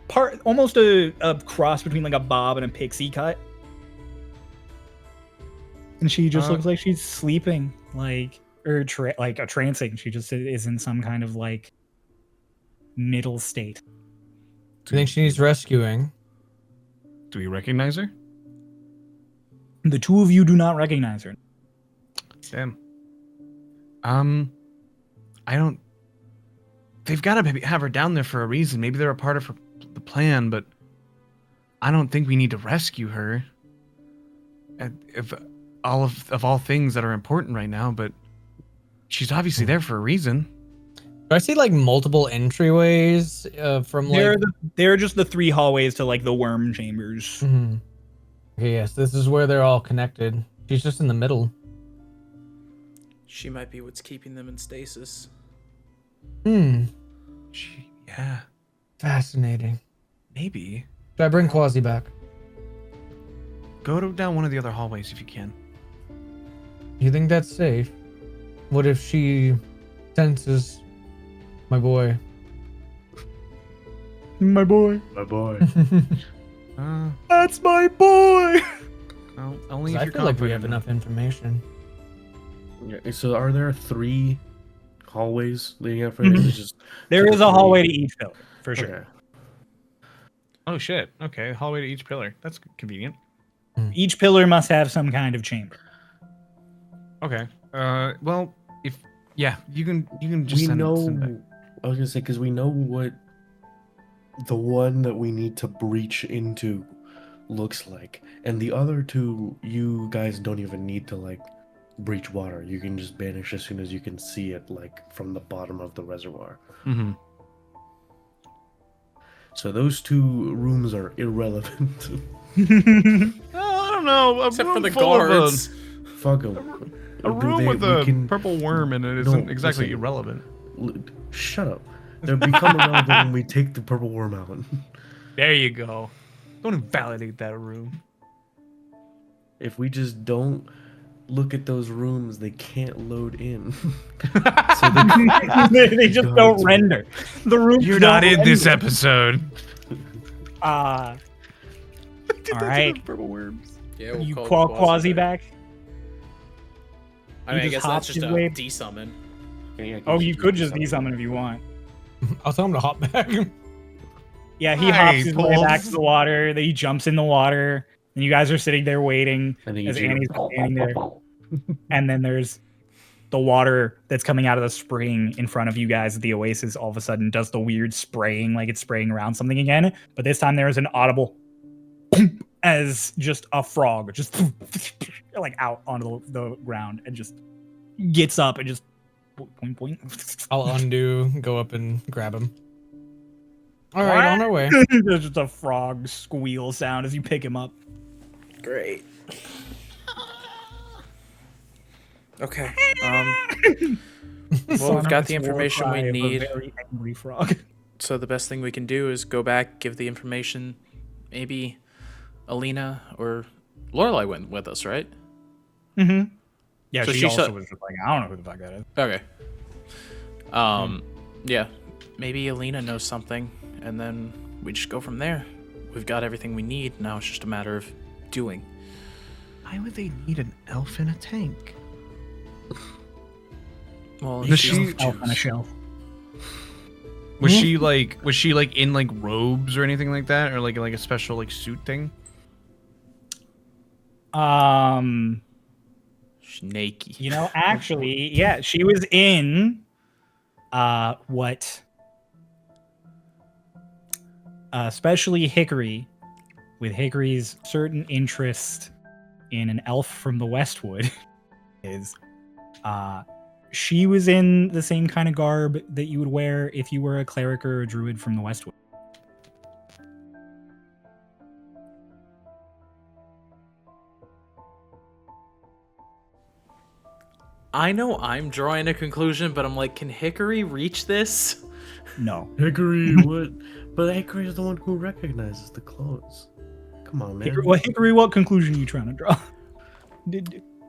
part, almost a cross between like a bob and a pixie cut. And she just looks like she's sleeping, like like a trancing. She just is in some kind of like middle state. Do you think she needs rescuing? Do we recognize her? The two of you do not recognize her. Damn. I don't. They've got to have her down there for a reason. Maybe they're a part of the plan, but I don't think we need to rescue her. If of all things that are important right now, but she's obviously there for a reason. Do I see like multiple entryways from like? They're just the three hallways to like the worm chambers. Mhm. Okay, yes, this is where they're all connected. She's just in the middle. She might be what's keeping them in stasis. Yeah, Fascinating. maybe. Should I bring Quasi back? Go down one of the other hallways if you can. You think that's safe? What if she senses my boy? My boy. My boy. That's my boy. Well, only if I you're feel like we have confident. enough information. Yeah, so are there 3 hallways leading up from it? Just There is a hallway to each pillar, for sure. okay. Oh shit. Okay, hallway to each pillar. That's convenient. Each pillar must have some kind of chamber. Okay. Well, if you can just We send know. send back. I was gonna say because we know what the one that we need to breach into looks like, and the other 2, you guys don't even need to like breach water. You can just banish as soon as you can see it, like from the bottom of the reservoir. Mm-hmm. So those 2 rooms are irrelevant. I don't know. Except for the guards. Fuck them. A room with a purple worm in it isn't exactly listen. irrelevant. Shut up. They'll become irrelevant when we take the purple worm out. There you go. Don't invalidate that room. If we just don't look at those rooms, they can't load in. So They just don't render. The room. You're not in this episode. All right. Purple worms. Yeah, we'll You call call Quasi back. I mean, I He guess just that's hops just his a way- desummon. Oh, you could just desummon if you want. I'll tell him to hop back. Yeah, he hops his way back to the water. Then he jumps in the water. And you guys are sitting there waiting And then as you Annie's standing there. And then there's the water that's coming out of the spring in front of you guys at the oasis. All of a sudden does the weird spraying, like it's spraying around something again. But this time there is an audible as just a frog just like out onto the ground and just gets up and just point point. I'll undo, go up and grab him. All right, on our way. There's just a frog squeal sound as you pick him up. Great. Okay. Well, we've got the information we need. Very angry frog. So the best thing we can do is go back, give the information. Maybe Alina or Lorelai went with us, right? Mm-hmm. Yeah, So she she also said- was just like, I don't know who the fuck that is. Okay. Yeah. Maybe Alina knows something, and then we just go from there. We've got everything we need. Now it's just a matter of doing. Why would they need an elf in a tank? Well, Does she's she- the Elf on a juice. shelf. Was she like in like robes or anything like that, or like a special like suit thing? Snaky. You know, actually, yeah, she was in what especially Hickory, with Hickory's certain interest in an elf from the Westwood, is she was in the same kind of garb that you would wear if you were a cleric or a druid from the Westwood. I know I'm drawing a conclusion, but I'm like, can Hickory reach this? No. Hickory, what? But Hickory is the one who recognizes the clothes. Come on, man. Hickory, what conclusion are you trying to draw?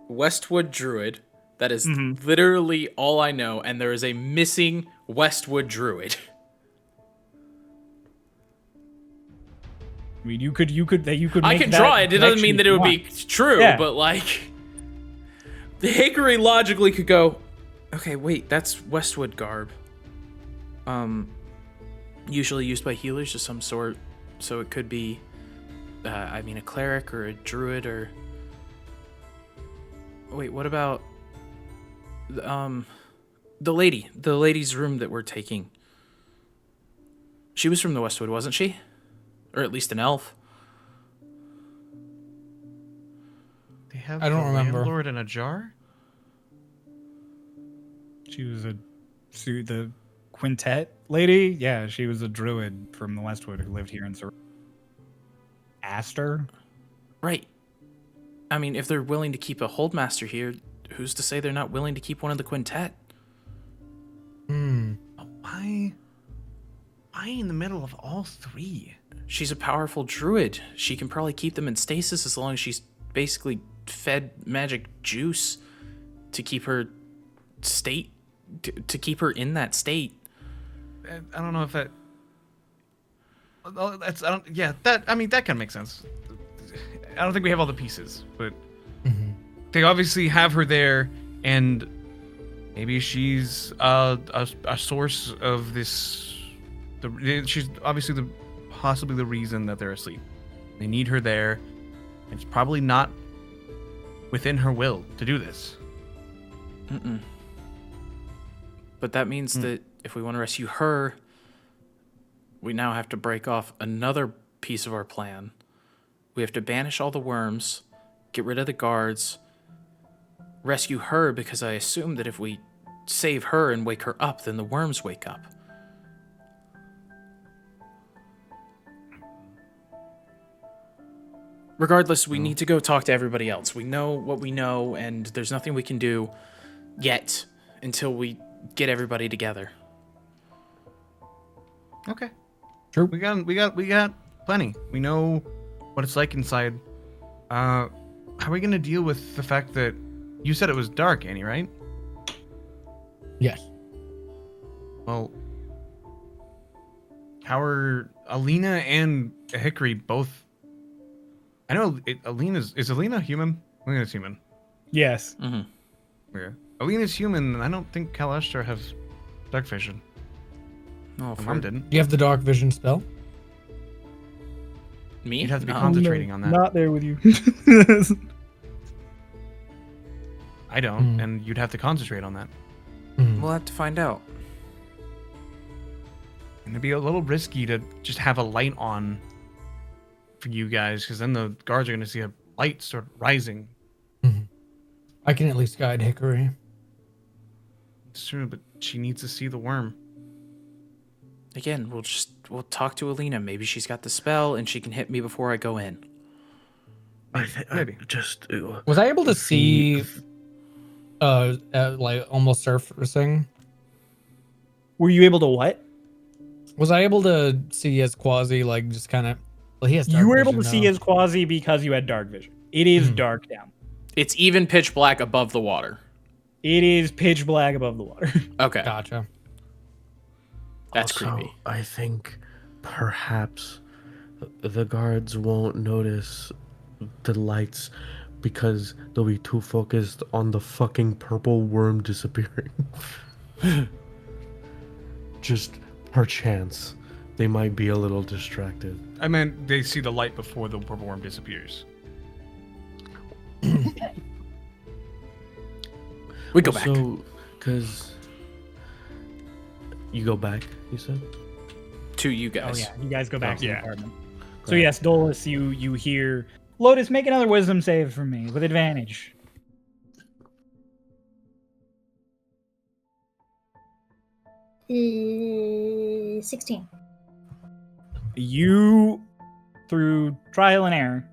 Westwood Druid. That is Mhm. literally all I know, and there is a missing Westwood Druid. I mean, you could I make can that draw it. It doesn't connection mean if that it you would be want. true, Yeah. but like, the Hickory logically could go, okay, wait, that's Westwood garb. Usually used by healers of some sort, so it could be, I mean, a cleric or a druid or. Wait, what about the lady's room that we're taking? She was from the Westwood, wasn't she? Or at least an elf. They have I don't the remember. landlord in a jar. She was the quintet lady. Yeah, she was a druid from the Westwood who lived here in Aster. Right. I mean, if they're willing to keep a holdmaster here, who's to say they're not willing to keep one of the quintet? But why in the middle of all three? She's a powerful druid. She can probably keep them in stasis as long as she's basically fed magic juice to keep her to keep her in that state. I don't know if that. That's I don't. Yeah, that. I mean, that kind of makes sense. I don't think we have all the pieces, but they obviously have her there, and maybe she's a source of this. She's obviously possibly the reason that they're asleep. They need her there. It's probably not within her will to do this. But that means that if we want to rescue her, we now have to break off another piece of our plan. We have to banish all the worms, get rid of the guards, rescue her, because I assume that if we save her and wake her up, then the worms wake up. Regardless, we need to go talk to everybody else. We know what we know, and there's nothing we can do yet until we get everybody together. Okay. Sure. We got plenty. We know what it's like inside. How are we gonna deal with the fact that you said it was dark, Annie, right? Yes. Well, how are Alina and Hickory both? I know is Alina human? Alina's human. Yes. Yeah. Alina's human, and I don't think Kalashtar has dark vision. Oh, My mom didn't. Do you have the dark vision spell? me? You'd have to be No. concentrating on that. Not there with you. I don't, and you'd have to concentrate on that. We'll have to find out. And it'd be a little risky to just have a light on for you guys, because then the guards are going to see a light start rising. I can at least guide Hickory. It's true, but she needs to see the worm. Again, we'll talk to Alina. Maybe she's got the spell and she can hit me before I go in. Maybe. Was I able to see, like almost surfacing? Were you able to what? Was I able to see as quasi, like just kind of? Well, he has. Dark You were able to vision see now. as quasi because you had dark vision. It is dark down. It's even pitch black above the water. It is pitch black above the water. Okay, Gotcha. that's Also, creepy. I think perhaps the guards won't notice the lights Because they'll be too focused on the fucking purple worm disappearing. Just perchance, they might be a little distracted. I meant they see the light before the purple worm disappears. We go back. So, because you go back, you said? To you Oh guys. yeah, you guys go back to the yeah. apartment. So yes, Dolus, you hear Lotus, make another wisdom save for me with advantage. Uh, 16. You, through trial and error,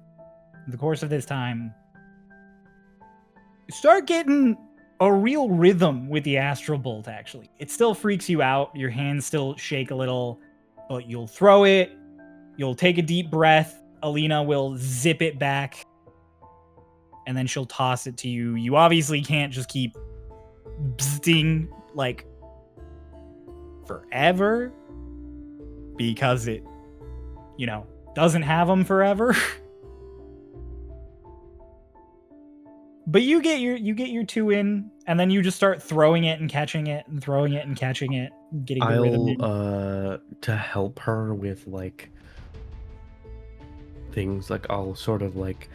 in the course of this time, start getting a real rhythm with the astral bolt. Actually, it still freaks you out. Your hands still shake a little, but you'll throw it. You'll take a deep breath. Alina will zip it back, and then she'll toss it to you. You obviously can't just keep bzzting like forever because it, doesn't have them forever. But you get your two in, and then you just start throwing it and catching it and throwing it and catching it, getting the rhythm in. To help her with like things, like I'll sort of like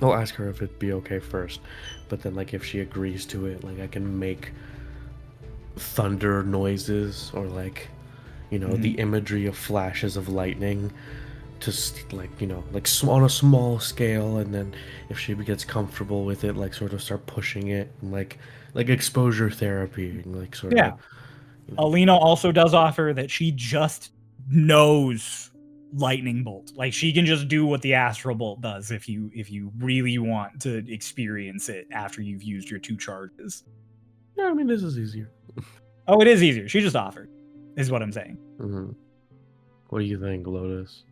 I'll ask her if it'd be okay first, but then like if she agrees to it, like I can make thunder noises or like the imagery of flashes of lightning, just like on a small scale, and then if she gets comfortable with it, like sort of start pushing it, and like exposure therapy, like sort Yeah. of. Alina also does offer that she just knows lightning bolt. Like she can just do what the astral bolt does if you really want to experience it after you've used your 2 charges. Yeah, I mean this is easier. Oh, it is easier. She just offered, is what I'm saying. Mm-hmm. What do you think, Lotus?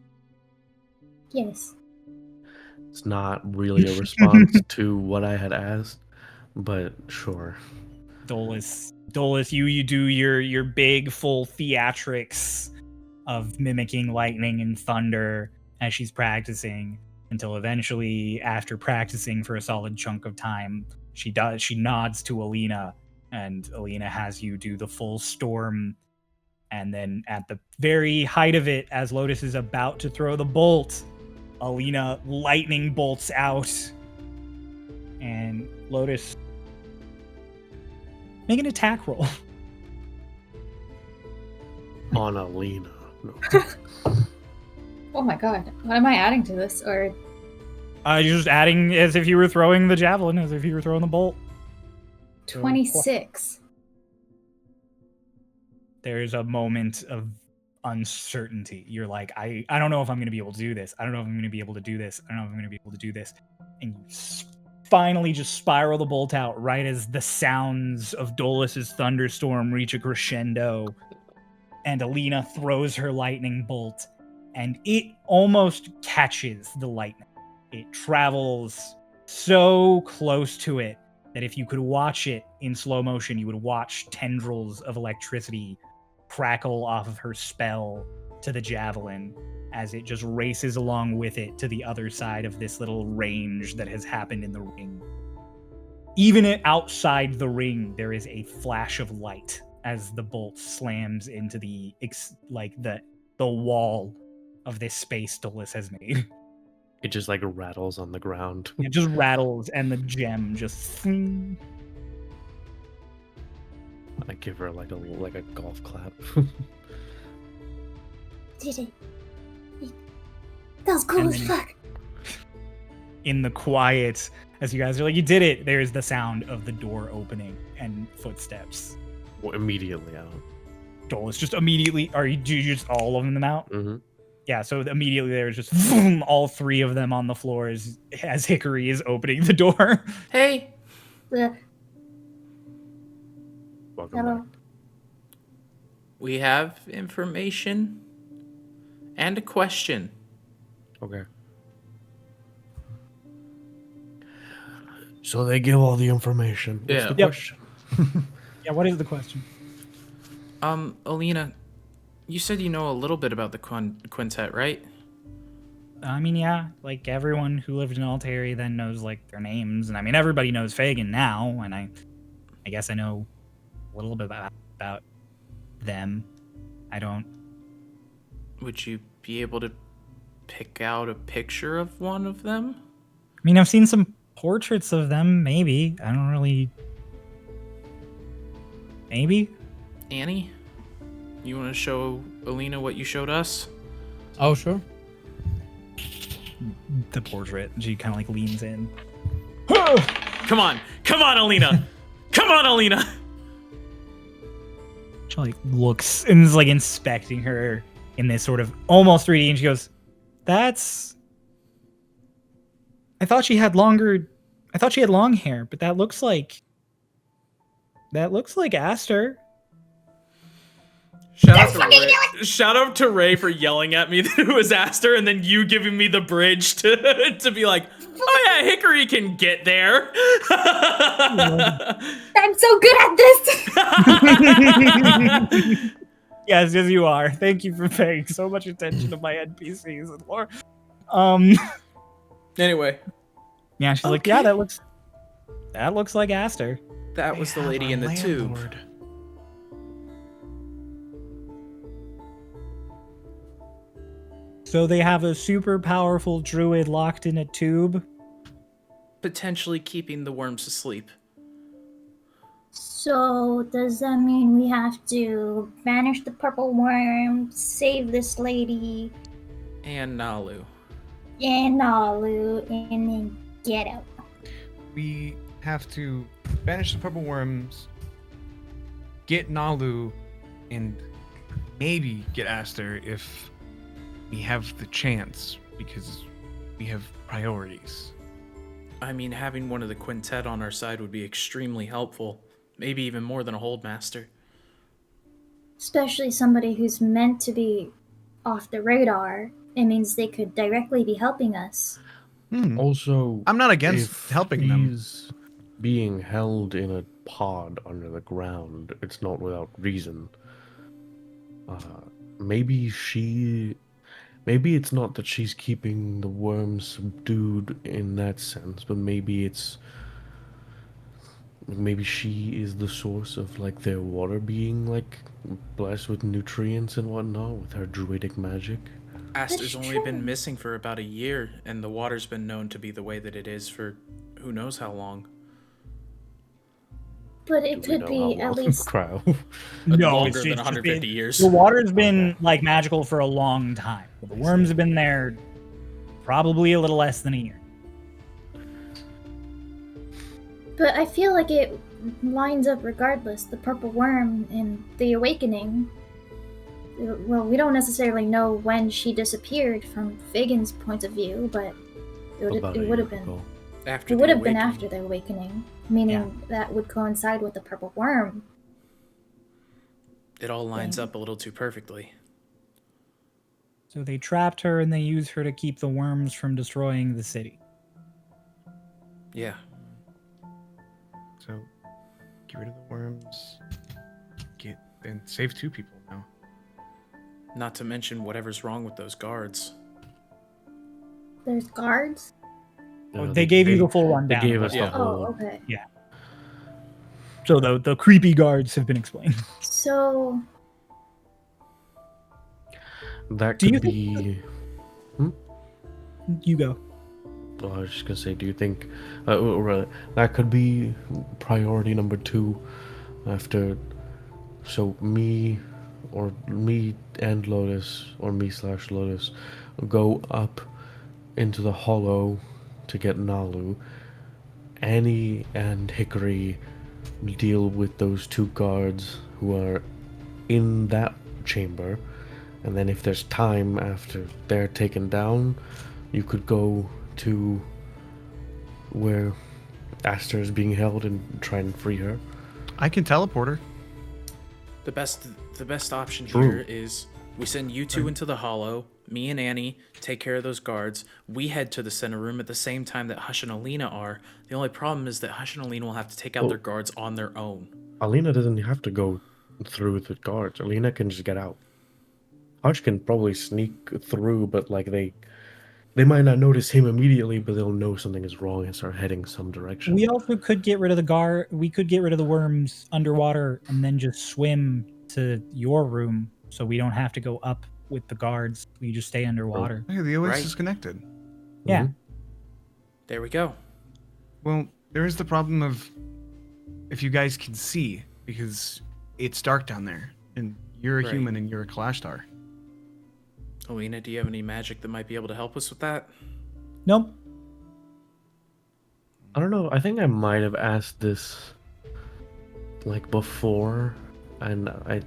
Yes. It's not really a response to what I had asked, but sure. Dolus, you do your big full theatrics of mimicking lightning and thunder as she's practicing, until eventually, after practicing for a solid chunk of time, she nods to Alina, and Alina has you do the full storm. And then at the very height of it, as Lotus is about to throw the bolt, Alina lightning bolts out, and Lotus, make an attack roll. On Alina. No. Oh my god. What am I adding to this? Or You're just adding as if you were throwing the javelin, as if you were throwing the bolt. 26. There's a moment of uncertainty. You're like, I don't know if I'm going to be able to do this. I don't know if I'm going to be able to do this. I don't know if I'm going to be able to do this. And you finally just spiral the bolt out right as the sounds of Dolus's thunderstorm reach a crescendo. And Alina throws her lightning bolt, and it almost catches the lightning. It travels so close to it that if you could watch it in slow motion, you would watch tendrils of electricity crackle off of her spell to the javelin as it just races along with it to the other side of this little range that has happened in the ring. Even outside the ring, there is a flash of light as the bolt slams into the wall of this space Dolus has made. It just like rattles on the ground. It just rattles, and the gem just. I give her like a golf clap. Did it? That was cool And as then- fuck. In the quiet, as you guys are like, you did it, there's the sound of the door opening and footsteps. Well, immediately out. Dolus just immediately, do you just all of them out? Mm-hmm. Yeah, so immediately there's just boom, all 3 of them on the floor as Hickory is opening the door. Hey, Welcome Hello. back. we have information and a question. Okay. So they give all the information. What's Yeah. the Yep. question? Yeah, what is the question? Alina, you said you know a little bit about the quintet, right? I mean, yeah, like everyone who lived in Altari then knows like their names, and I mean everybody knows Fagin now, and I guess I know a little bit about them. I don't. Would you be able to pick out a picture of one of them? I mean, I've seen some portraits of them. Maybe I don't really. Maybe. Annie, you want to show Alina what you showed us? Oh, sure. The portrait. She kind of like leans in. Come on, Alina! Come on, Alina! She like looks and is like inspecting her in this sort of almost 3D, and she goes, "That's." I thought she had long hair, but that looks like Aster. Shout out to Ray for yelling at me that it was Aster, and then you giving me the bridge to be like, oh yeah, Hickory can get there. I'm so good at this. Yes, you are. Thank you for paying so much attention to my NPCs and lore. Anyway, Yeah, she's like, yeah, that looks like Aster. that was the lady in the tube. So they have a super powerful druid locked in a tube. Potentially keeping the worms asleep. So does that mean we have to banish the purple worm, save this lady And Nalu. and Nalu, and then get out? We have to banish the purple worms, get Nalu, and maybe get Aster if we have the chance, because we have priorities. I mean, having one of the quintet on our side would be extremely helpful. Maybe even more than a holdmaster. Especially somebody who's meant to be off the radar. It means they could directly be helping us. Also, I'm not against if helping them. he's being held in a pod under the ground, it's not without reason. Maybe it's not that she's keeping the worms subdued in that sense, but maybe she is the source of like their water being like blessed with nutrients and whatnot with her druidic magic. Aster's That's only true. been missing for about a year, and the water's been known to be the way that it is for who knows how long. But it Do we could know be how at long? least Cryo. Longer than 150 years. The water's been like magical for a long time. The worms have been there probably a little less than a year. But I feel like it lines up regardless. The purple worm and the awakening. Well, we don't necessarily know when she disappeared from Fagin's point of view, but About it a would have year been ago. After it would the have been awakening. after the awakening, meaning that would coincide with the purple worm. It all lines up a little too perfectly. So they trapped her and they used her to keep the worms from destroying the city. Yeah. So, get rid of the worms, and save 2 people now. Not to mention whatever's wrong with those guards. There's guards. They gave you the full They rundown. gave of us what- the Yeah. Oh, whole. okay. So the creepy guards have been explained. So That Do you could think- be. You go. I was just gonna say, do you think that could be priority number 2 after? So me and Lotus, or me/Lotus, go up into the hollow to get Nalu. Annie and Hickory deal with those 2 guards who are in that chamber, and then if there's time after they're taken down, you could go to where Aster is being held and try and free her. I can teleport her. The best option True. here is we send you 2 into the hollow. Me and Annie take care of those guards. We head to the center room at the same time that Hush and Alina are. The only problem is that Hush and Alina will have to take out their guards on their own. Alina doesn't have to go through the guards. Alina can just get out. Hush can probably sneak through, but like They might not notice him immediately, but they'll know something is wrong and start heading some direction. We also could get rid of we could get rid of the worms underwater and then just swim to your room so we don't have to go up with the guards. We just stay underwater. Hey, the oasis Right. is connected. Yeah. Mhm. There we go. Well, there is the problem of if you guys can see, because it's dark down there, and you're a Right. human and you're a Kalashtar. Alina, do you have any magic that might be able to help us with that? Nope. I don't know. I think I might have asked this like before, and I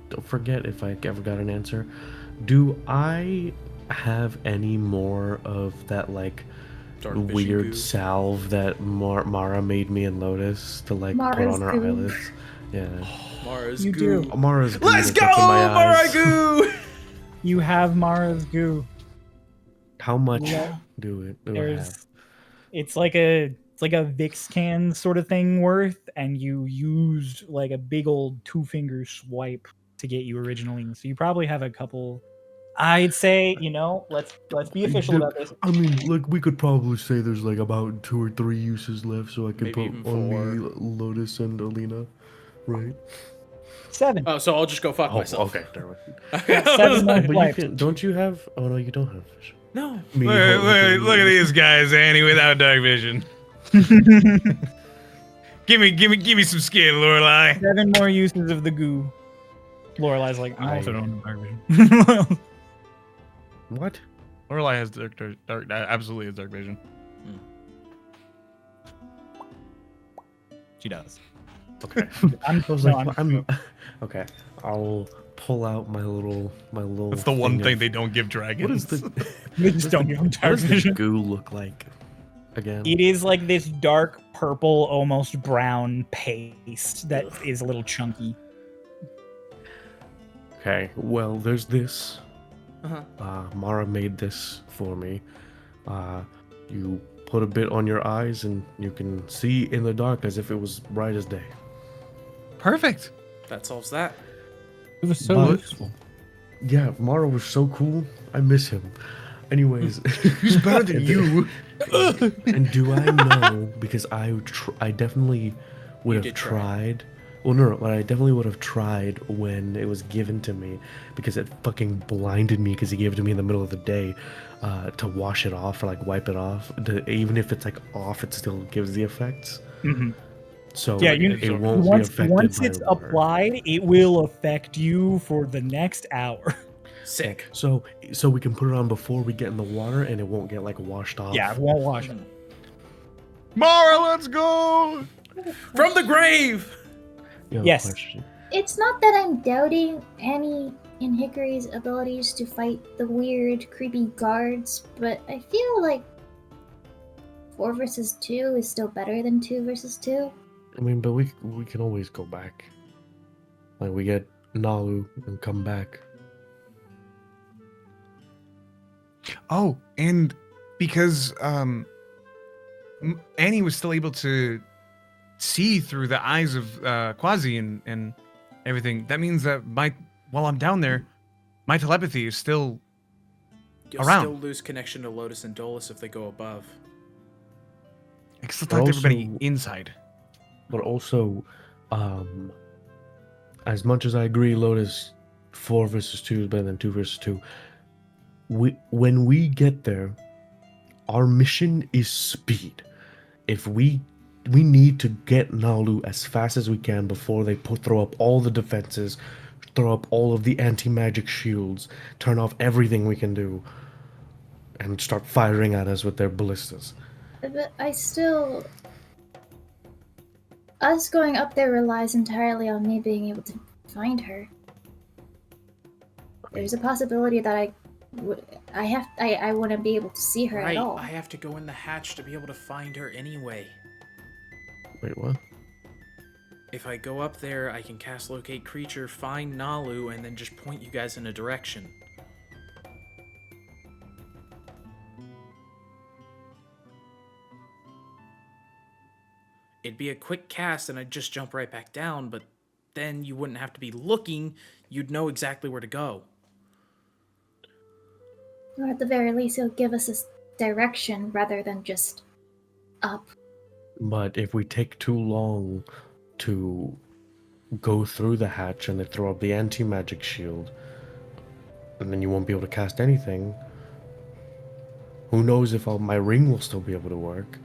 don't forget if I ever got an answer. Do I have any more of that like Dark fishy weird goo. salve that Mara made me and Lotus to like put Mara's on our goo. eyelids? Yeah. Mara's You goo. do. Mara's goo Let's that's go, up in my eyes. Mara goo! You have Mara's goo. How much Yeah. do I have? It's like a Vicks can sort of thing worth, and you used like a big old 2-finger swipe to get you originally. So you probably have a couple. I'd say, let's be official about this. I mean, like we could probably say there's like about 2 or 3 uses left, so I can Maybe put even on me 4. Lotus and Alina, right? 7. Oh, so I'll just go fuck Oh, myself. okay. Never mind. 7 more But you swipes. can. Don't you have? Oh no, you don't have fish. No. Me, Look at these guys, Annie, without dark vision. give me some skin, Lorelai. 7 more uses of the goo. Lorelai's like, I also I- don't have dark vision. What? Lorelai has absolutely has dark vision. She does. Okay. I'm, I was no, like, I'm okay. I'll pull out my little. That's the one thing of- they don't give dragons. What is the? They just don't give them What dark does the vision. goo look like? Again. It is like this dark purple, almost brown paste that is a little chunky. Okay. Well, there's this. Uh-huh. Mara made this for me. You put a bit on your eyes and you can see in the dark as if it was bright as day. Perfect. That solves that. It was so But- useful. Yeah, Mara was so cool. I miss him. Anyways, He's better than you. and do I know because I definitely would You have did try. tried. Well, no, but I definitely would have tried when it was given to me because it fucking blinded me because he gave it to me in the middle of the day to wash it off or like wipe it off. Even if it's like off, it still gives the effects. Mhm. So Yeah, it won't be once affected by it's water. applied, it will affect you for the next hour. Sick. So we can put it on before we get in the water and it won't get like washed off. Yeah, it won't wash it. Mara, let's go. From the grave! You have a Yes. question? It's not that I'm doubting any in Hickory's abilities to fight the weird, creepy guards, but I feel like 4 versus 2 is still better than 2 versus 2. I mean, but we can always go back. Like we get Nalu and come back. Oh, and because Annie was still able to see through the eyes of Quasi and everything, that means that while I'm down there, my telepathy is still You'll Around. still lose connection to Lotus and Dolus if they go above. I can still But talk to everybody also- inside. But also, as much as I agree, Lotus 4 versus 2 is better than 2 versus 2. When we get there, our mission is speed. If we need to get Nalu as fast as we can before they throw up all the defenses, throw up all of the anti-magic shields, turn off everything we can do, and start firing at us with their ballistas. But I still. Us going up there relies entirely on me being able to find her. There's a possibility that I wouldn't be able to see her Right, at all. I have to go in the hatch to be able to find her anyway. Wait, what? If I go up there, I can cast Locate Creature, find Nalu, and then just point you guys in a direction. It'd be a quick cast and I'd just jump right back down, but then you wouldn't have to be looking, you'd know exactly where to go. Or at the very least, it'll give us direction rather than just up. But if we take too long to go through the hatch and they throw up the anti-magic shield, and then you won't be able to cast anything, who knows if my ring will still be able to work.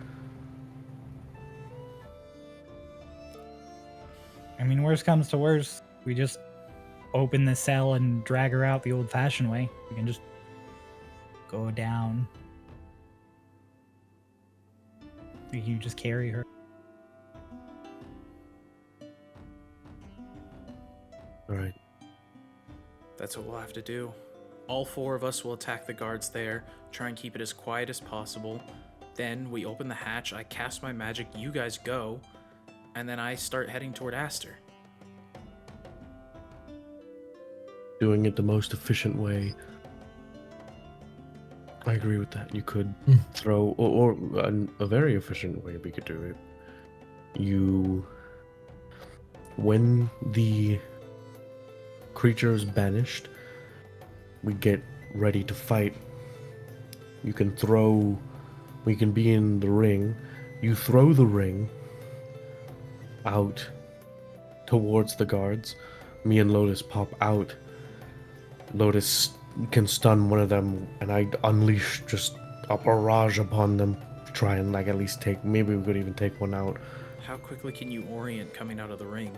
I mean, worst comes to worst, we just open the cell and drag her out the old-fashioned way. We can just go down. You just carry her. All right. That's what we'll have to do. All 4 of us will attack the guards there, try and keep it as quiet as possible. Then we open the hatch, I cast my magic, you guys go, and then I start heading toward Aster. Doing it the most efficient way. I agree with that. You could throw, or a very efficient way we could do it. When the creature is banished, we get ready to fight. We can be in the ring. You throw the ring out towards the guards. Me and Lotus pop out. Lotus can stun one of them, and I unleash just a barrage upon them to try and at least maybe we could even take one out. How quickly can you orient coming out of the ring?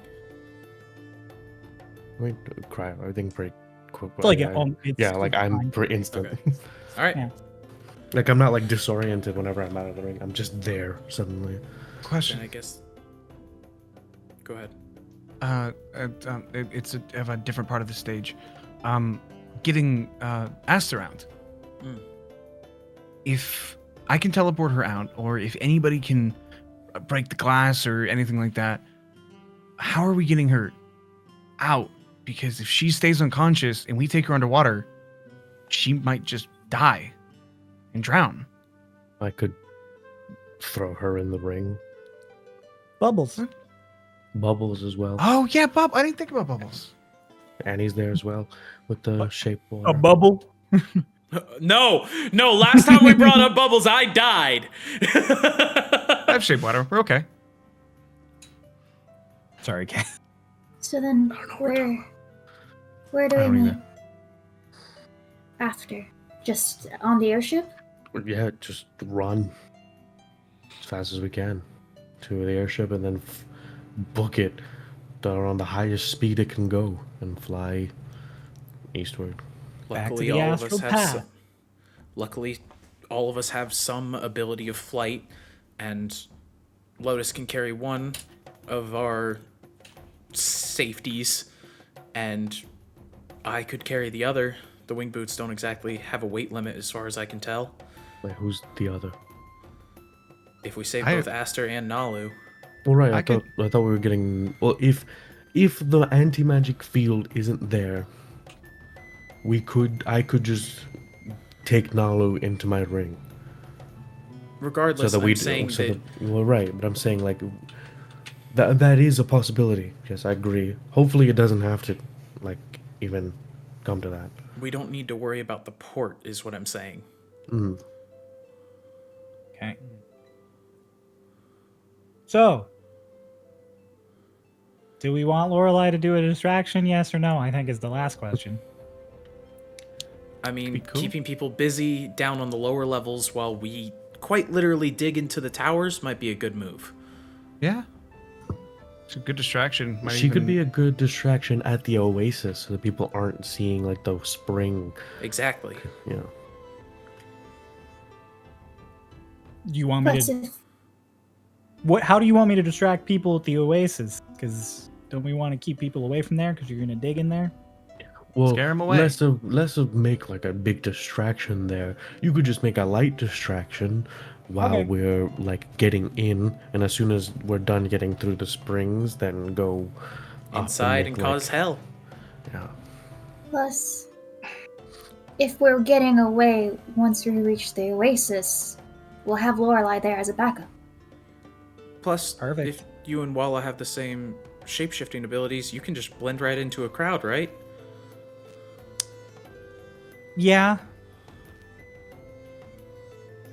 I mean, I think pretty quick. It's like I'm fine. pretty instant. Okay. All right. Yeah. I'm not disoriented whenever I'm out of the ring. I'm just there suddenly. Question. Then I guess. Go ahead. It's of a different part of the stage. Getting asked around. If I can teleport her out, or if anybody can break the glass or anything like that, how are we getting her out? Because if she stays unconscious and we take her underwater, she might just die and drown. I could throw her in the ring. Bubbles. Bubbles as well. Oh yeah, Bob. I didn't think about Bubbles. Annie's there as well with the shape water. A bubble. No, last time we brought up Bubbles, I died. I have shape water. We're okay. Sorry, Ken. So then, where do I we don't meet either. after? Just on the airship? Yeah, just run as fast as we can to the airship and then book it around the highest speed it can go and fly eastward. Back to Luckily, the all of us astral have. path. Luckily, all of us have some ability of flight, and Lotus can carry one of our safeties, and I could carry the other. The wing boots don't exactly have a weight limit, as far as I can tell. Wait, who's the other? If we save I- both Aster and Nalu, Well, right. I I thought we were getting. Well, if the anti-magic field isn't there, I could just take Nalu into my ring. regardless, I'm saying that well, right, but I'm saying that is a possibility. Yes, I agree. Hopefully, it doesn't have to even come to that. we don't need to worry about the port, is what I'm saying. Okay. So, do we want Lorelei to do a distraction? Yes or no? I think is the last question. I mean, Be cool. keeping people busy down on the lower levels while we quite literally dig into the towers might be a good move. Yeah. It's a good distraction. Might She could even- be a good distraction at the oasis, so that people aren't seeing the spring. Exactly. You know. Do you want me But to? What? How do you want me to distract people at the oasis? Because don't we want to keep people away from there? Because you're gonna dig in there. Well, Scare 'em away. Less of make a big distraction there. You could just make a light distraction while Okay. we're getting in, and as soon as we're done getting through the springs, then go up Inside and make, cause hell. Yeah. plus, if we're getting away once we reach the oasis, we'll have Lorelei there as a backup. Plus, Perfect. if you and Walla have the same shape-shifting abilities, you can just blend right into a crowd, right? Yeah.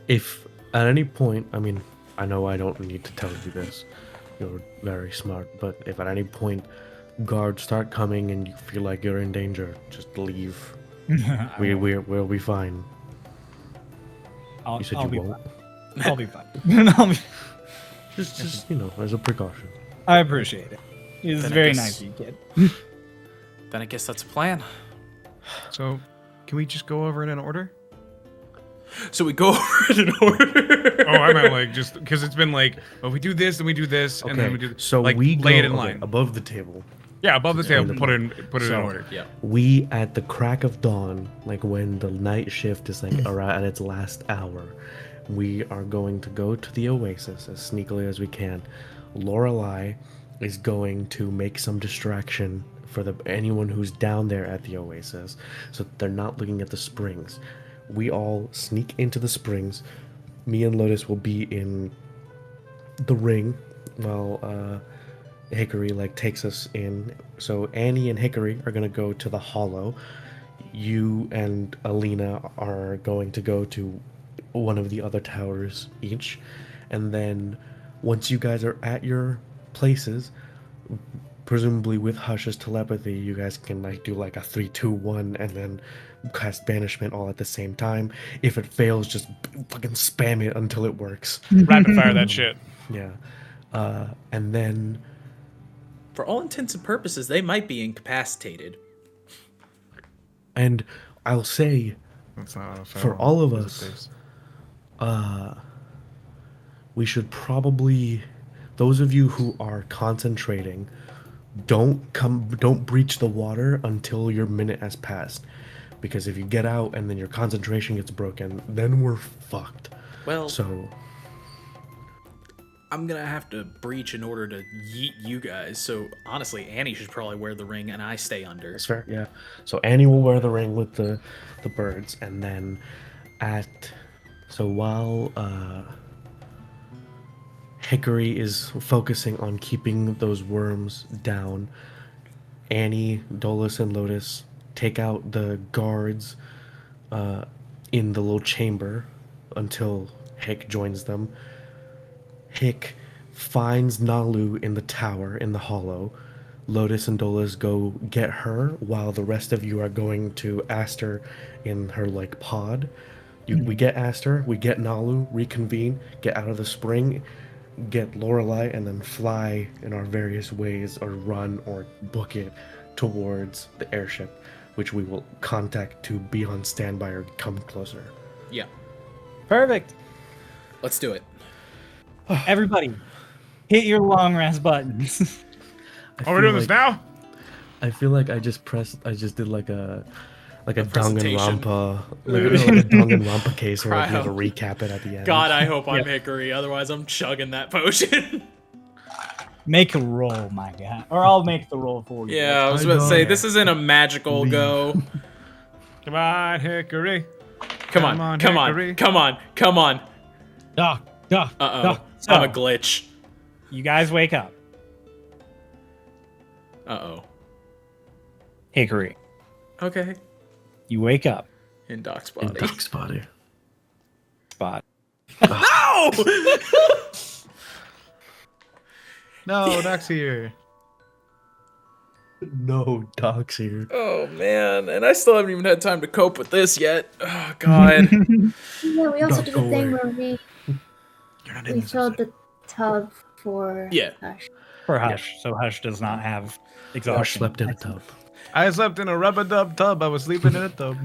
if at any point, I mean, I know I don't need to tell you this, you're very smart, but if at any point guards start coming and you feel like you're in danger, just leave. We'll be fine. You said you won't? I'll be fine. Just as a precaution. I appreciate it. It's Then I very guess- nice of you, kid. Then I guess that's a plan. So, can we just go over it in order? So we go over it in order. Oh, I meant like just because it's been like, well, we do this, then we do this, and then we do. So like, we lay it go in line. above the table. Yeah, above the table. the- Put it in So- order. Yeah. We at the crack of dawn, like when the night shift is like around at its last hour, we are going to go to the oasis as sneakily as we can. Lorelei is going to make some distraction for anyone who's down there at the oasis, so that they're not looking at the springs. We all sneak into the springs. Me and Lotus will be in the ring while Hickory takes us in. So Annie and Hickory are gonna go to the hollow. You and Alina are going to go to one of the other towers each, and then once you guys are at your places, presumably with Hush's telepathy, you guys can do a 3, 2, 1, and then cast banishment all at the same time. If it fails, just fucking spam it until it works. Rapid fire that shit. Yeah. And then For all intents and purposes, they might be incapacitated. and I'll say That's not for all of us, we should probably, those of you who are concentrating, don't breach the water until your minute has passed, because if you get out and then your concentration gets broken, then we're fucked. Well, So I'm gonna have to breach in order to yeet you guys. So honestly, Annie should probably wear the ring, and I stay under. that's fair, yeah. So Annie will wear the ring with the birds, and then while Hickory is focusing on keeping those worms down, Annie, Dolus, and Lotus take out the guards in the little chamber until Hick joins them. Hick finds Nalu in the tower in the hollow. Lotus and Dolus go get her, while the rest of you are going to Aster in her pod. We get Aster, we get Nalu, reconvene, get out of the spring, get Lorelei, and then fly in our various ways, or run or book it towards the airship, which we will contact to be on standby or come closer. Yeah, Perfect. let's do it. Everybody, hit your long rest buttons. Oh, we're doing this now? I feel like I just did like a presentation. Danganronpa, like a Danganronpa case where you have to Cryo. recap it at the end. God, I hope I'm Hickory. Otherwise, I'm chugging that potion. Make a roll, my guy, or I'll make the roll for you. Yeah, I was about to say this isn't a magical go. Come on, Hickory. Come on, come on, Hickory. come on, come on. Doc. Uh oh, So- I'm a glitch. You guys wake up. Uh oh. Hickory, Okay. you wake up. In Doc's In body. Doc's body. Spot. No! No, Doc's here. No, Doc's here. Oh man, and I still haven't even had time to cope with this yet. Oh god. Yeah, we also Don't did go a thing away. where You're not we filled the tub for Yeah. Hush. For Hush, so Hush does not have Hush exhaustion. slept in a tub. I slept in a rubber dub tub. I was sleeping in a tub.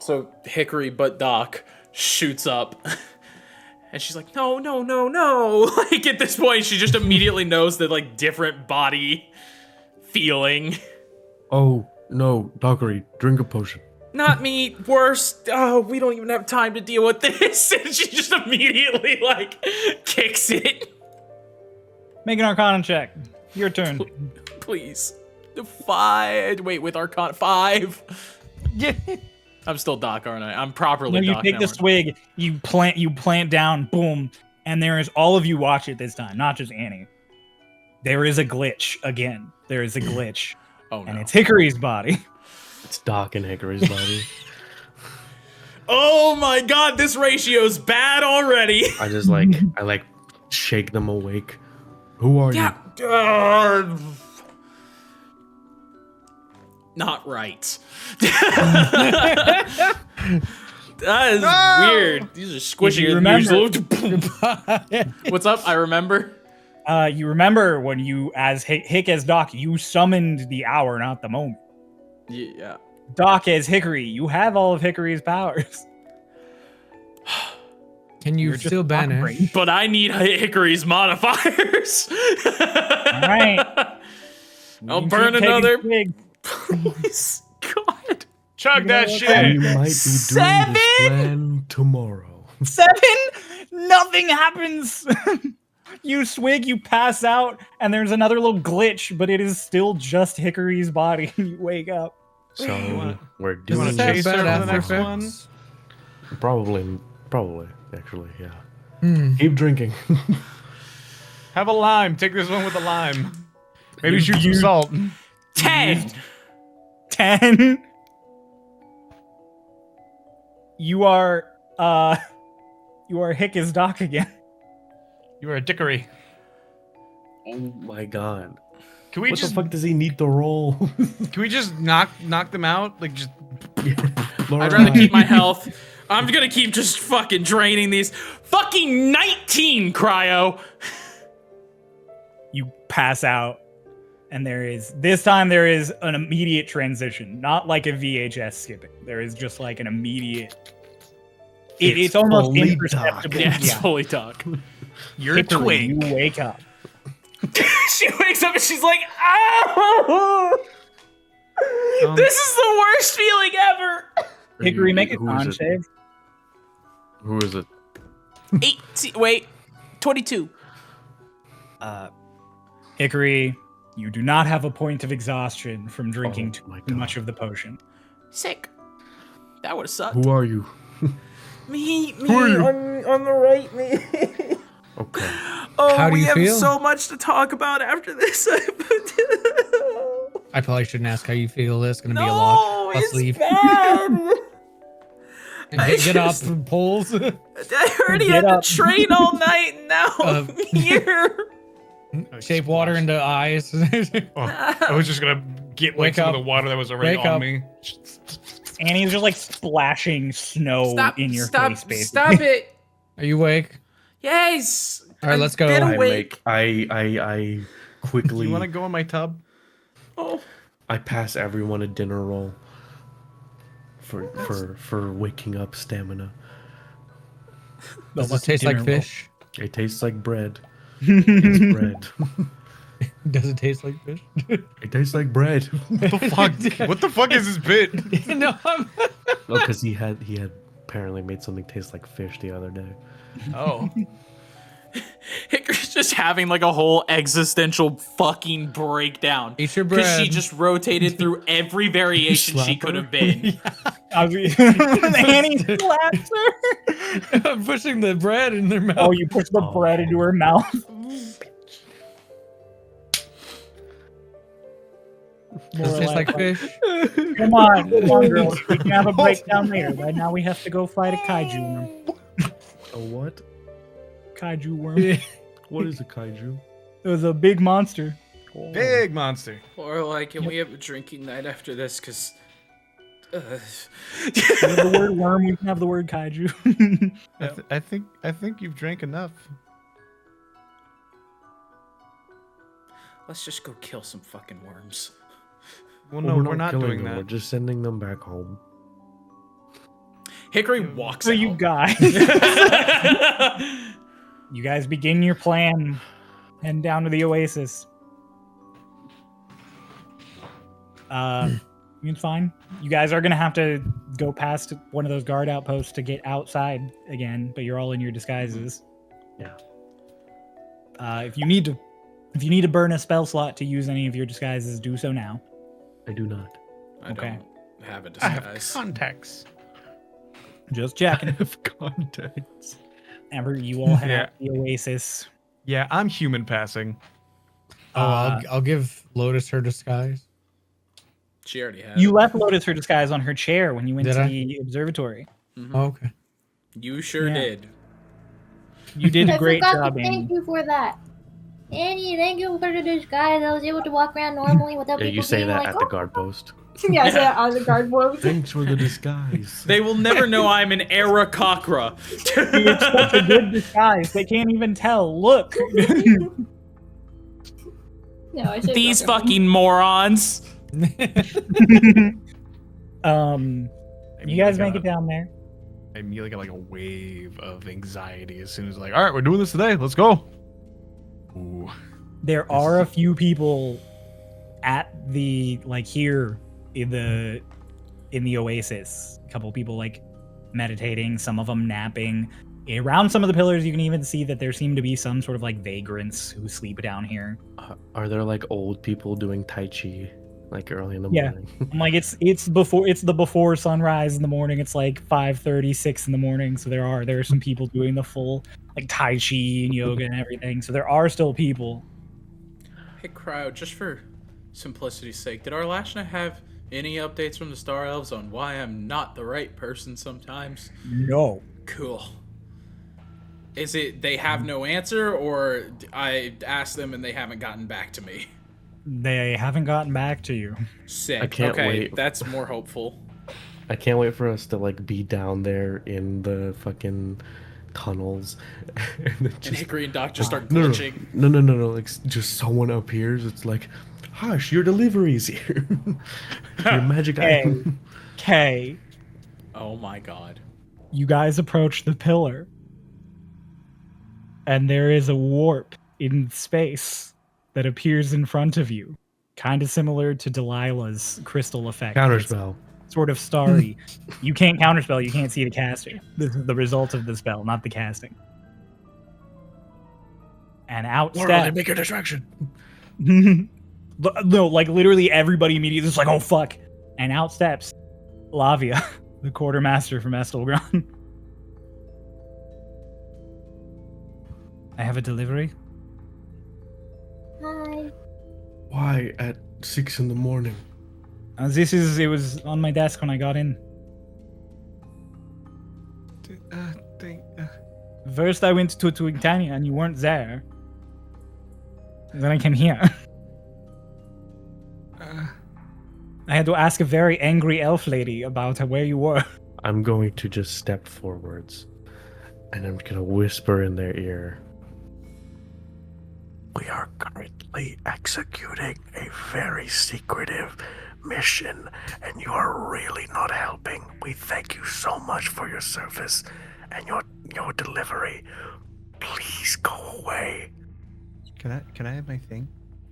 So Hickory but Doc shoots up. And she's like, no, no, no, no. Like at this point, she just immediately knows that different body feeling. Oh, no, Dockery, drink a potion. Not me, worse. Oh, we don't even have time to deal with this. And she just immediately kicks it. Make an Arcana check. Your turn. Please. 5. Wait, with Arcana 5. Yeah. I'm still Doc, aren't I? I'm properly When you Doc take now, the aren't I? swig, you plant down, boom, and there is all of you watch it this time, not just Annie. There is a glitch again. There is a glitch, Oh no. and it's Hickory's body. It's Doc in Hickory's body. Oh my god, this ratio's bad already. I just I shake them awake. Who are you? Not right. That is weird. These are squishy. You remember- What's up? I remember. You remember when you, as Hick as Doc, you summoned the hour, not the moment. Yeah. Doc as Hickory, you have all of Hickory's powers. Can you You're just still banish? operating. But I need Hickory's modifiers. All right. I'll You burn keep taking another. swig. Please, God. Chug that We shit. might be doing this plan tomorrow. 7? Nothing happens. You swig, you pass out, and there's another little glitch, but it is still just Hickory's body. You wake up. So we're You want doing to have chase bad her for the after next effects? one? probably actually, yeah. Hmm. Keep drinking. Have a lime. Take this one with a lime. Maybe shoot some salt. 10. 10. You are Hick as Doc again. You are a dickery. Oh my god. Can we What just the fuck does he need to roll? can we just knock them out? Like just I'd rather keep my health. I'm gonna keep just fucking draining these. Fucking 19 cryo. You pass out, and this time there is an immediate transition, not like a VHS skipping. There is just like an immediate. It's almost fully imperceptible. Yeah, it's fully talk. you're a Hickory, twink. you wake up. She wakes up and she's like, "Oh, this is the worst feeling ever." Hickory, make a Who con is it? save. Who is it? 22. Hickory, you do not have a point of exhaustion from drinking Oh my too much God. of the potion. Sick. That would have sucked. Who are you? Me, are you? on the right, me. Okay. Oh, How do we you have feel? so much to talk about after this. I probably shouldn't ask how you feel. That's gonna be a No, lot. Let's it's leave. bad. And I get off just- the poles. I already Get had up. to train all night, and now I'm here. Shape water into eyes. Oh, I was just gonna get Wake some up. of the water that was already Wake on up. me. Annie's just like splashing snow in your face, basically. Stop it. Are you awake? Yes. All right, let's go. Been I awake. I quickly You want to go in my tub? Oh. I pass everyone a dinner roll for waking up stamina. Does it taste like fish? It tastes like bread. It's bread. Does it taste like fish? It tastes like bread. Fuck. What the fuck is this bit? No, I'm... No, because he had apparently made something taste like fish the other day. Oh. Hickory's just having like a whole existential fucking breakdown. Eat your Because she bread. just rotated through every variation she Slap could her. have been. Annie slaps her. I'm pushing the bread in their mouth. Oh, you push the bread into her mouth. Does it taste like fish? Come on, girls. We can have a breakdown later. Right now, we have to go fight a kaiju worm. A what? Kaiju worm. What is a kaiju? It was a big monster. Big monster. Or like, can we have a drinking night after this? Because. We have the word worm. We can have the word kaiju. I think you've drank enough. Let's just go kill some fucking worms. Well, no, we're not killing doing them. We're that. just sending them back home. Hickory walks So out. you guys, you guys begin your plan. Heading down to the oasis. It's fine. You guys are gonna have to go past one of those guard outposts to get outside again, but you're all in your disguises. Yeah. If you need to burn a spell slot to use any of your disguises, do so now. I do not. I Okay. don't have a I have disguise. contacts. Just checking. have contacts. Ever you all have Yeah. the oasis. Yeah, I'm human passing. I'll give Lotus her disguise. She already had You it. left Lotus her disguise on her chair when you went Did to I? the observatory. Oh, okay. You sure Yeah. did. You did a I great forgot job, to Annie. thank you for that. Annie, thank you for the disguise. I was able to walk around normally without Yeah, people you say being that like, at the guard post. yeah, I said it on the guard post. Thanks for the disguise. They will never know I'm an Aarakocra. It's such a good disguise. They can't even tell. Look. No, I said These nothing. fucking morons. You guys make it down there. I immediately got like a wave of anxiety as soon as like, all right, we're doing this today. Let's go. Ooh. There are a few people at the here in the oasis. A couple people like meditating, some of them napping. Around some of the pillars, you can even see that there seem to be some sort of like vagrants who sleep down here. Are there like old people doing Tai Chi like early in the Yeah. morning? I'm like it's the before sunrise in the morning. It's like 5:30, 6 in the morning. So there are some people doing the full like Tai Chi and yoga and everything. So there are still people. Hey, crowd, just for simplicity's sake, did Arlashna have any updates from the Star Elves on why I'm not the right person sometimes? No. Cool. Is it they have no answer, or I asked them and they haven't gotten back to me? They haven't gotten back to you. Sick. I can't okay, wait. that's more hopeful. I can't wait for us to like be down there in the fucking tunnels and then And Hickory and Doc just start no, glitching. no, like just someone appears. It's like, Hush, your delivery's here. Your magic item. Okay. Oh my god. You guys approach the pillar. And there is a warp in space that appears in front of you. Kind of similar to Delilah's crystal effect. Counterspell. It's sort of starry. You can't counterspell, you can't see the caster. This is the result of the spell, not the casting. And out steps. make a distraction. No, like literally everybody immediately is like, oh fuck. And out steps Lavia, the quartermaster from Estelgron. I have a delivery. Hi. Why at 6 in the morning? It was on my desk when I got in. First I went to Twigtania and you weren't there. Then I came here. I had to ask a very angry elf lady about where you were. I'm going to just step forwards and I'm going to whisper in their ear. We are currently executing a very secretive mission, and you are really not helping. We thank you so much for your service and your delivery. Please go away. Can I have my thing?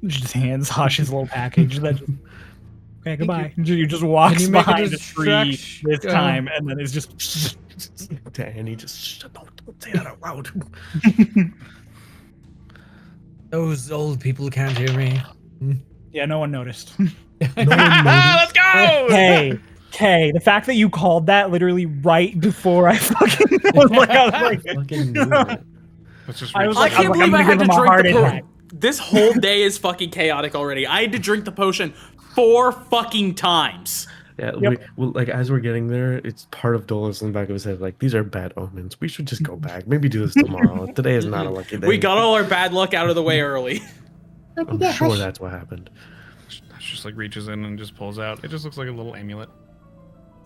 Just hands Hush's little package. That just, okay, goodbye. You just walks Can you make a behind the tree distraction? this time, and then it's just. Danny, just don't say that out loud. Those old people can't hear me. Yeah, no one noticed. Let's go! Hey, the fact that you called that literally right before I fucking was like, Fucking knew it. Let's just I reach was I like, can't I'm believe gonna I had to give him a drink heart the attack. potion. This whole day is fucking chaotic already. I had to drink the potion 4 fucking times. Yeah, Yep. well, like as we're getting there, it's part of Dolus in the back of his head. Like, these are bad omens. We should just go back. Maybe do this tomorrow. Today is not a lucky day. We got all our bad luck out of the way early. What'd you I'm get, sure Hush? that's what happened. just like reaches in and just pulls out. It just looks like a little amulet.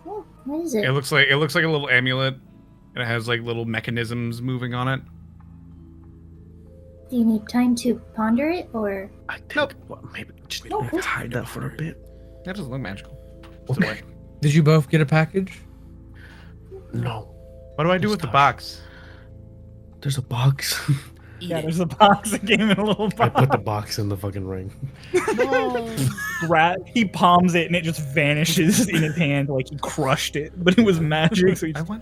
Oh, what is it? It looks like a little amulet. And it has like little mechanisms moving on it. Do you need time to ponder it, or? I think maybe just No, let's hide that for a bit. That doesn't look magical. Put it away. Did you both get a package? No, What do I do with the box? there's a box. Yeah, there's a box that came in a little I box. put the box in the fucking ring. He palms it and it just vanishes in his hand like he crushed it, but it was magic. So he I just, want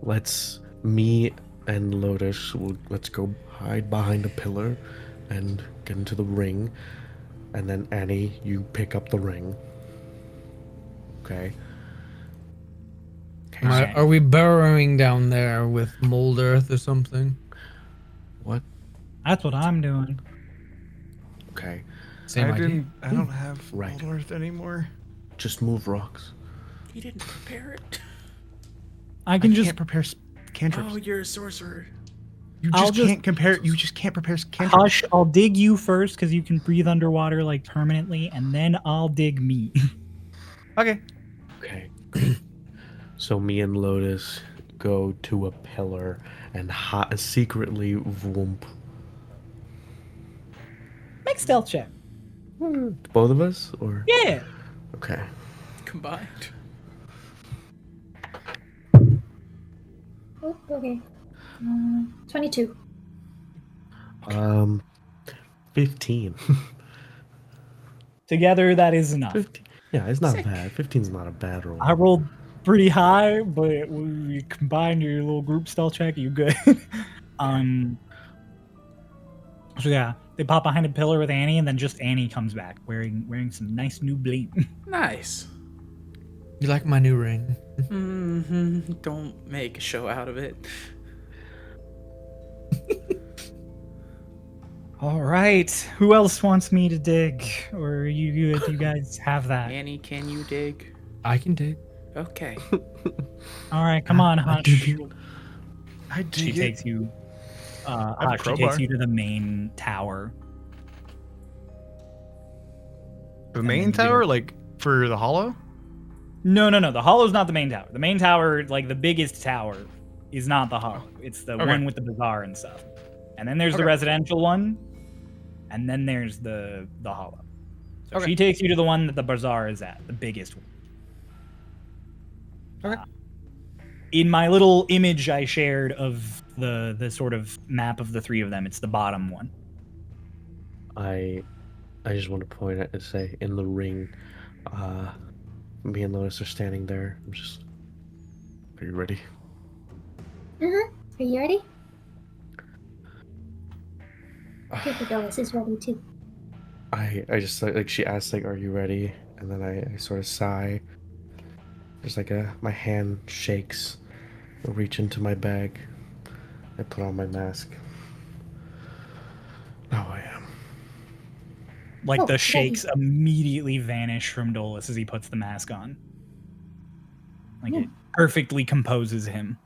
that. Me and Lotus, let's go hide behind a pillar and get into the ring. And then Annie, you pick up the ring. Okay. Are we burrowing down there with mold earth or something? What? that's what I'm doing. Okay. Same idea. I don't have Right. Old Earth anymore. Just move rocks. You didn't prepare it. I can can't prepare cantrips. Oh, you're a sorcerer. You I'll just just- can't compare. You just can't prepare cantrips. Hush, I'll dig you first because you can breathe underwater like permanently, and then I'll dig me. Okay. Okay. So me and Lotus go to a pillar and secretly voomp. Make stealth check. Both of us, or Yeah. okay. Combined. Oh, okay. 22. 15. Together, that is enough. 15. Yeah, it's not bad. 15's not a bad roll. I rolled pretty high, but when you combine your little group stealth check, you good. So yeah, they pop behind a pillar with Annie, and then just Annie comes back wearing some nice new bling. Nice. You like my new ring? Don't make a show out of it. All right, who else wants me to dig, or are you good? You guys have that? Annie, can you dig? I can dig. Okay. All right, come on, I Hush. dig I dig She it. takes you. have a Hush, she takes crowbar. you to the main tower. The then main you do tower, it. like for the hollow. No. The hollow's not the main tower. The main tower, like the biggest tower, is not the hollow. It's the Okay. one with the bazaar and stuff. And then there's the Okay. residential one, and then there's the hollow. So Okay. she takes you to the one that the bazaar is at, the biggest one. Okay. In my little image I shared of the sort of map of the three of them, it's the bottom one. I just want to point out and say in the ring, me and Lotus are standing there. I'm just. Are you ready? Are you ready? I think Douglas is ready too. I just like she asks like, "Are you ready?" And then I sort of sigh. There's like my hand shakes. I reach into my bag. I put on my mask. Now I am. Like Oh, the yeah, shakes immediately vanish from Dolus as he puts the mask on. Like it perfectly composes him.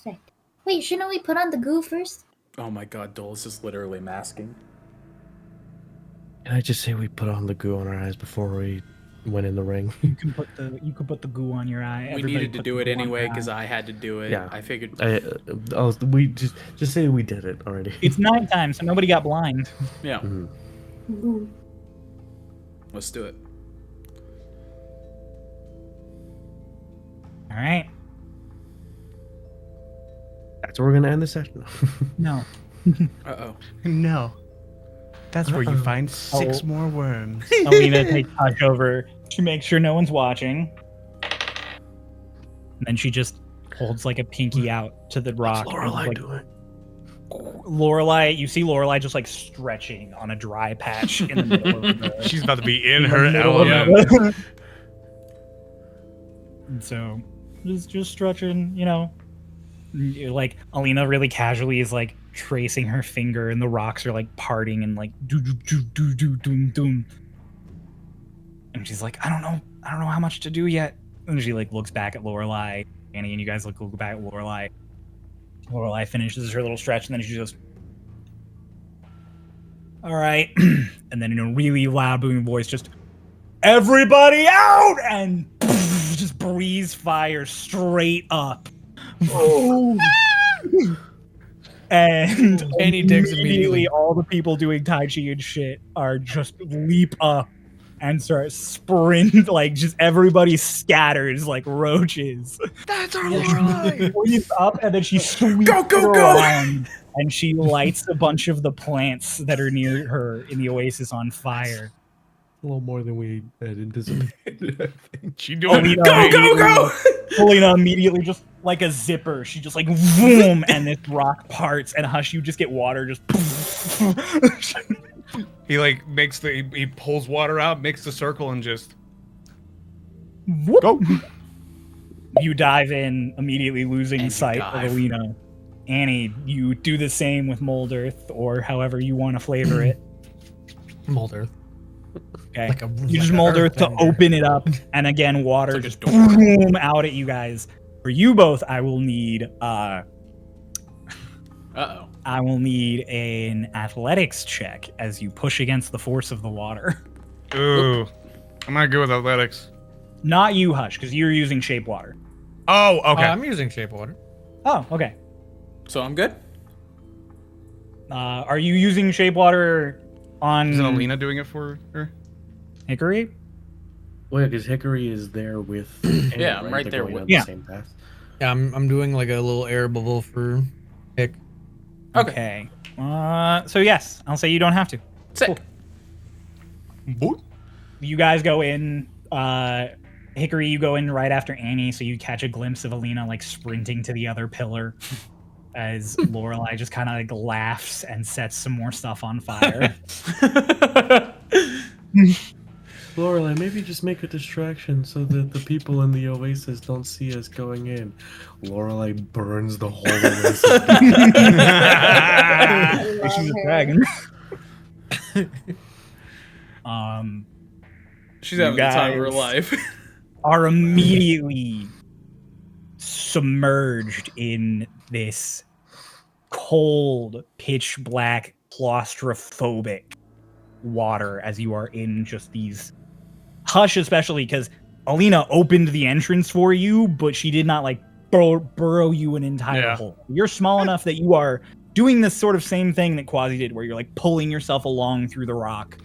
Perfect. Wait, shouldn't we put on the goo first? Oh my god, Dolus is literally masking. Can I just say we put on the goo on our eyes before we went in the ring? You can put the goo on your eye. We Everybody needed to put do the it goo on anyway their because eye. I had to do it. Yeah. I figured. We just say we did it already. It's nighttime, so nobody got blind. Yeah. Mhm. Goo. Let's do it. All right. That's where we're gonna end the session. No. Uh-oh. No. That's where you find six Oh. more worms. Alina takes Hush over to make sure no one's watching. And then she just holds like a pinky out to the rock. What's and, Lorelai like, doing? Lorelai, you see Lorelai just like stretching on a dry patch in the middle of the She's about to be in in her the middle of element. the- And so just stretching, you know. Like Alina really casually is like tracing her finger and the rocks are like parting and like do do do do do doom doom. And she's like, I don't know how much to do yet. And she like looks back at Lorelai, Annie, and you guys look back at Lorelai. Lorelai finishes her little stretch and then she goes, all right. And then in a really loud booming voice, just everybody out, and just breeze fire straight up. And Annie digs immediately. all the people doing Tai Chi and shit are just leap up and start sprint, like just everybody scatters like roaches. That's our She Lorelai. leaps up and then she sweeps go! around and she lights a bunch of the plants that are near her in the oasis on fire. A little more than we had anticipated. I think. She doing Alina it. immediately- Alina immediately just like a zipper. She just like boom, and this rock parts, and Hush, you just get water just. He like makes he pulls water out, makes the circle, and just Whoop. go. You dive in, immediately losing And you sight dive. of Alina. Annie, you do the same with Mold Earth, or however you want to flavor it. Mold Earth. Okay. Like a You just like a Mold Earth to earthbender. open it up, and again, water It's like just a door. boom out at you guys. For you both, I will need Uh-oh. I will need an athletics check as you push against the force of the water. Ooh. I'm not good with athletics. Not you, Hush, because you're using shape water. Oh, okay. I'm using shape water. Oh, okay. So I'm good? Are you using shape water on Isn't Alina doing it for her? Hickory? Well, because Hickory is there with. Yeah, I'm right They're there going with- on Yeah. the same path. Yeah, I'm doing like a little air bubble for Hick. Okay. So yes, I'll say you don't have to. Sick. You guys go in. Hickory, you go in right after Annie, so you catch a glimpse of Alina like sprinting to the other pillar as Lorelai just kind of like laughs and sets some more stuff on fire. Lorelai, maybe just make a distraction so that the people in the oasis don't see us going in. Lorelai burns the whole oasis. I love She's a her. dragon. She's You having the time of her guys- life. Are immediately submerged in this cold, pitch black, claustrophobic water as you are in just these Hush, especially because Alina opened the entrance for you, but she did not like burrow you an entire Yeah. hole. You're small enough that you are doing this sort of same thing that Quasi did, where you're like pulling yourself along through the rock.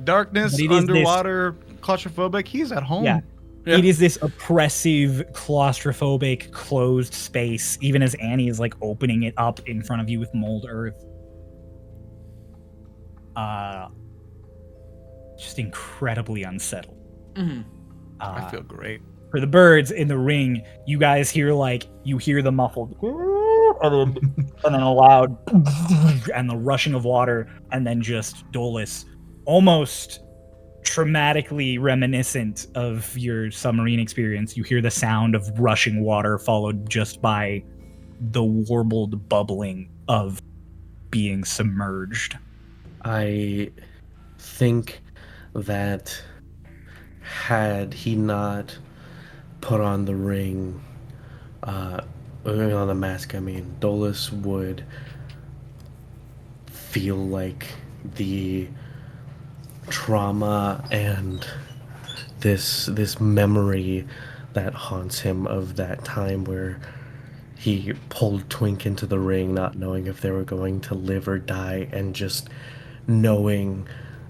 Darkness, But it is underwater, claustrophobic. He's at home. Yeah. Yeah. It is this oppressive, claustrophobic, closed space, even as Annie is like opening it up in front of you with mold earth. Just incredibly unsettled. Mhm. I feel great. For the birds in the ring, you guys hear the muffled and then a loud and the rushing of water, and then just Dolus, almost traumatically reminiscent of your submarine experience. You hear the sound of rushing water followed just by the warbled bubbling of being submerged. I think that had he not put on the ring, on the mask, I mean, Dolus would feel like the trauma and this memory that haunts him of that time where he pulled Twink into the ring, not knowing if they were going to live or die, and just knowing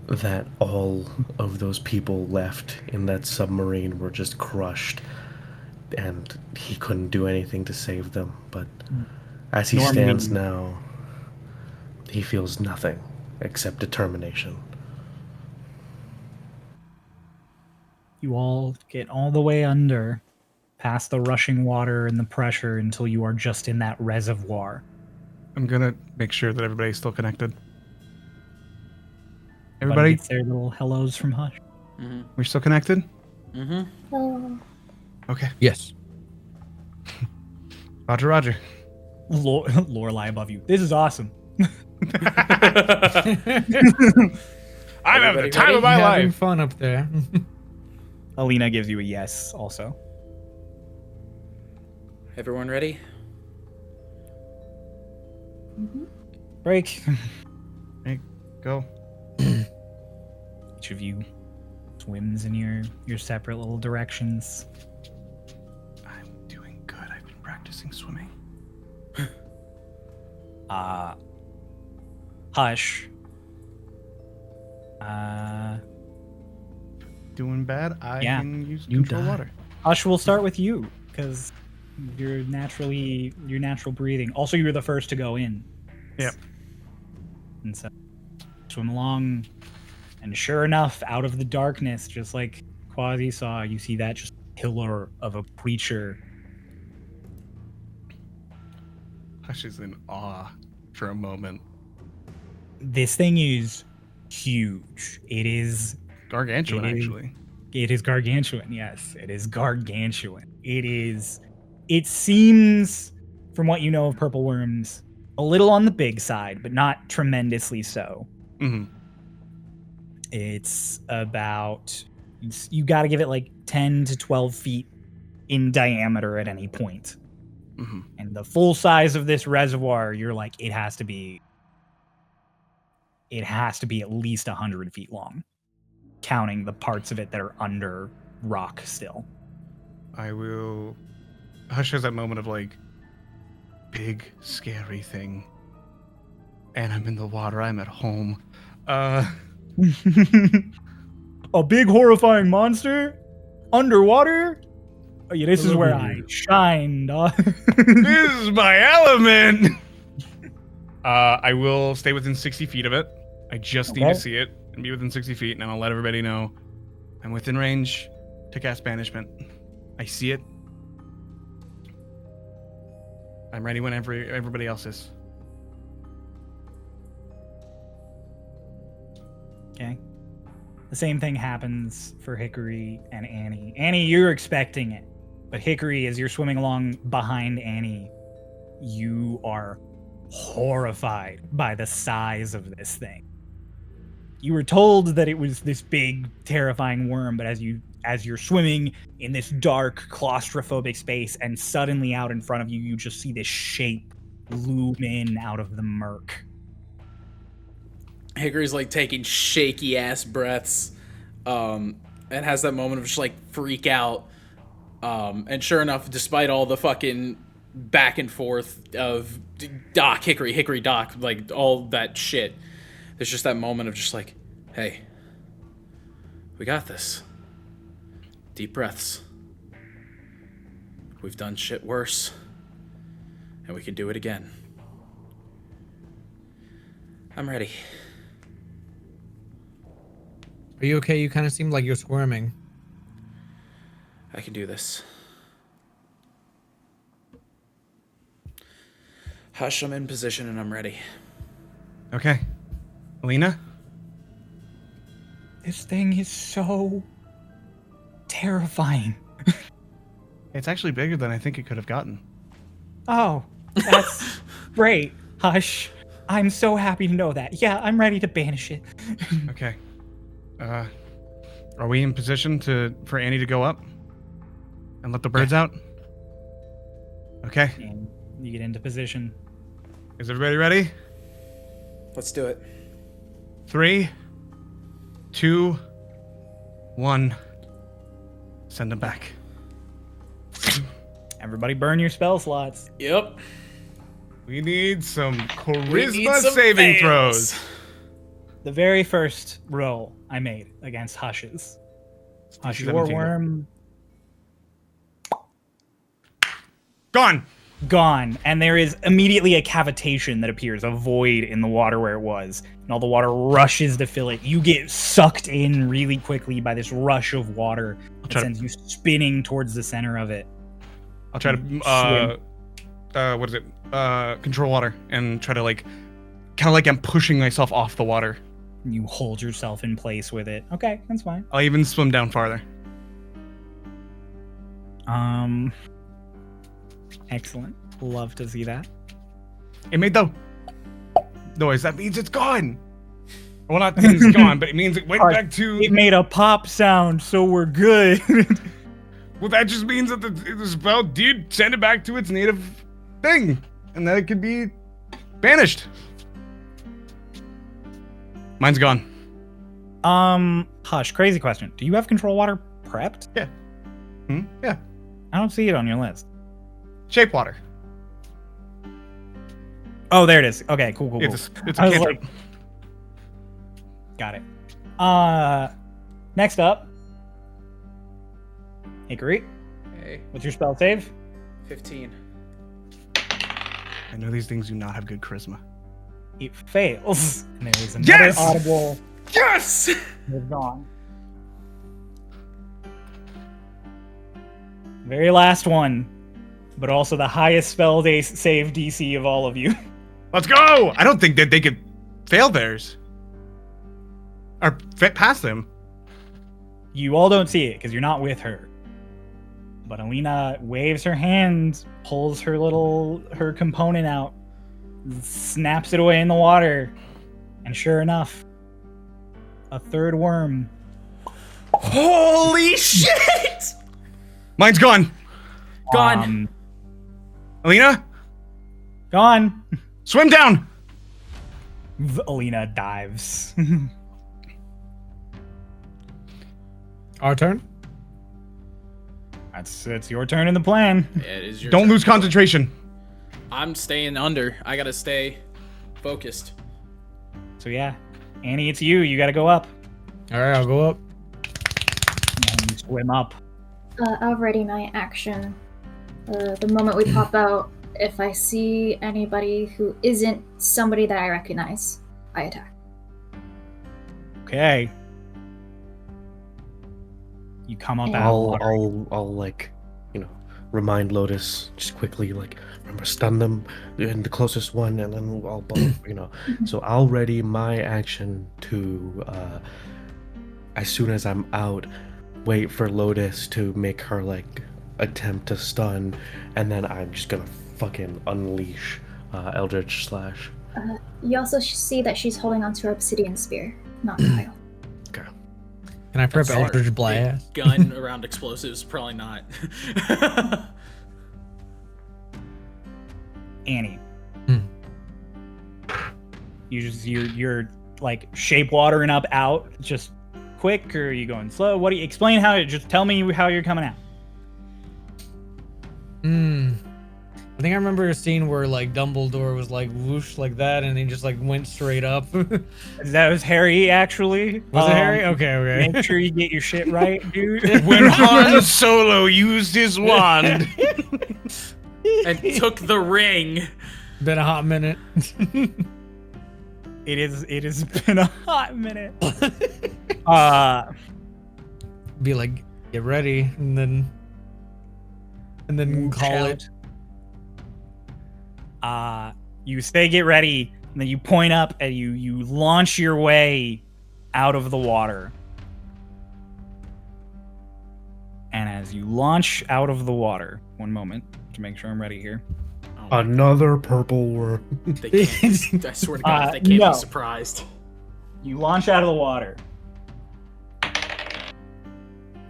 that all of those people left in that submarine were just crushed and he couldn't do anything to save them. But as he Normally- stands now, he feels nothing except determination. You all get all the way under, past the rushing water and the pressure, until you are just in that reservoir. I'm gonna make sure that everybody's still connected. Everybody Everybody, gets their little hellos from Hush. Mhm. we're still connected? Mhm. Oh, Okay. Yes. Roger, Roger. Lorelai above you. This is awesome. I'm having the time of my Having life. fun up there. Alina gives you a yes also. Everyone ready? Break. Go. Each of you swims in your separate little directions. I'm doing good. I've been practicing swimming. Hush. Doing bad. I Yeah. can use You control die. water. Hush, we'll start with you because your natural breathing. Also, you were the first to go in. Yep. And so swim along, and sure enough, out of the darkness, just like Quasi saw, you see that just pillar of a creature. Hush is in awe for a moment. This thing is huge. It is Gargantuan, It is- actually. It is gargantuan. Yes, it is gargantuan. It seems, from what you know of purple worms, a little on the big side, but not tremendously so. Hmm. You got to give it like 10 to 12 feet in diameter at any point. Mhm. And the full size of this reservoir, you're like, it has to be at least 100 feet long, counting the parts of it that are under rock still. I will. Hush has that moment of like, big scary thing, and I'm in the water. I'm at home. A big horrifying monster underwater? Oh, yeah, this is where I shine, dog. This is my element. I will stay within 60 feet of it. I just need Okay. to see it and be within 60 feet, and I'll let everybody know I'm within range to cast banishment. I see it. I'm ready when everybody else is. Okay. The same thing happens for Hickory and Annie. Annie, you're expecting it. But Hickory, as you're swimming along behind Annie, you are horrified by the size of this thing. You were told that it was this big, terrifying worm, but as you're swimming in this dark, claustrophobic space, and suddenly out in front of you, you just see this shape loom in out of the murk. Hickory's like taking shaky ass breaths, and has that moment of just like freak out. And sure enough, despite all the fucking back and forth of Doc, Hickory, Doc, like all that shit, there's just that moment of just like, hey, we got this. Deep breaths. We've done shit worse, and we can do it again. I'm ready. Are you okay? You kind of seem like you're squirming. I can do this. Hush, I'm in position and I'm ready. Okay. Alina? This thing is so terrifying. It's actually bigger than I think it could have gotten. Oh, that's great. Hush. I'm so happy to know that. Yeah, I'm ready to banish it. Okay. Are we in position for Annie to go up? And let the birds out? Okay. And you get into position. Is everybody ready? Let's do it. 3, 2, 1. Send them back. Everybody burn your spell slots. Yep. We need some We charisma need some saving fails. throws. The very first roll I made against Hush's. Hush, your 17. worm Gone. gone, and there is immediately a cavitation that appears, a void in the water where it was, and all the water rushes to fill it. You get sucked in really quickly by this rush of water that try to- sends you spinning towards the center of it. I'll try to what is it? Control water and try to kind of like I'm pushing myself off the water. You hold yourself in place with it. Okay, that's fine. I'll even swim down farther. Excellent. Love to see that. It made the noise. That means it's gone. Well, not that it's gone, but it means it went back to. It made a pop sound, so we're good. Well, that just means that the spell did send it back to its native thing, and that it could be banished. Mine's gone. Hush, crazy question. Do you have control water prepped? Yeah. Yeah. I don't see it on your list. Shape water. Oh, there it is. Okay, cool. It's a I was cantrip. like, got it. Next up, Hickory. Hey, What's your spell save? 15. I know these things do not have good charisma. It fails. And there is another Yes! audible. Yes! It's gone. Very last one, but also the highest spell save DC of all of you. Let's go! I don't think that they could fail theirs. Or pass them. You all don't see it because you're not with her. But Alina waves her hand, pulls her component out, snaps it away in the water, and sure enough, a third worm. Holy shit! Mine's gone. Gone. Alina, Gone. swim down. Alina dives. Our turn. It's your turn in the plan. It is your Don't turn. lose concentration. I'm staying under. I gotta stay focused. So yeah, Annie, it's you. You got to go up. All right, I'll go up. And you swim up. I'll ready my action. The moment we pop out, if I see anybody who isn't somebody that I recognize, I attack. Okay. You come up out of the I'll like, remind Lotus just quickly, like, remember, stun them in the closest one, and then I'll, So I'll ready my action to, as soon as I'm out, wait for Lotus to make her, like, attempt to stun, and then I'm just gonna fucking unleash Eldritch Slash. You also see that she's holding onto her obsidian spear, not Kyle. Can I prep Smart. Eldritch Big Blast? gun around explosives, probably not. Annie. Hmm. You're like shape watering up out just quick, or are you going slow? What do you explain how? Just tell me how you're coming out. I think I remember a scene where like Dumbledore was like whoosh like that, and he just like went straight up. Was That was Harry, actually. it Harry? Okay. Make sure you get your shit right, dude. When Han Solo used his wand. And took the ring. Been a hot minute. It has been a hot minute. Be like, get ready, and then call it. You say get ready, and then you point up and you launch your way out of the water. And as you launch out of the water, one moment to make sure I'm ready here. Another purple worm. They can't, I swear to God, they can't no. be surprised. You launch out of the water.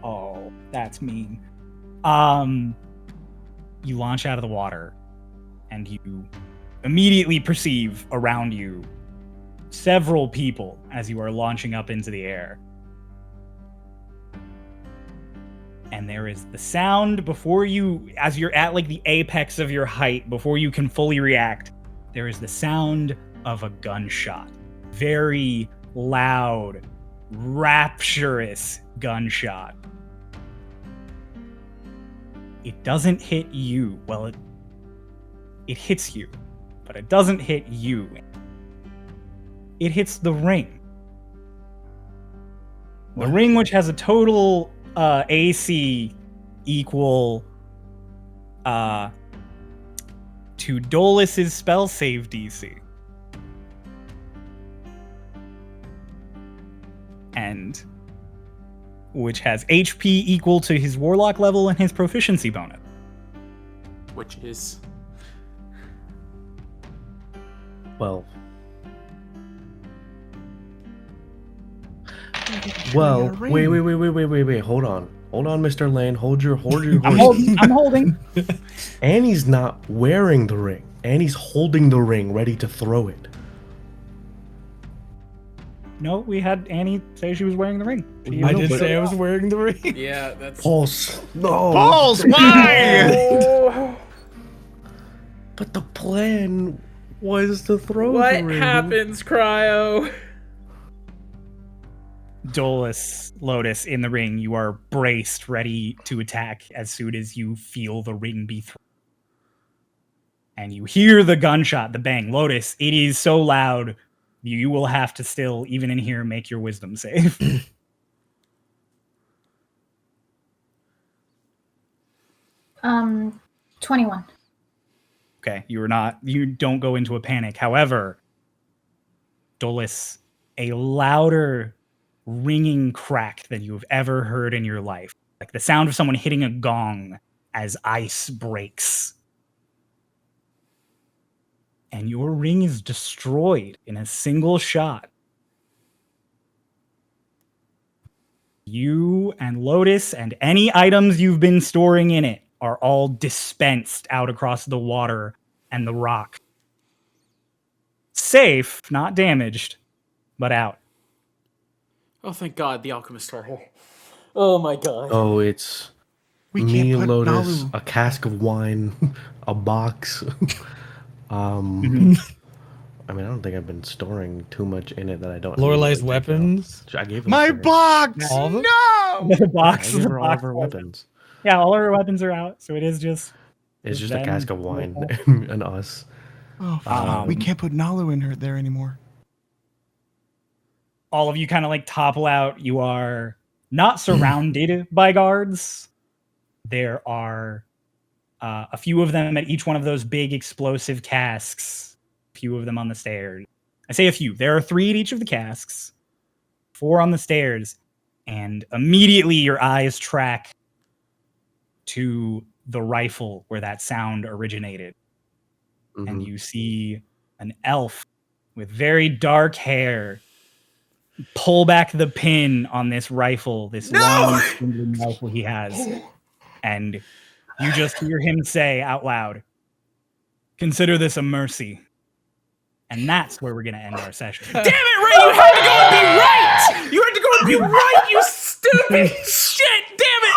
Oh, that's mean. You launch out of the water, and you immediately perceive around you several people as you are launching up into the air. And there is the sound before you, as you're at like the apex of your height, before you can fully react, there is the sound of a gunshot. Very loud, rapturous gunshot. It doesn't hit you. Well, it hits you, but it doesn't hit you. It hits the ring. The ring, which has a total AC equal to Dolus's spell save DC. And which has HP equal to his warlock level and his proficiency bonus. Which is 12. Well, wait. Hold on, Mr. Lane. Hold your horses. I'm holding. Annie's not wearing the ring. Annie's holding the ring, ready to throw it. No, we had Annie say she was wearing the ring. I did say I was wearing the ring. yeah, that's Pulse. No. Balls, why? But the plan was to throw what the ring. happens, Cryo. Dolus, Lotus, in the ring, you are braced, ready to attack as soon as you feel the ring be thrown. And you hear the gunshot, the bang. Lotus, it is so loud, you will have to still, even in here, make your wisdom save. 21. Okay, you don't go into a panic. However, Dolus, a louder ringing crack than you have ever heard in your life. Like the sound of someone hitting a gong as ice breaks. And your ring is destroyed in a single shot. You and Lotus and any items you've been storing in it are all dispensed out across the water and the rock. Safe, not damaged, but out. Oh, thank God, the alchemist are here. Oh my God. Oh, it's We me, can't put Lotus, Nalu. a cask of wine, a box. Mhm. I mean, I don't think I've been storing too much in it that I don't. Lorelei's immediately take out. weapons. I gave them My to her. box! All of them? No! The Yeah, box, I gave the her all of box her has it. weapons. Yeah, all of her weapons are out, so it is just. It's just a them. cask of wine and us. Oh, fuck. We Um, can't put Nalu in her there anymore. All of you kind of like topple out. You are not surrounded by guards. There are a few of them at each one of those big explosive casks. A few of them on the stairs. I say a few. There are 3 at each of the casks, 4 on the stairs, and immediately your eyes track to the rifle where that sound originated. And you see an elf with very dark hair pull back the pin on this rifle, this long spindling rifle he has. And you just hear him say out loud, "Consider this a mercy." And that's where we're going to end our session. Damn it, Ray! You had to go and be right! You had to go and be right, you stupid shit! Damn it!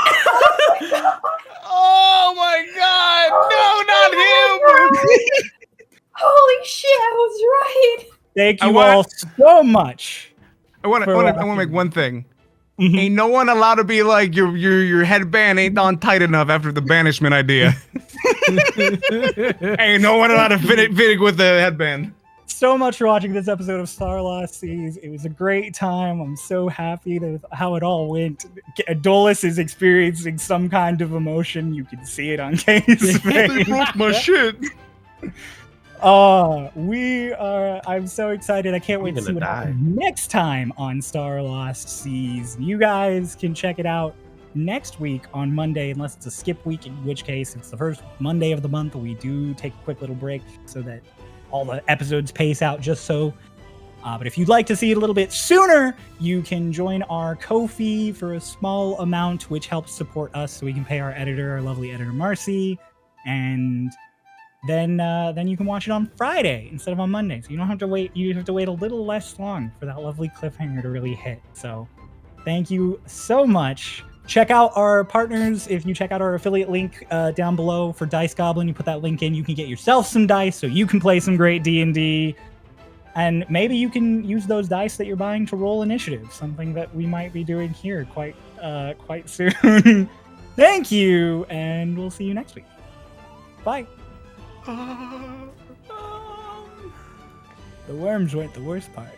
Oh my god! No, not him! Holy shit, I was right. Thank I you want- all so much. I want For to watching. make one thing. Mhm. Ain't no one allowed to be like your headband ain't on tight enough after the banishment idea. Ain't no one allowed to fit with the headband. So much for watching this episode of Starlost Seas. It was a great time. I'm so happy with how it all went. Dolus is experiencing some kind of emotion. You can see it on Kay's They face. broke my shit. I'm so excited. I can't wait to gonna see what die. happens next time on Starlost Seas. You guys can check it out next week on Monday, unless it's a skip week, in which case it's the first Monday of the month. We do take a quick little break so that all the episodes pace out just so. But if you'd like to see it a little bit sooner, you can join our Ko-fi for a small amount, which helps support us so we can pay our editor, our lovely editor Marcy, and then you can watch it on Friday instead of on Monday. So you don't have to wait. You have to wait a little less long for that lovely cliffhanger to really hit. So thank you so much. Check out our partners. If you check out our affiliate link down below for Dice Goblin, you put that link in, you can get yourself some dice so you can play some great D&D. And maybe you can use those dice that you're buying to roll initiative, something that we might be doing here quite soon. Thank you, and we'll see you next week. Bye. The worms weren't the worst part.